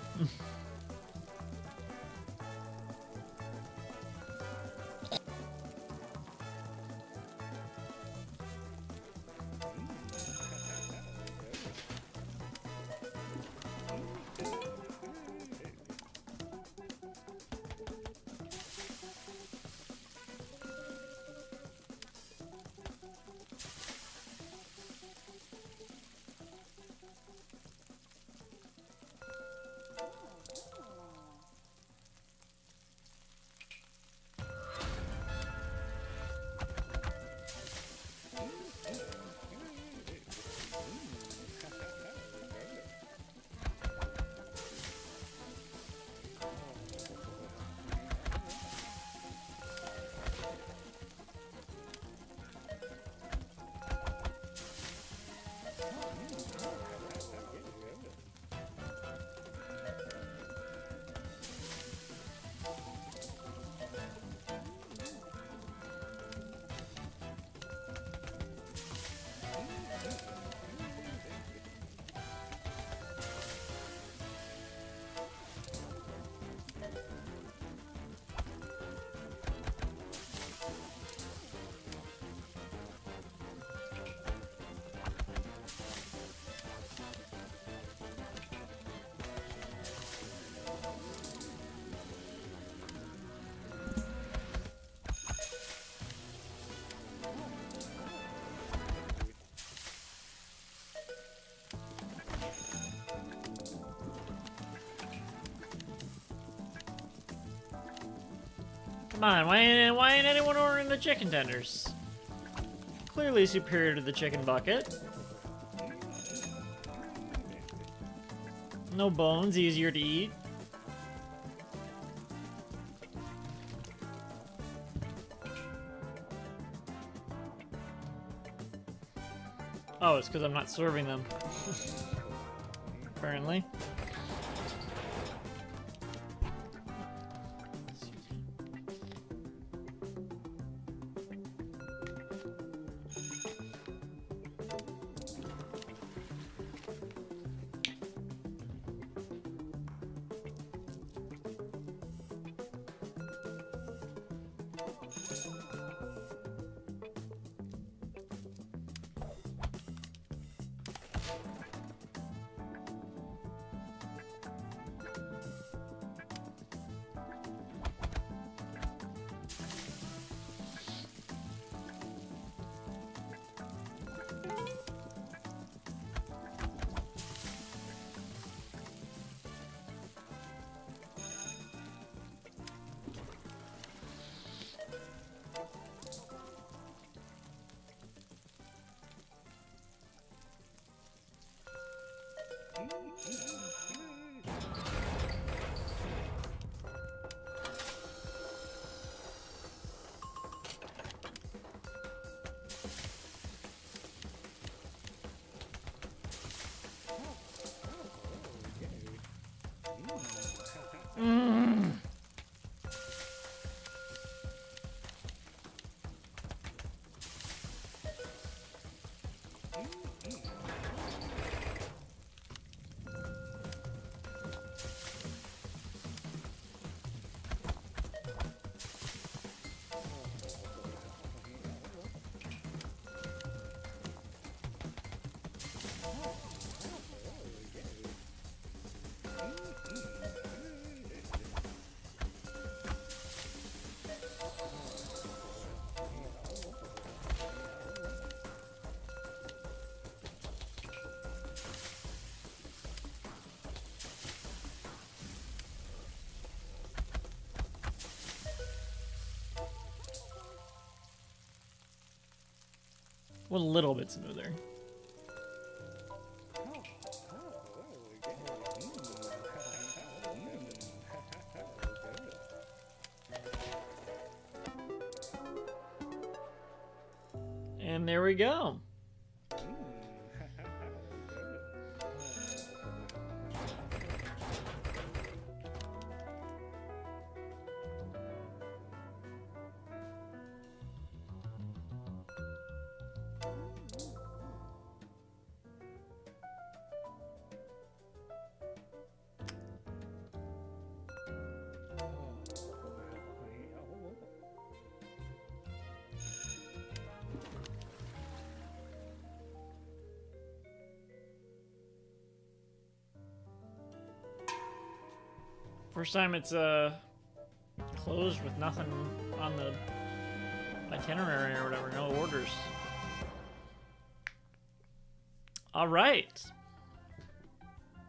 Come on, why ain't anyone ordering the chicken tenders? Clearly superior to the chicken bucket. No bones, easier to eat. Oh, it's because I'm not serving them. Apparently. a little bit smoother. And there we go. First time it's closed with nothing on the itinerary or whatever, no orders. All right.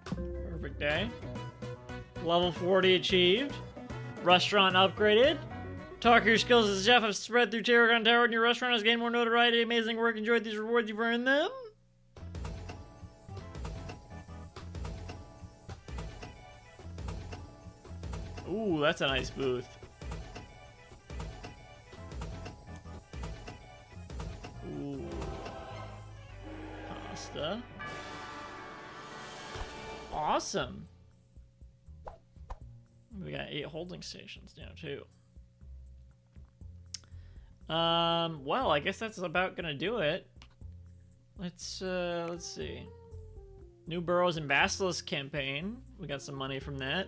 Perfect day. Level 40 achieved. Restaurant upgraded. Talk your skills as a chef have spread through Tarragon Tower and your restaurant has gained more notoriety. Amazing work. Enjoyed these rewards. You've earned them. Ooh, that's a nice booth. Ooh. Pasta. Awesome. We got 8 holding stations now, too. Well, I guess that's about gonna do it. Let's see. New Burrows and Basilisk campaign. We got some money from that.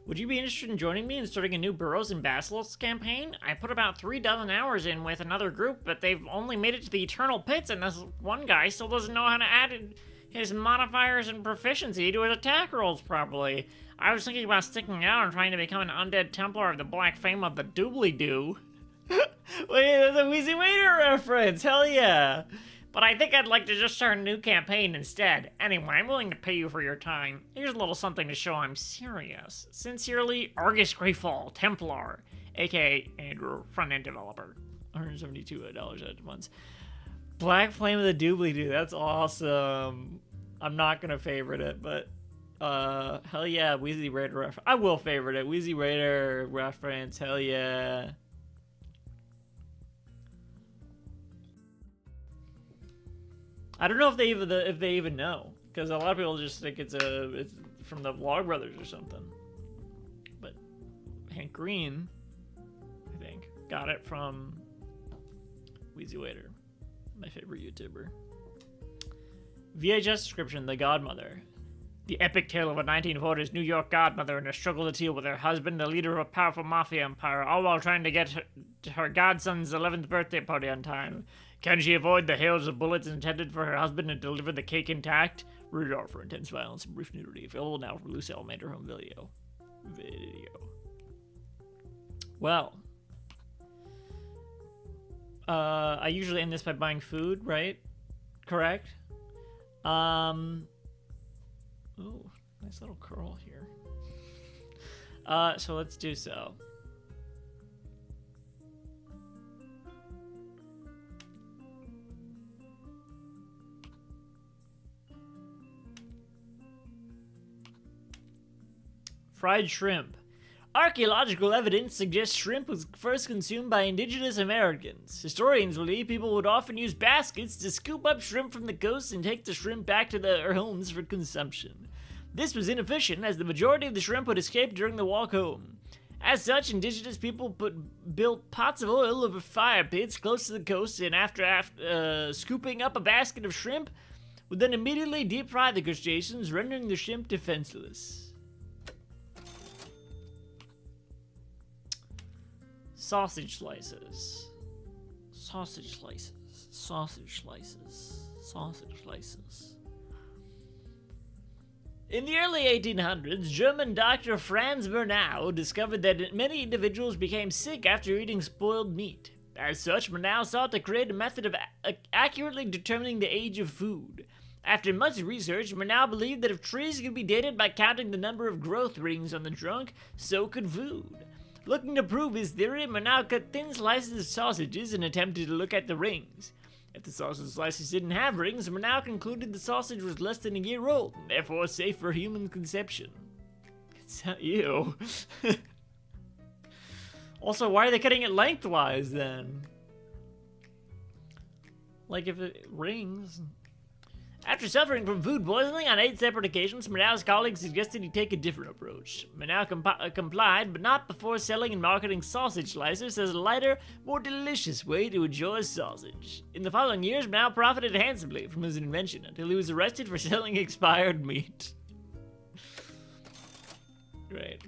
Would you be interested in joining me in starting a new Burrows and Basilisk campaign? I put about 3 dozen hours in with another group, but they've only made it to the Eternal Pits, and this one guy still doesn't know how to add his modifiers and proficiency to his attack rolls properly. I was thinking about sticking out and trying to become an undead Templar of the Black Fame of the Doobly-Doo. Wait, that's a Wheezy Waiter reference! Hell yeah! But I think I'd like to just start a new campaign instead. Anyway, I'm willing to pay you for your time. Here's a little something to show I'm serious. Sincerely, Argus Greyfall, Templar, aka Andrew, front-end developer. $172 at once. Black Flame of the Doobly-Doo, that's awesome. I'm not gonna favorite it, but hell yeah, Wheezy Raider reference. I will favorite it. Wheezy Raider reference, hell yeah. I don't know if they even know, because a lot of people just think it's from the Vlog Brothers or something. But Hank Green, I think, got it from Wheezy Waiter, my favorite YouTuber. VHS description: The Godmother. The epic tale of a 1940s New York godmother and a struggle to deal with her husband, the leader of a powerful mafia empire, all while trying to get her godson's 11th birthday party on time. Can she avoid the hails of bullets intended for her husband and deliver the cake intact? Rated R for intense violence and brief nudity. Available now for Lucille made her home video. Well. I usually end this by buying food, right? Correct? Ooh, nice little curl here. So let's do so. Fried shrimp. Archaeological evidence suggests shrimp was first consumed by indigenous Americans. Historians believe people would often use baskets to scoop up shrimp from the coast and take the shrimp back to their homes for consumption. This was inefficient, as the majority of the shrimp would escape during the walk home. As such, indigenous people built pots of oil over fire pits close to the coast, and after scooping up a basket of shrimp, would then immediately deep fry the crustaceans, rendering the shrimp defenseless. Sausage slices. Sausage slices. Sausage slices. Sausage slices. In the early 1800s, German doctor Franz Murnau discovered that many individuals became sick after eating spoiled meat. As such, Murnau sought to create a method of accurately determining the age of food. After much research, Murnau believed that if trees could be dated by counting the number of growth rings on the trunk, so could food. Looking to prove his theory, Murnau cut thin slices of sausages and attempted to look at the rings. If the sausage slices didn't have rings, Manaus concluded the sausage was less than a year old, and therefore safe for human conception. It's not you. Also, why are they cutting it lengthwise then? Like if it rings. After suffering from food poisoning on 8 separate occasions, Manaus' colleagues suggested he take a different approach. Manaus complied, but not before selling and marketing sausage slicers as a lighter, more delicious way to enjoy sausage. In the following years, Manaus profited handsomely from his invention until he was arrested for selling expired meat. Great.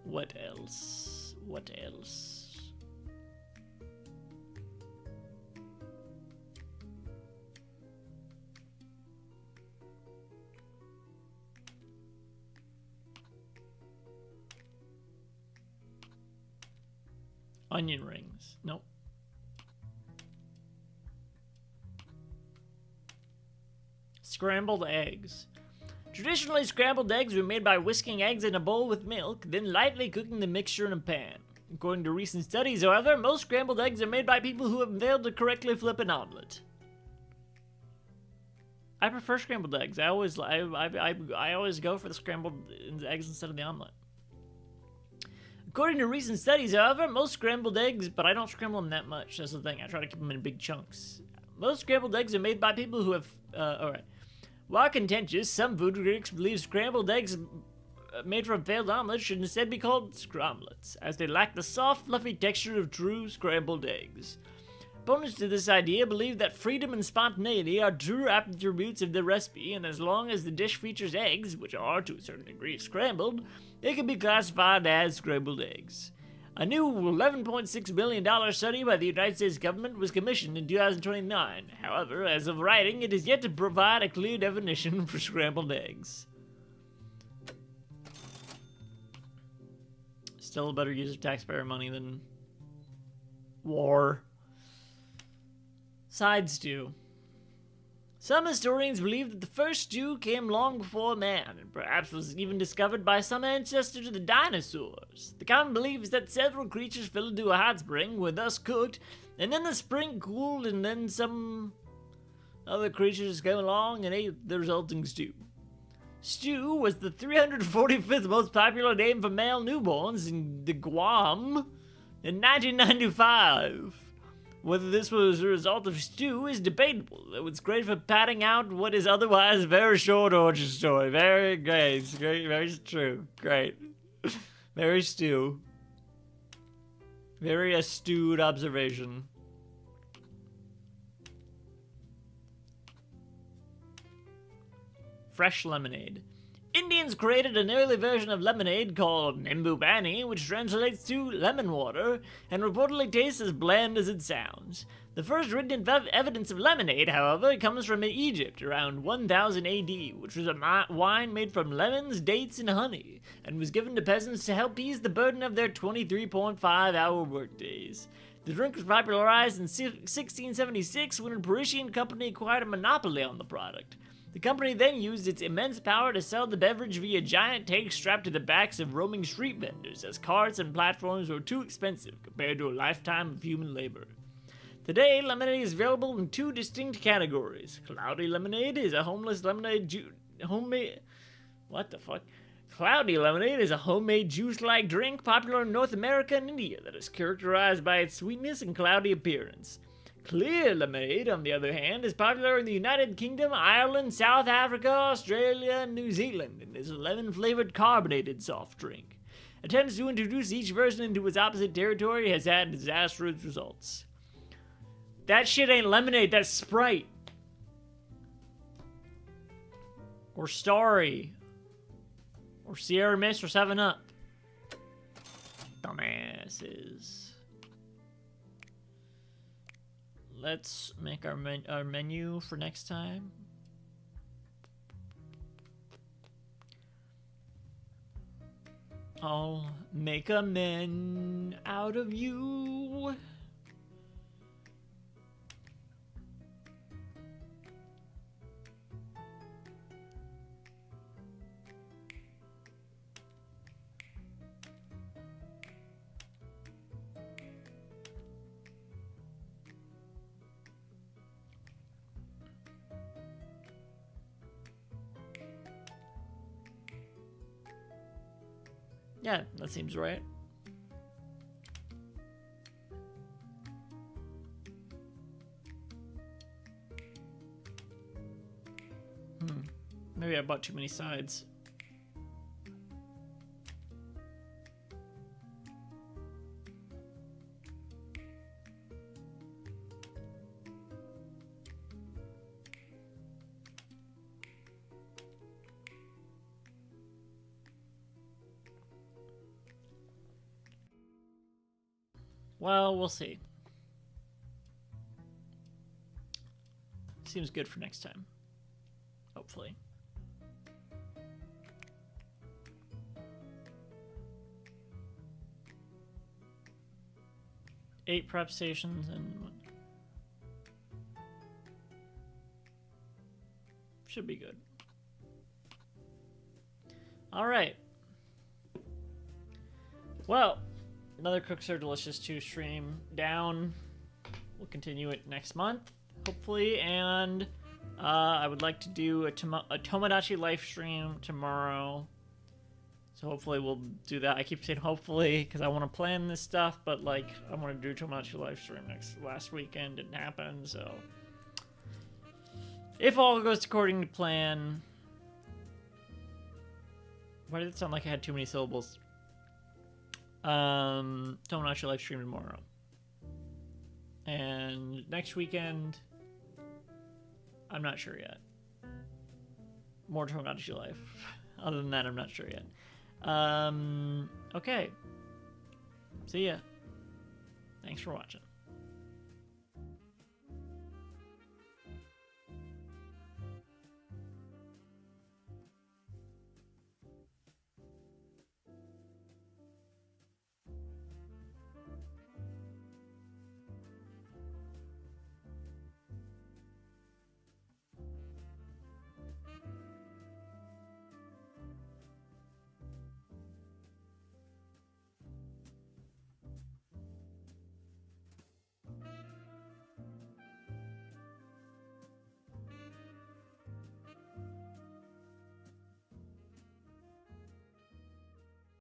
What else? What else? Onion rings. Nope. Scrambled eggs. Traditionally, scrambled eggs were made by whisking eggs in a bowl with milk, then lightly cooking the mixture in a pan. According to recent studies, however, most scrambled eggs are made by people who have failed to correctly flip an omelet. I prefer scrambled eggs. I always go for the scrambled eggs instead of the omelet. According to recent studies, however, most scrambled eggs, but I don't scramble them that much. That's the thing. I try to keep them in big chunks. Most scrambled eggs are made by people who have. Alright. While contentious, some food critics believe scrambled eggs made from failed omelets should instead be called scromlets, as they lack the soft, fluffy texture of true scrambled eggs. Opponents to this idea believe that freedom and spontaneity are true attributes of the recipe, and as long as the dish features eggs, which are to a certain degree scrambled, they can be classified as scrambled eggs. A new $11.6 billion study by the United States government was commissioned in 2029. However, as of writing, it is yet to provide a clear definition for scrambled eggs. Still a better use of taxpayer money than war. Side stew. Some historians believe that the first stew came long before man, and perhaps was even discovered by some ancestor to the dinosaurs. The common belief is that several creatures fell into a hot spring, were thus cooked, and then the spring cooled, and then some other creatures came along and ate the resulting stew. Stew was the 345th most popular name for male newborns in the Guam in 1995. Whether this was a result of stew is debatable, though it's great for padding out what is otherwise a very short origin story. Very great, very true, great. Very stew. Very astute observation. Fresh lemonade. Indians created an early version of lemonade called Nimbu Pani, which translates to lemon water, and reportedly tastes as bland as it sounds. The first written evidence of lemonade, however, comes from Egypt around 1000 AD, which was a wine made from lemons, dates, and honey, and was given to peasants to help ease the burden of their 23.5-hour workdays. The drink was popularized in 1676 when a Parisian company acquired a monopoly on the product. The company then used its immense power to sell the beverage via giant tanks strapped to the backs of roaming street vendors, as carts and platforms were too expensive compared to a lifetime of human labor. Today, lemonade is available in two distinct categories. Cloudy lemonade is a homeless lemonade Cloudy lemonade is a homemade juice-like drink popular in North America and India that is characterized by its sweetness and cloudy appearance. Clear lemonade, on the other hand, is popular in the United Kingdom, Ireland, South Africa, Australia, and New Zealand, and is a lemon-flavored carbonated soft drink. Attempts to introduce each version into its opposite territory has had disastrous results. That shit ain't lemonade, that's Sprite. Or Starry. Or Sierra Mist or 7-Up. Dumbasses. Let's make our menu for next time. I'll make a men out of you. Yeah, that seems right. Maybe I bought too many sides. Well, we'll see. Seems good for next time. Hopefully. Eight prep stations and should be good. All right. Well, another Cooks Are Delicious 2 stream down. We'll continue it next month, hopefully, and I would like to do a Tomodachi live stream tomorrow. So hopefully we'll do that. I keep saying hopefully because I want to plan this stuff, but like I want to do Tomodachi live stream last weekend. Didn't happen, so if all goes according to plan. Why did it sound like I had too many syllables? Tomodachi live stream tomorrow. And next weekend, I'm not sure yet. More Tomodachi live. Other than that, I'm not sure yet. Okay. See ya. Thanks for watching.